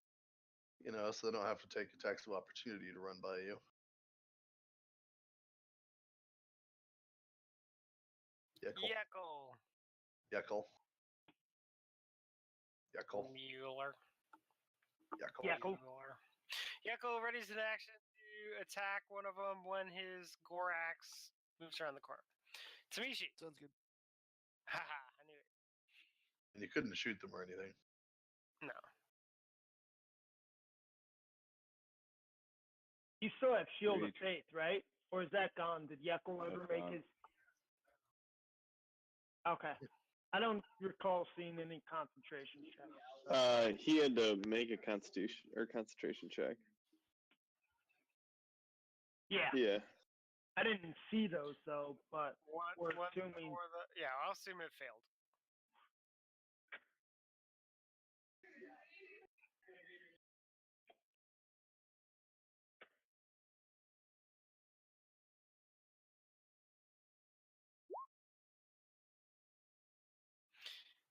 You know, so they don't have to take attacks of opportunity to run by you.
Jekyll.
Yeckle. Yeckle.
Mueller.
Yeckle.
Jekyll.
Jekyll readies an action to attack one of them when his Gorax moves around the corner. Tamishi.
Sounds good.
Haha, I knew it.
And you couldn't shoot them or anything.
No.
You still have Shield of
Rage.
Faith, right? Or is that gone? Did Jekyll ever
That's
make
gone.
his? Okay. I don't recall seeing any concentration checks.
He had to make a concentration check.
Yeah.
Yeah.
I didn't see those though, but we're
One
assuming.
for the, yeah, I'll assume it failed.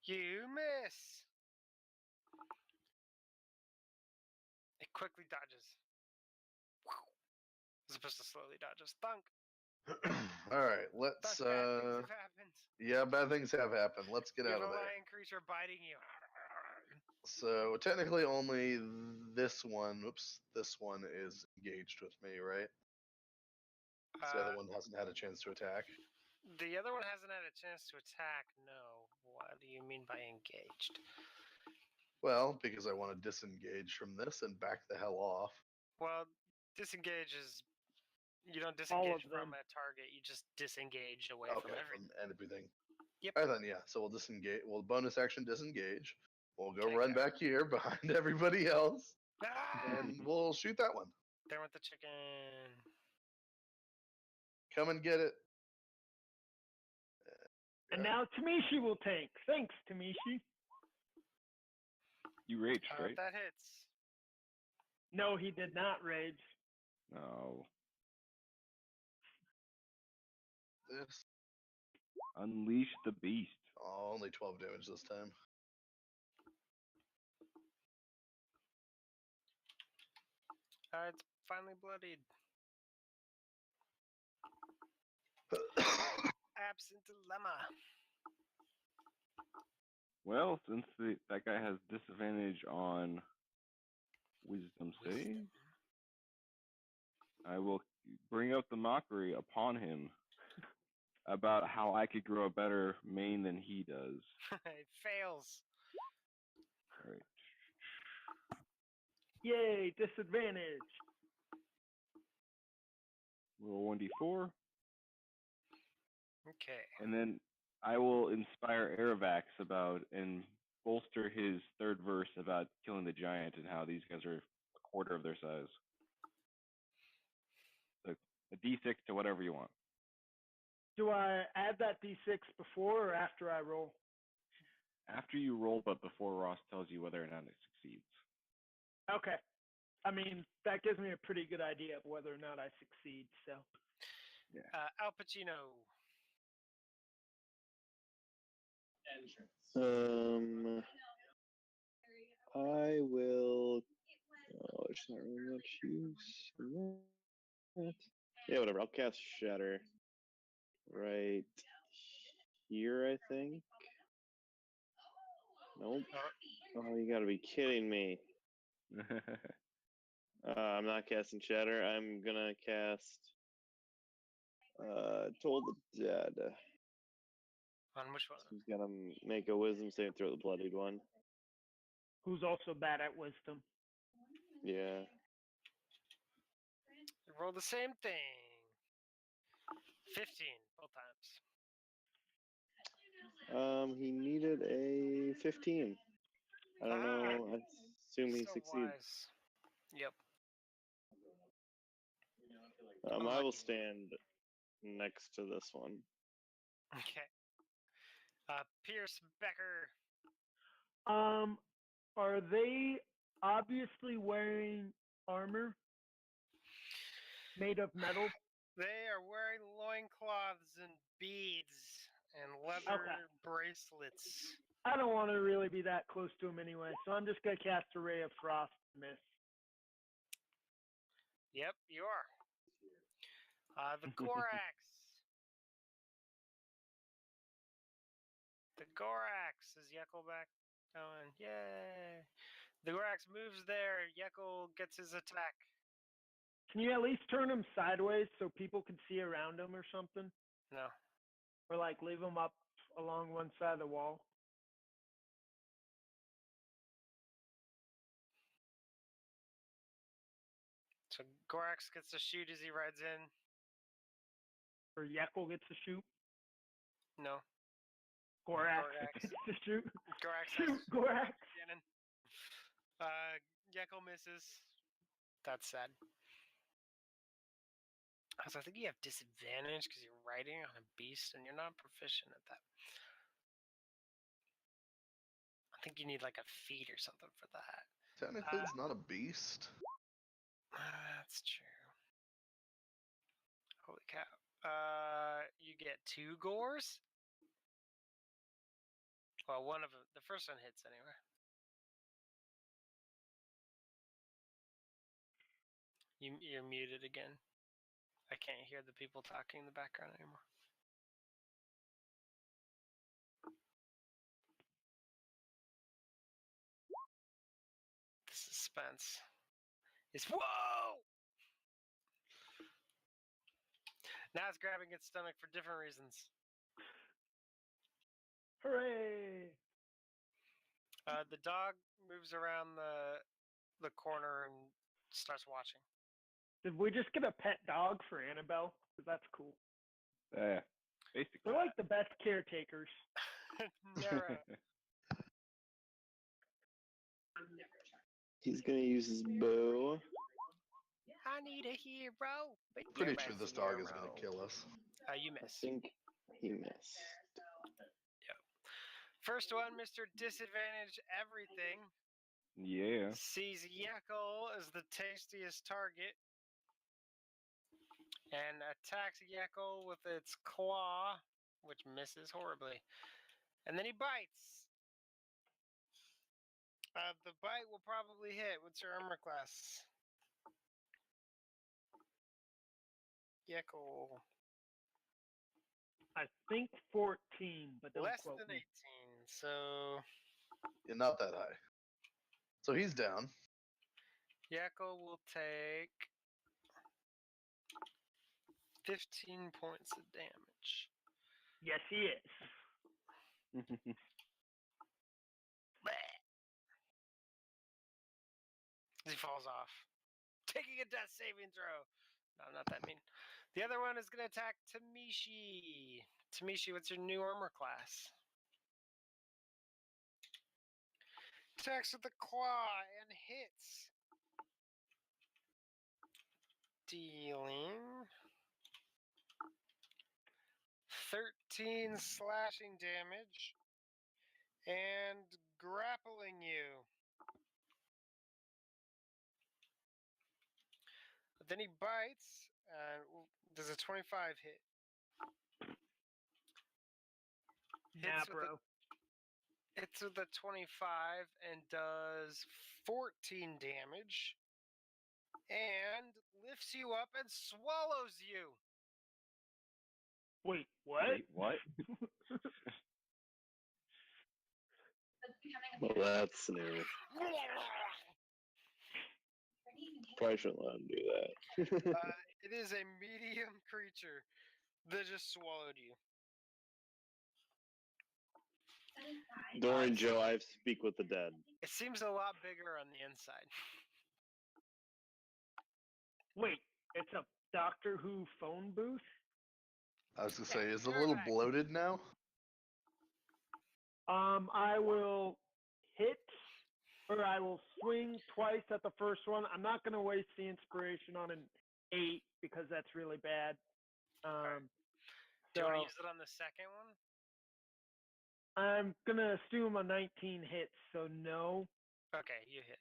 You miss. It quickly dodges. As opposed to slowly dodges. Thunk.
All right,
Thunk,
let's.
bad things have happened.
Yeah, bad things have happened. Let's get
You
out
have
of
a
there.
lion creature biting you.
So technically, only this one. Oops, this one is engaged with me, right? The other one hasn't had a chance to attack.
The other one hasn't had a chance to attack. No. What do you mean by engaged?
Well, because I want to disengage from this and back the hell off.
Well, disengage is you don't
All
disengage
of
from
them.
a target. You just disengage away
Okay,
from everything.
from everything.
Yep.
All right, then, yeah. So we'll disengage. We'll bonus action disengage. We'll go
Okay,
run
go.
back here behind everybody else,
Ah!
and we'll shoot that one.
There went the chicken.
Come and get it.
And
Yeah.
now Tamishi will tank. Thanks, Tamishi.
You raged, right?
That hits.
No, he did not rage.
No.
This.
Unleash the beast.
Oh, only 12 damage this time.
It's finally bloodied. Absent dilemma.
Well, since that guy has disadvantage on wisdom save, I will bring out the mockery upon him about how I could grow a better mane than he does.
It fails.
All right.
Yay, disadvantage.
Roll 1d4,
Okay.
and then I will inspire Aravax about and bolster his third verse about killing the giant and how these guys are a quarter of their size. So a d6 to whatever you want.
Do I add that d6 before or after I roll?
After you roll, but before Ross tells you whether or not it succeeds.
Okay. I mean, that gives me a pretty good idea of whether or not I succeed, so.
Al Pacino.
I will Oh, there's not really much use in that. Yeah, whatever. I'll cast Shatter right here, I think. Nope. Oh, you gotta be kidding me. I'm not casting Shatter. I'm gonna cast Toll the Dead.
On which one?
He's gonna make a Wisdom save and throw the bloodied one.
Who's also bad at wisdom.
Yeah.
Roll the same thing. 15 both times.
He needed a 15. I don't know. I assume he
So
succeeds.
wise. Yep.
I will
Unlucky.
stand next to this one.
Okay. Pierce Becker.
Are they obviously wearing armor made of metal?
They are wearing loincloths and beads and leather bracelets.
I don't want to really be that close to him anyway, so I'm just gonna cast a ray of frost and miss.
Yep, you are. The Gorax. The Gorax is Yekel back going. Yay. The Gorax moves there. Yekel gets his attack.
Can you at least turn him sideways so people can see around him or something?
No.
Or like leave him up along one side of the wall?
So Gorax gets to shoot as he rides in.
Or Yekel gets to shoot?
No.
Gorax
Gorax.
gets to shoot?
Gorax
Shoot,
has
Gorax!
cannon. Yekel misses. That's sad. Also, I think you have disadvantage because you're riding on a beast and you're not proficient at that. I think you need like a feat or something for that.
Technically, it's not a beast.
That's true. Holy cow. You get 2 gores? Well, one of them, the first one hits anyway. You're muted again. I can't hear the people talking in the background anymore. The suspense is whoa! Now it's grabbing its stomach for different reasons.
Hooray!
The dog moves around the corner and starts watching.
Did we just get a pet dog for Annabelle? 'Cause that's cool.
Yeah, basically.
They're like the best caretakers.
Nero.
He's gonna use his bow.
I need a hero. But
Pretty
you're
sure
a
this dog is
hero.
gonna kill us.
You
I
miss.
think he missed.
First one, Mr. Disadvantage Everything.
Yeah.
Sees Yekel as the tastiest target. And attacks Yekel with its claw, which misses horribly. And then he bites. The bite will probably hit. What's your armor class? Yekel.
I think 14, but don't
Less
quote
than
me.
18, so
Yeah, not that high. So he's down.
Yekel will take 15 points of damage.
Yes, he is.
He falls off. Taking a death saving throw. No, not that mean. The other one is going to attack Tamishi. Tamishi, what's your new armor class? Attacks with the claw and hits. Dealing 13 slashing damage and grappling you. Then he bites. Does a 25 hit?
Nah, bro.
Hits with a 25 and does 14 damage. and lifts you up and swallows you.
Wait, what?
Wait, what?
Well, that's new. Probably shouldn't let him do that.
It is a medium creature that just swallowed you.
Don't worry, Joe. I speak with the dead.
It seems a lot bigger on the inside.
Wait, it's a Doctor Who phone booth?
I was gonna
Yeah,
say, is it a
you're
little
back.
bloated now?
I will hit, or I will swing twice at the first one. I'm not going to waste the inspiration on an 8 because that's really bad.
Do you want to
So
use it on the second one?
I'm going to assume a 19 hits, so no.
Okay, you hit.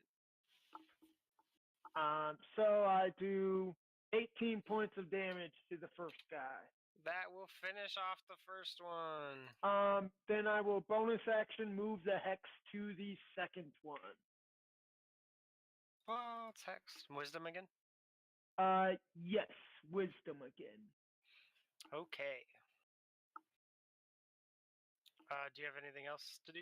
So I do 18 points of damage to the first guy.
That will finish off the first one.
Then I will bonus action move the hex to the second one.
Well, text. Wisdom again?
Yes, wisdom again.
Okay. Do you have anything else to do?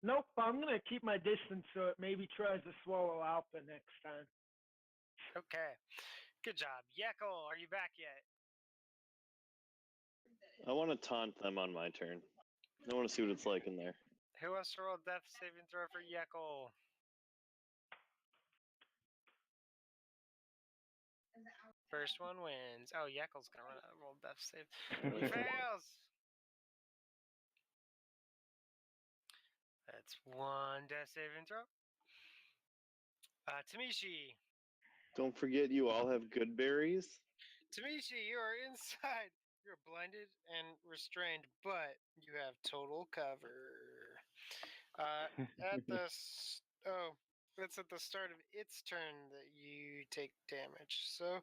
Nope, I'm gonna keep my distance so it maybe tries to swallow Alpha next time.
Okay. Good job. Yekel, are you back yet?
I want to taunt them on my turn. I want to see what it's like in there.
Who wants to roll death saving throw for Yekel? First one wins. Oh, Yekel's gonna roll death save. He fails. That's one death saving throw. Tamishi.
Don't forget, you all have good berries.
Tamishi, you are inside. You're blinded and restrained, but you have total cover. It's at the start of its turn that you take damage. So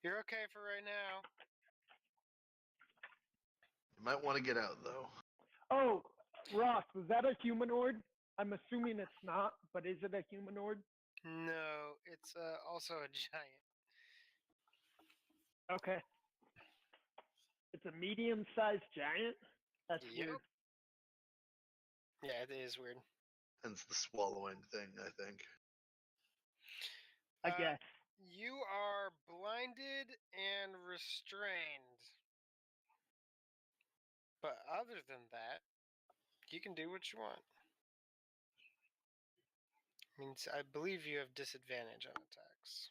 you're okay for right now.
You might want to get out though.
Oh, Ross, was that a humanoid? I'm assuming it's not, but is it a humanoid?
No, it's also a giant.
Okay. It's a medium-sized giant? That's
Yep.
weird.
Yeah, it is weird.
Hence the swallowing thing, I think.
I guess.
You are blinded and restrained. But other than that, you can do what you want. Means I believe you have disadvantage on attacks.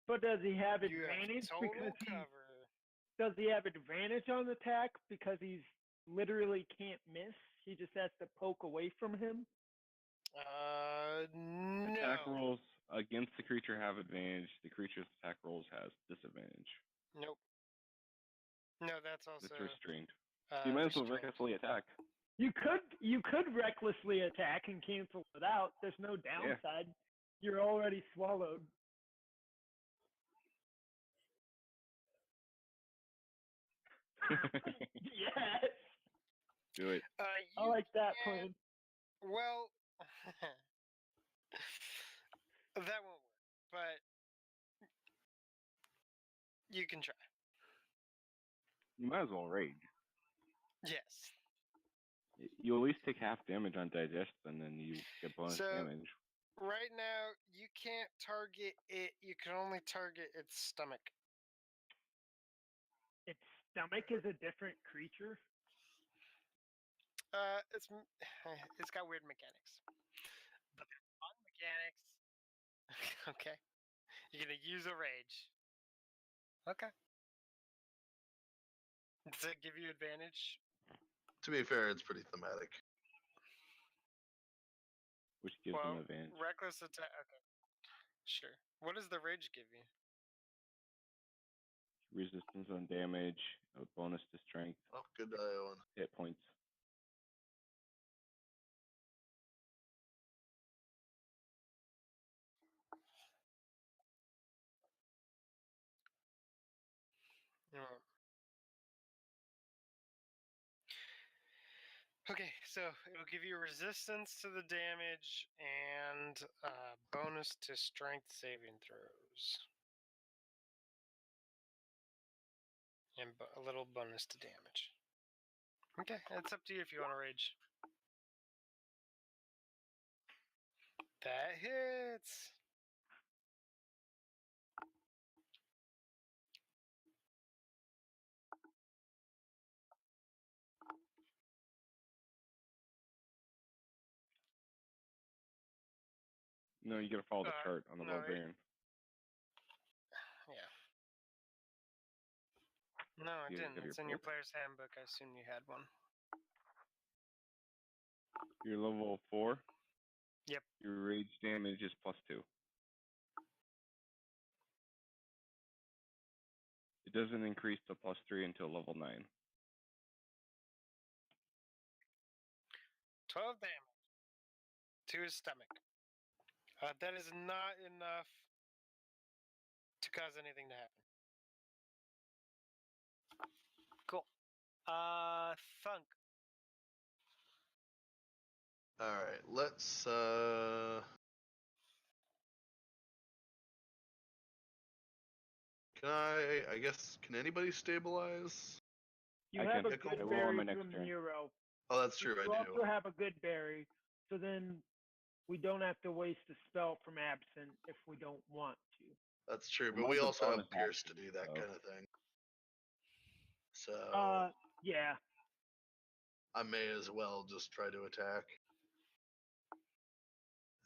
But does he have
You have
advantage
total
because
cover.
does he have advantage on the attack because he's literally can't miss? He just has to poke away from him?
Attack
No.
rolls against the creature have advantage. The creature's attack rolls has disadvantage.
Nope. No, that's also.
It's restrained. You might as well
restrained.
recklessly attack.
You could recklessly attack and cancel it out. There's no downside. You're already swallowed. Yes.
Do it.
I
You
like that
can-
plan.
Well, that won't work, but you can try.
You might as well rage.
Yes.
You at least take half damage on digestion, and then you get bonus
So-
damage.
Right now, you can't target it. You can only target its stomach.
Its stomach is a different creature.
It's got weird mechanics. But they're fun mechanics. Okay. You're gonna use a rage. Okay. Does it give you advantage?
To be fair, it's pretty thematic.
Which gives them advantage.
Reckless attack. Okay. Sure. What does the rage give you?
Resistance on damage, a bonus to strength,
Oh, good die, Owen.
hit points.
Mm. Okay, so it'll give you resistance to the damage and bonus to strength saving throws. And a little bonus to damage. Okay, it's up to you if you want to rage. That hits.
No, you gotta follow the chart on the
no,
barbarian.
Yeah. No, I
You
didn't.
got
It's
your
in your
book?
player's handbook. I assume you had one.
You're level 4.
Yep.
Your rage damage is +2. It doesn't increase to +3 until level 9.
12 damage to his stomach. That is not enough to cause anything to happen. Cool. Thunk.
All right, let's. Can I guess, can anybody stabilize?
You
I
have
can.
a good
I will on
berry
my next
from
turn.
Nero.
Oh, that's true.
You
I
also
do.
have a good berry, so then we don't have to waste a spell from absent if we don't want to.
That's true, but
Mine's
we
a
also have
bonus
Pierce to
action,
do that
so-
kind of thing. So
Yeah.
I may as well just try to attack.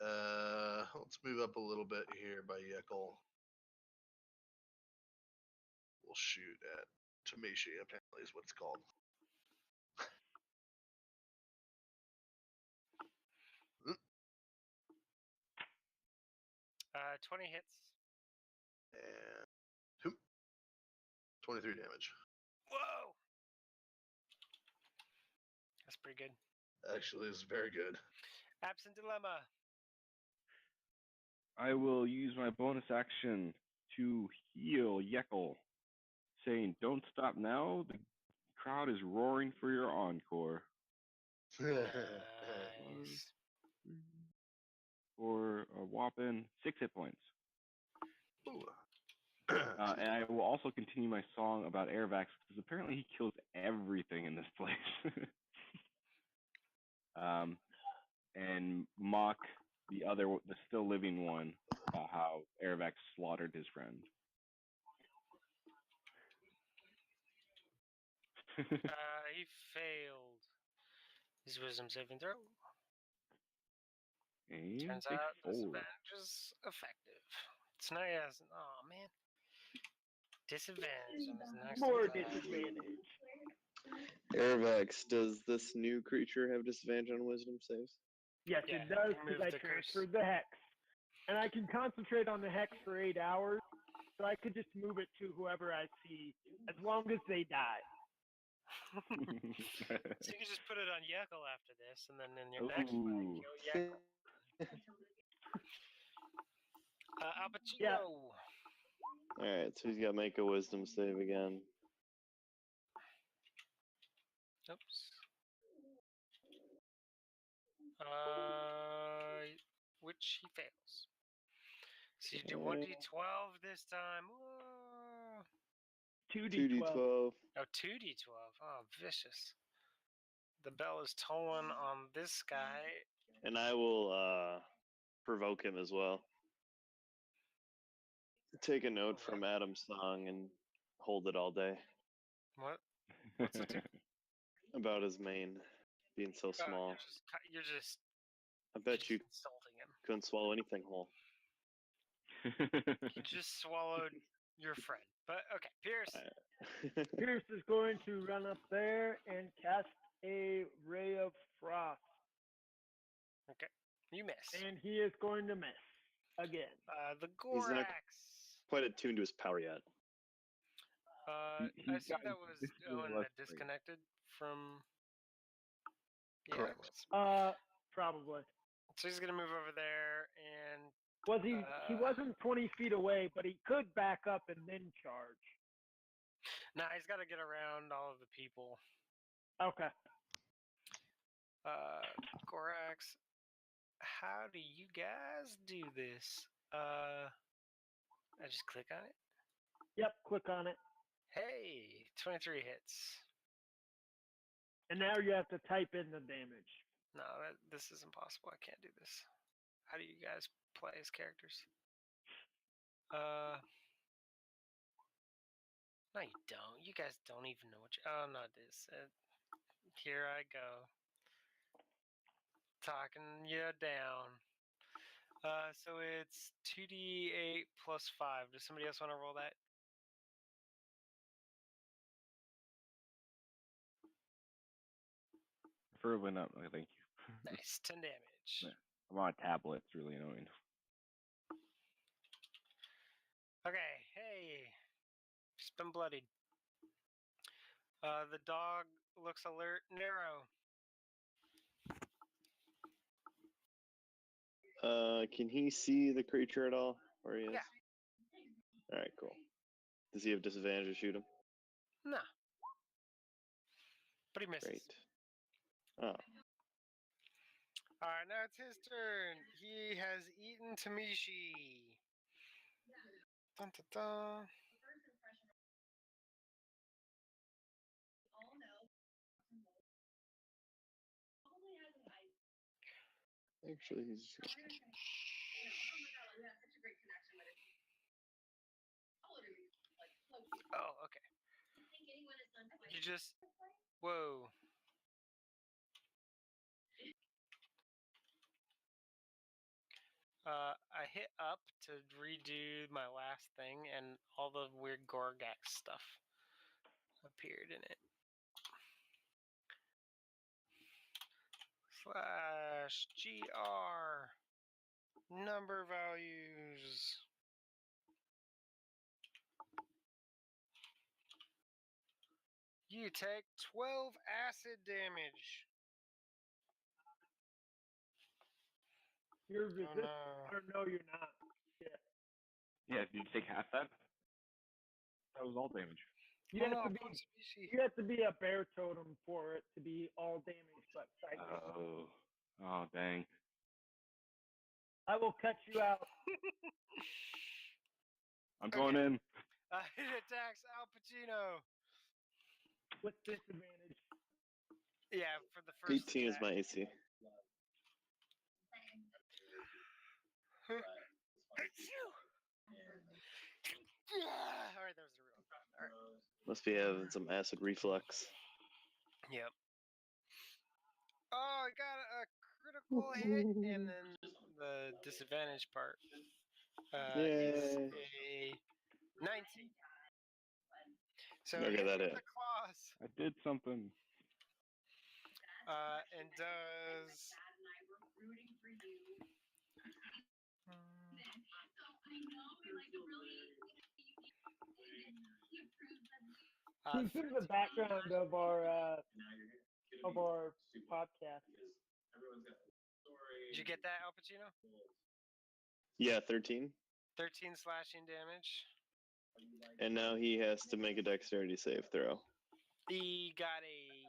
Let's move up a little bit here by Yekel. We'll shoot at Tamishi, apparently is what it's called.
20 hits.
And who? 23 damage.
Whoa! That's pretty good.
Actually, is very good.
Absent dilemma.
I will use my bonus action to heal Yekel, saying, "Don't stop now. The crowd is roaring for your encore."
Nice.
For a whopping 6 hit points.
Ooh.
And I will also continue my song about Airvax because apparently he kills everything in this place. And mock the still living one about how Airvax slaughtered his friend.
He failed his wisdom saving throw.
And
Turns
they
out
fold.
disadvantage is effective. It's not as man. Disadvantage on his next
More
attack.
disadvantage.
Airvex, does this new creature have disadvantage on wisdom saves?
Yes,
Yeah,
it does
remove
because I
the curse.
transferred the hex. And I can concentrate on the hex for 8 hours, so I could just move it to whoever I see as long as they die.
So you can just put it on Yekel after this, and then in your next fight,
Ooh.
kill Yekel. Al Pacino.
Yeah.
Alright, so he's got to make a wisdom save again.
Oops. Which he fails. So you do 1d12 this time. Whoa.
2d12.
2d12.
Oh, 2d12. Oh, vicious. The bell is tolling on this guy.
And I will provoke him as well. Take a note from Adam's song and hold it all day
What? What's it do?
about his mane being so small.
You're just
I bet you
insulting him.
couldn't swallow anything whole.
You just swallowed your friend. But okay, Pierce.
Pierce is going to run up there and cast a Ray of Frost.
Okay, you miss.
And he is going to miss again.
The
He's not-
Gorax.
Quite attuned to his power yet.
I
he's
assume
got-
that was
this is
Owen
less
that disconnected from. Yeah.
Correct.
Probably.
So he's gonna move over there and.
Was he wasn't 20 feet away, but he could back up and then charge.
Nah, he's got to get around all of the people.
Okay.
Gorax, how do you guys do this? I just click on it.
Yep, click on it.
Hey, 23 hits.
And now you have to type in the damage.
No, this is impossible. I can't do this. How do you guys play as characters? No, you don't. You guys don't even know what you... Oh, not this. Here I go. Talking you down. So it's 2d8 plus 5. Does somebody else want to roll that?
Preferably not. Thank you.
Nice. 10 damage.
Yeah. I'm on a tablet. It's really annoying.
Okay, hey. Just been bloodied. The dog looks alert. Narrow.
Can he see the creature at all? Where he is?
Yeah.
All right, cool. Does he have disadvantage to shoot him?
Nah. But he misses.
Great. Oh,
Alright, now it's his turn. He has eaten Tamishi. Dun, dun, dun.
actually, he's.
Oh, okay. You just... Whoa. I hit up to redo my last thing, and all the weird Gorgax stuff appeared in it. Slash GR number values. You take 12 acid damage.
You're
Oh
resistant.
no.
Or no, you're not.
Yeah, did you take half that? That was all damage.
You
Oh,
have
no,
to be
poor species.
you have to be a bear totem for it to be all damage but psychic.
Oh, dang.
I will cut you out.
I'm going in.
It attacks Al Pacino.
With disadvantage.
Yeah, for the first
18 is
attack.
my AC.
Alright, that was the real one. Alright.
Must be having some acid reflux.
Yep. Oh, I got a critical hit, and then the disadvantage part is
Yay.
a 19. So
Okay,
hit
that
with
hit.
the claws,
I did something.
and does.
Who's in the background of our podcast?
Did you get that, Al Pacino?
Yeah, 13.
13 slashing damage.
And now he has to make a dexterity save throw.
He got a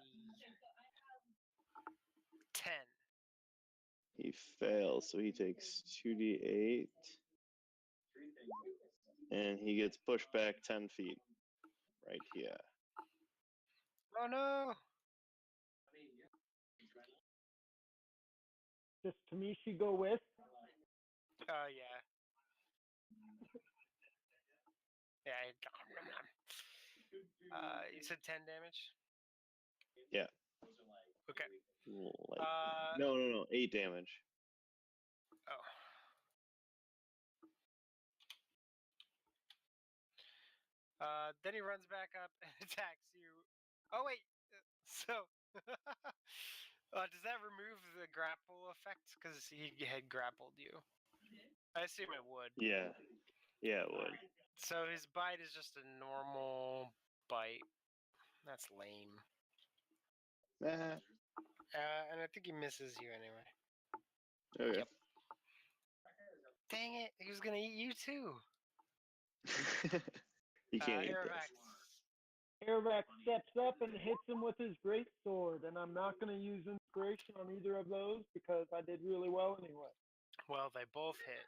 10.
He fails, so he takes 2d8. And he gets pushed back 10 feet. Right here.
Oh no!
Does Tamishi go with?
Oh yeah. Yeah, you said 10 damage?
Yeah.
Okay.
Like, no. 8 damage.
Oh. Then he runs back up and attacks you. Oh wait, so does that remove the grapple effect? Because he had grappled you. I assume it would.
Yeah. Yeah, it would.
So his bite is just a normal bite. That's lame.
Ah.
And I think he misses you anyway.
Okay.
Yep. Dang it, he was gonna eat you too.
He can't eat
Airvax.
Airvax steps up and hits him with his great sword, and I'm not going to use inspiration on either of those because I did really well anyway.
Well, they both hit.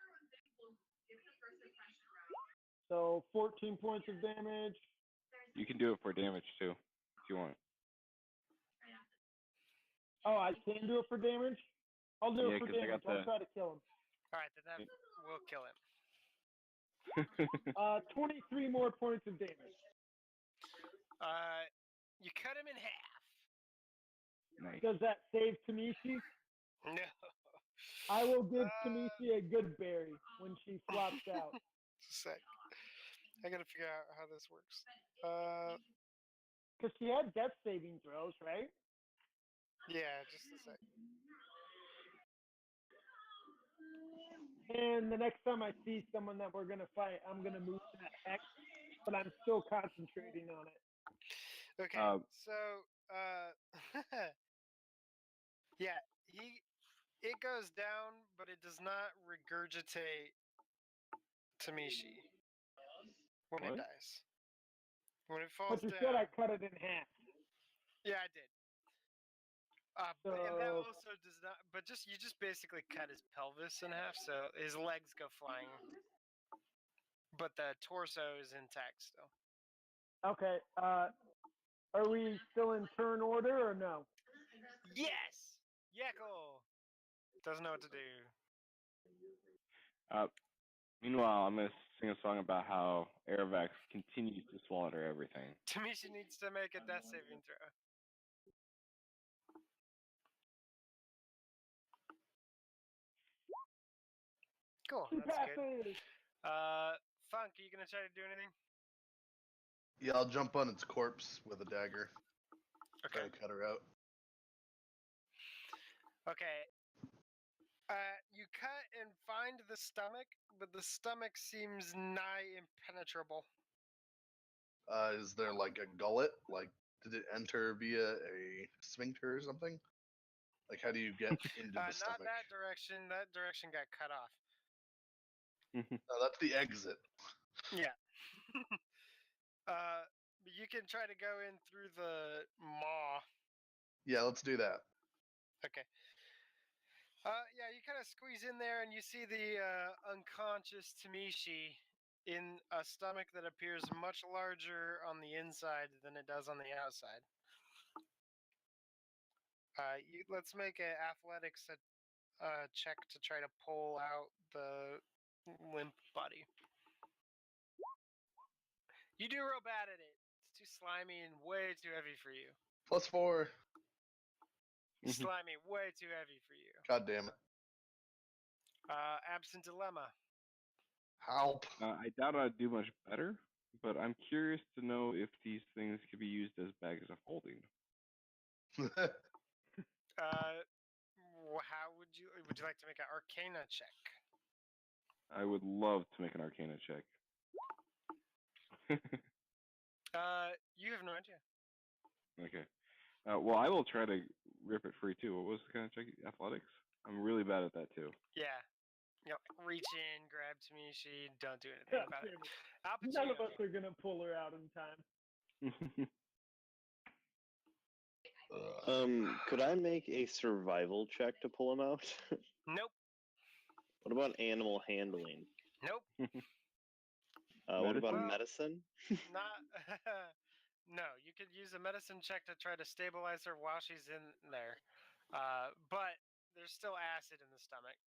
So 14 points of damage.
You can do it for damage too, if you want.
Oh, I can do it for damage? I'll do
Yeah,
it for
'cause I
damage.
got
I'll
the-
try to kill him.
All right, then that will kill him.
23 more points of damage.
You cut him in half.
Nice.
Does that save Tamishi?
No.
I will give Tamishi a good berry when she flops out.
Just a sec. I gotta figure out how this works.
Because she had death saving throws, right?
Yeah, just a sec.
And the next time I see someone that we're going to fight, I'm going to move that hex, but I'm still concentrating on it.
Okay, so yeah, it goes down, but it does not regurgitate Tamishi when it
What?
dies. When it falls
But you
down.
said I cut it in half.
Yeah, I did. And that
So-
also does not. But you just basically cut his pelvis in half, so his legs go flying, but the torso is intact still.
Okay. Are we still in turn order or no?
Yes, Yeckle doesn't know what to do.
Meanwhile, I'm gonna sing a song about how Airvax continues to slaughter everything.
Tamisha needs to make a death saving throw. Cool,
She
that's good.
passes.
Funk, are you gonna try to do anything?
Yeah, I'll jump on its corpse with a dagger. Try
Okay.
to cut her out.
Okay. You cut and find the stomach, but the stomach seems nigh impenetrable.
Is there like a gullet? Like, did it enter via a sphincter or something? Like, how do you get into the
Not
stomach?
that direction. That direction got cut off.
No, that's the exit.
Yeah. But you can try to go in through the maw.
Yeah, let's do that.
Okay. Yeah, you kind of squeeze in there and you see the unconscious Tamishi in a stomach that appears much larger on the inside than it does on the outside. Let's make an athletics check to try to pull out the limp body. You do real bad at it. It's too slimy and way too heavy for you.
+4.
Slimy, way too heavy for you.
God damn it.
Absent dilemma.
Help.
I doubt I'd do much better, but I'm curious to know if these things could be used as bags of holding.
How would you like to make an Arcana check?
I would love to make an Arcana check.
You have no idea.
Okay. Well, I will try to rip it free too. What was the kind of check? Athletics? I'm really bad at that too.
Yeah. You know, reach in, grab Tamishi, don't do anything about it. Al
None of
Pacino.
us are going to pull her out in time.
Could I make a survival check to pull him out?
Nope.
What about animal handling?
Nope.
What about
Medicine?
medicine?
Not. No, you could use a medicine check to try to stabilize her while she's in there. But there's still acid in the stomach.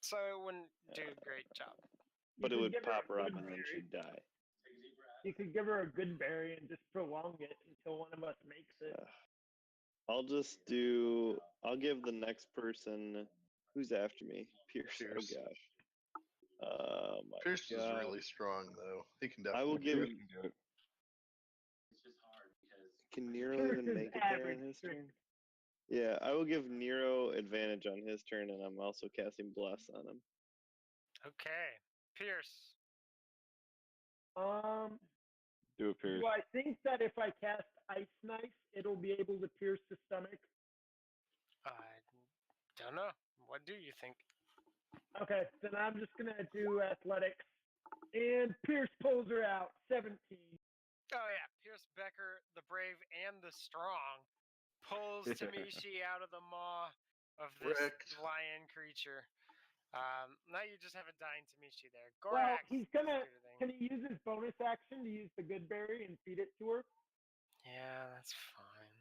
So it wouldn't do a great job.
But
You
it
could
would
give her
pop
a
her up
good
and then
berry.
she'd die.
You could give her a good berry and just prolong it until one of us makes it.
I'll give the next person who's after me. Pierce.
Pierce.
Oh gosh. My
Pierce is
God.
really strong, though. He can
I will
definitely
give
do
it.
it.
can do it.
Can Nero
Pierce
even
is
make it there
average
in his
strength.
turn? Yeah, I will give Nero advantage on his turn, and I'm also casting Bless on him.
Okay. Pierce.
Do it, Pierce.
Do I think that if I cast Ice Knife, it'll be able to pierce the stomach?
I don't know. What do you think?
Okay, then I'm just going to do athletics. And Pierce pulls her out, 17.
Oh, yeah. Pierce Becker, the brave and the strong, pulls Tamishi out of the maw of this
Wrecked.
lion creature. Now you just have a dying Tamishi there.
Well,
Gorax.
he's gonna.
do the thing.
Can he use his bonus action to use the good berry and feed it to her?
Yeah, that's fine.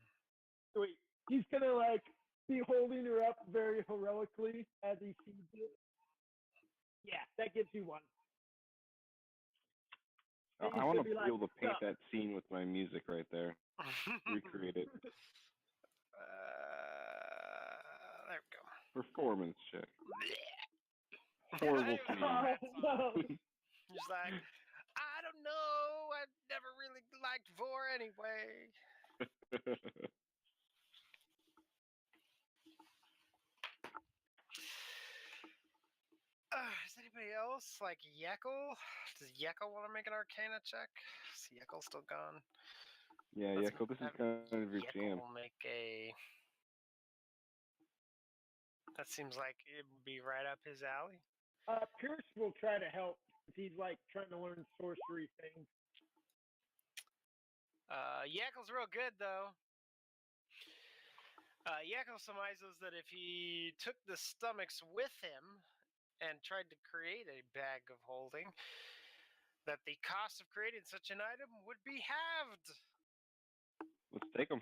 Wait, he's gonna like be holding her up very heroically as he feeds it. Yeah, that gives you one.
I
He's
want
gonna
to
be
be
like,
able to paint
"Sup?"
that scene with my music right there. Recreate it.
There we go.
Performance check. Horrible
I-
scene.
Oh, no.
He's like, I don't know. I never really liked Vor anyway. Is anybody else like Yekel? Does Yekel want to make an Arcana check? Is Yekel still gone?
Yeah,
Let's
Yekel, this is
have
kind of your jam.
Yekel make a. That seems like it would be right up his alley.
Pierce will try to help. He's like trying to learn sorcery things.
Yekel's real good though. Yekel surmises that if he took the stomachs with him and tried to create a bag of holding, that the cost of creating such an item would be halved.
Let's take them.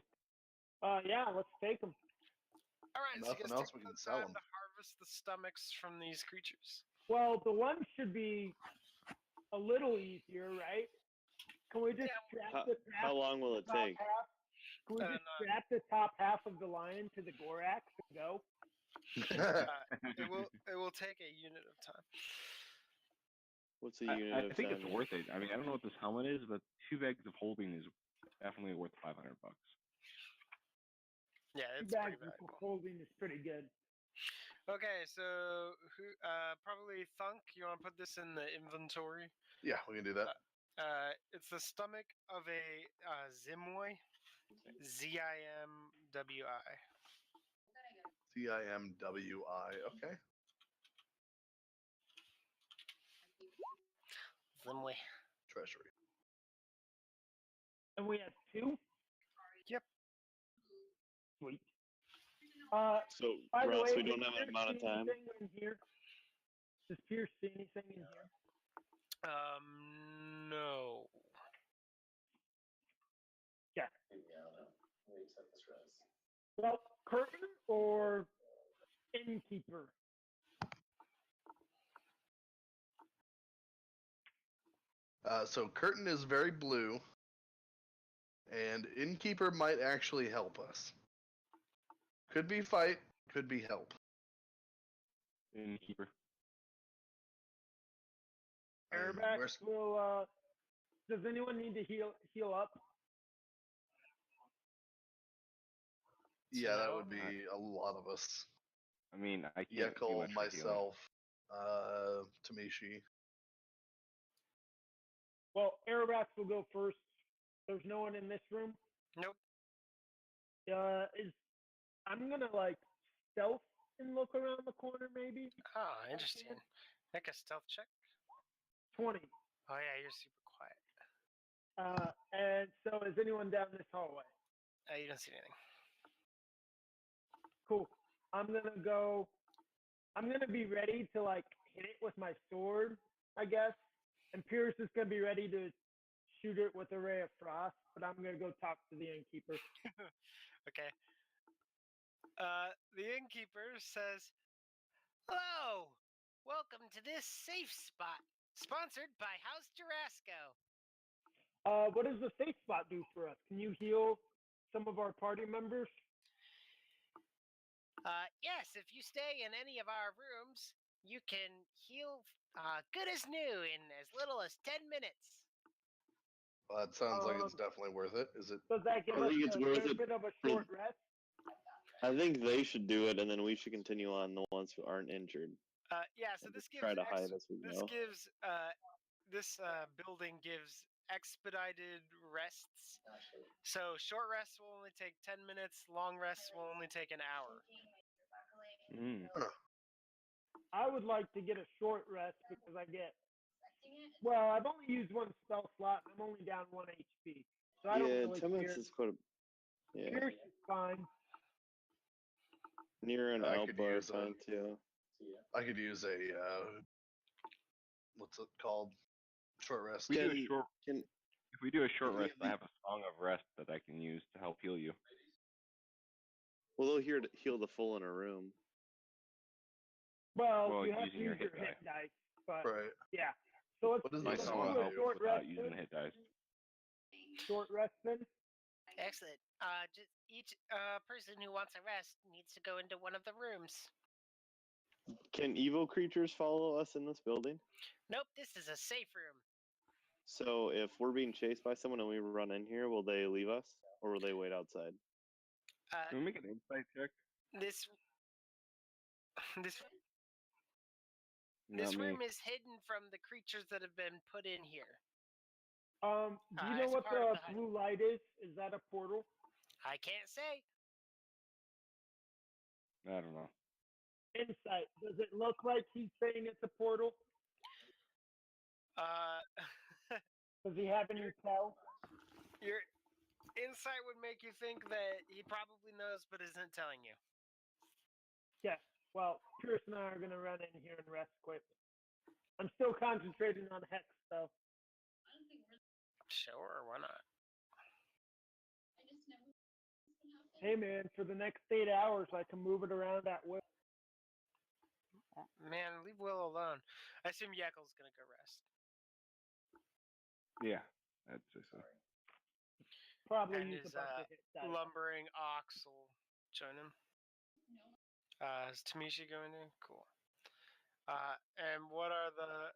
Yeah, let's take him.
All right, so you
Nothing
guys
else
take
we can
some
sell
time
'em.
to harvest the stomachs from these creatures.
Well, the one should be a little easier, right? Can we just strap
How,
the
how long will it
top
take?
half? Can we just strap the top half of the lion to the Gorax and go?
It will take a unit of time.
What's a unit
I
of
think
time?
it's worth it. I mean, I don't know what this helmet is, but 2 bags of holding is definitely worth $500.
Yeah,
Two
it's pretty
bags of
valuable.
holding is pretty good.
Okay, so who? Probably Thunk. You want to put this in the inventory?
Yeah, we can do that.
It's the stomach of a Zimwi. Zimwi.
Timwi. Okay.
Zimwi.
Treasury.
And we have 2?
Yep.
Sweet.
So,
By the
Ross,
way,
we don't
does
have an
Pierce
amount of
see
time.
anything in here? Does Pierce see anything in here?
No.
Yeah. Well, curtain or innkeeper?
So curtain is very blue, and innkeeper might actually help us. Could be fight, could be help.
Innkeeper.
And
Airback
where's-
will. Does anyone need to heal up?
Yeah, that
No,
would be a lot of us.
I mean, I can't do
Yekel,
much for healing.
myself, Tamishi.
Well, Airback will go first. There's no one in this room.
Nope.
I'm gonna like stealth and look around the corner maybe.
Oh, interesting. Make a stealth check.
20.
Oh yeah, you're super quiet.
And so is anyone down this hallway?
You don't see anything.
Cool. I'm gonna be ready to like hit it with my sword, I guess. And Pierce is gonna be ready to shoot it with a ray of frost, but I'm gonna go talk to the innkeeper.
Okay. The innkeeper says, "Hello, welcome to this safe spot, sponsored by House Jurasco.
What does the safe spot do for us? Can you heal some of our party members?
Yes, if you stay in any of our rooms, you can heal good as new in as little as 10 minutes.
Well, that sounds like it's definitely worth it. Is it?
Does that give
I
us
think it's
a
worth
fair
it
bit of a
for-
short rest?
I think they should do it, and then we should continue on the ones who aren't injured.
Yeah, so
And
this
just
gives
try to hide as we
this
go.
gives this building gives expedited rests. So short rests will only take 10 minutes, long rests will only take an hour.
I would like to get a short rest because well, I've only used one spell slot and I'm only down 1 HP. So I don't
Yeah,
really
10 minutes
care.
is quite a. Yeah.
Pierce is fine.
Nero and
I could
Alpa are
use a-
fine too.
I could use a what's it called? Short rest.
We do a
Can-
short.
can-
If we do a short
we
rest, I
leave-
have a song of rest that I can use to help heal you.
Well, they'll heal the full in a room.
Well, you have to
using your
use your
hit
hit dice, but
Right.
yeah. So let's,
What does
My
the
let's
song
song
do
will
a
help
short
without
rest
using
then.
hit dice.
Short rest then.
Excellent. Just each person who wants a rest needs to go into one of the rooms.
Can evil creatures follow us in this building?
Nope, this is a safe room.
So if we're being chased by someone and we run in here, will they leave us or will they wait outside?
Can we make an insight check?
This
Not me.
room is hidden from the creatures that have been put in here.
Do you know
As
what
part of
the
the hide-
blue light is? Is that a portal?
I can't say.
I don't know.
Insight. Does it look like he's saying it's a portal? Does he have any tell?
Your insight would make you think that he probably knows but isn't telling you.
Yeah. Well, Pierce and I are gonna run in here and rest quick. I'm still concentrating on hex stuff.
Sure, why not?
Hey man, for the next 8 hours, I can move it around at will.
Man, leave Will alone. I assume Yekkel's gonna go rest.
Yeah, I'd say so.
Probably
And
use a
his,
bunch of hit dice.
lumbering ox will join him. Is Tamisha going to? Cool. And what are the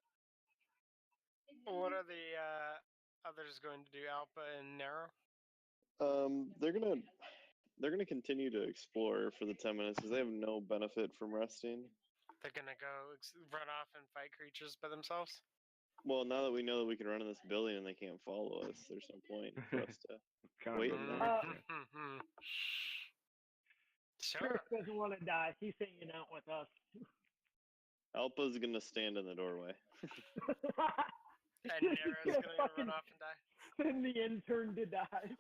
others going to do? Alpha and Nero?
They're gonna continue to explore for the 10 minutes because they have no benefit from resting.
They're gonna go run off and fight creatures by themselves.
Well, now that we know that we can run in this building and they can't follow us, there's no point for us to.
Kind
Wait,
of
no.
annoying.
Sure.
Pierce doesn't want to die. He's hanging out with us.
Alpa's gonna stand in the doorway.
And Nero's gonna run off and die.
Send the intern to die.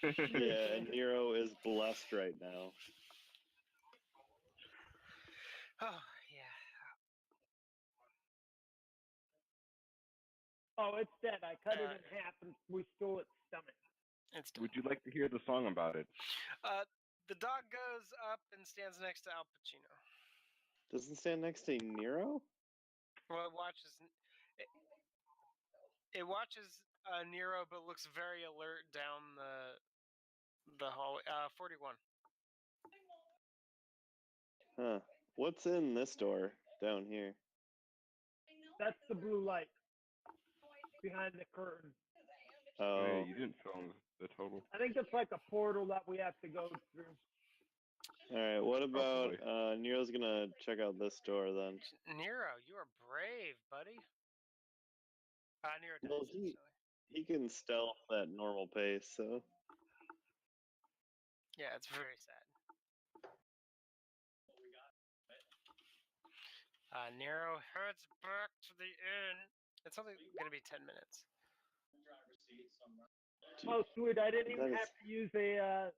Yeah, and Nero is blessed right now.
Oh yeah.
Oh, it's dead. I cut it
Uh,
in half and we stole its stomach.
It's done.
Would you like to hear the song about it?
The dog goes up and stands next to Al Pacino.
Doesn't stand next to Nero?
Well, it watches Nero, but looks very alert down the hallway. 41.
Huh. What's in this door down here?
That's the blue light behind the curtain.
Oh,
Oh,
yeah, you didn't fill in the total.
I think it's like a portal that we have to go through.
all right. What about
Probably.
Nero's gonna check out this door then?
Nero, you are brave, buddy. Nero dies,
Well,
actually.
he can stealth at normal pace, so
Yeah, it's very sad. Nero heads back to the inn. It's only going to be 10 minutes.
Oh, sweet. I didn't even
That is-
have to use a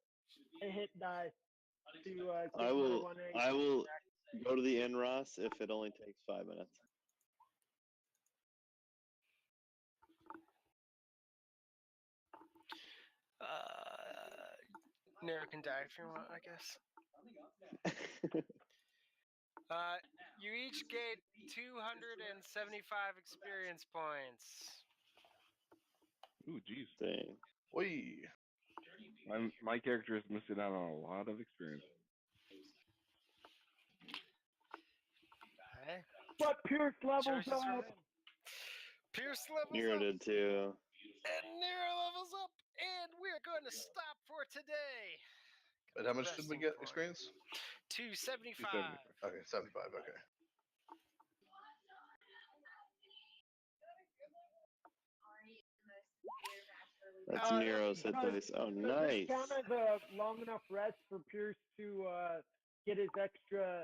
hit die to give
I
my
will.
1 egg.
I will go to the inn, Ross, if it only takes 5 minutes.
Nero can die if you want, I guess. You each get 275 experience points.
Ooh, jeez.
Dang.
Whee!
My character is missing out on a lot of experience.
Okay.
But Pierce levels
Choices
up.
remain. Pierce levels
Nero
up.
did too.
And Nero levels up. And we're going to stop for today.
And how much did we
Resting
get
point.
experience?
275.
275.
Okay, 75. Okay.
That's Nero's hit dice. Oh,
Does
nice.
this count as a long enough rest for Pierce to get his extra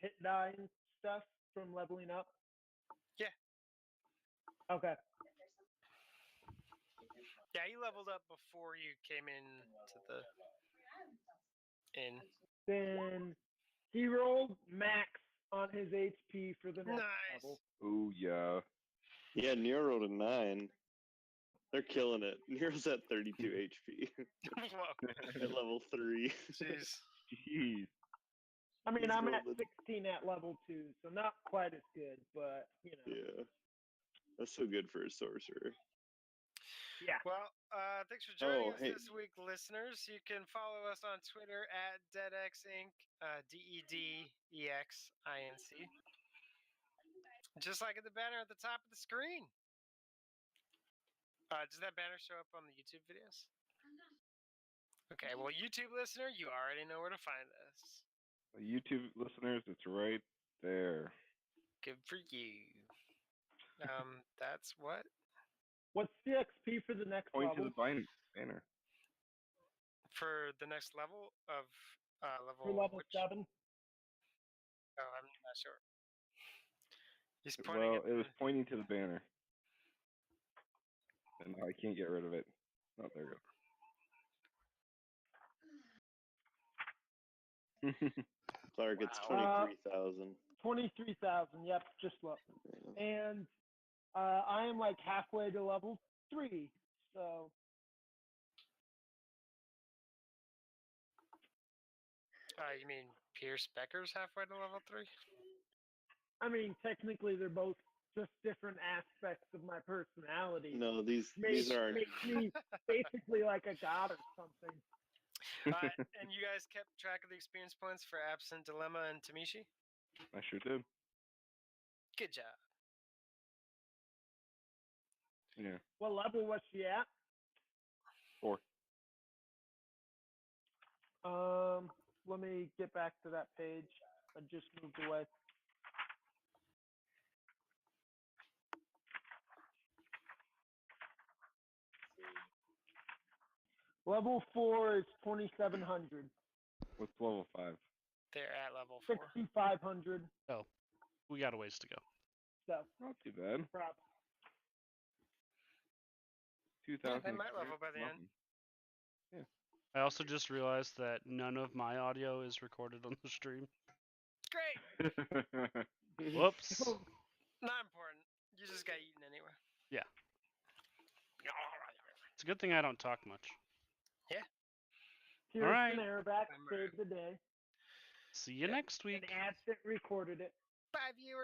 hit die and stuff from leveling up?
Yeah.
Okay.
Yeah, you leveled up before you came in to the inn.
Then he rolled max on his HP for the next
Nice.
level.
Oh yeah.
Yeah, Nero rolled a 9. They're killing it. Nero's at 32 HP
Whoa.
at level 3.
Jeez.
Jeez.
I mean,
He's
I'm at
golden.
16 at level 2, so not quite as good, but you know.
Yeah. That's so good for a sorcerer.
Yeah.
Well, thanks for joining
Oh,
us
hey.
this week, listeners. You can follow us on Twitter at DedEX Inc. DedExInc. Just like at the banner at the top of the screen. Does that banner show up on the YouTube videos? Okay, well, YouTube listener, you already know where to find us.
YouTube listeners, it's right there.
Good for you. That's what?
What's the XP for the next
Point
level?
to the banner.
For the next level of level
For level
which?
7?
Oh, I'm not sure. He's pointing
Well,
at
it was
the...
pointing to the banner. And I can't get rid of it. Oh, there we go.
Clark, it's
Wow.
23,000.
23,000, yep, just look. And I am like halfway to level 3, so
you mean Pierce Becker's halfway to level 3?
I mean, technically they're both just different aspects of my personality.
No, these
Makes
are.
me basically like a god or something.
And you guys kept track of the experience points for Absent, Dilemma, and Tamishi?
I sure did.
Good job.
Yeah.
What level was she at?
4.
Let me get back to that page. I just moved away. Level 4 is 2,700.
What's level 5?
They're at level 4.
6,500.
We got a ways to go.
So,
Not too bad.
prob.
2,000.
They might level by the end.
Nothing.
I also just realized that none of my audio is recorded on the stream.
Great!
Whoops.
Not important. You just got eaten anyway.
Yeah. It's a good thing I don't talk much.
Here's
Alright.
an airback.
Remember.
Save the day.
See you next week.
And Absent recorded it.
Bye, viewers.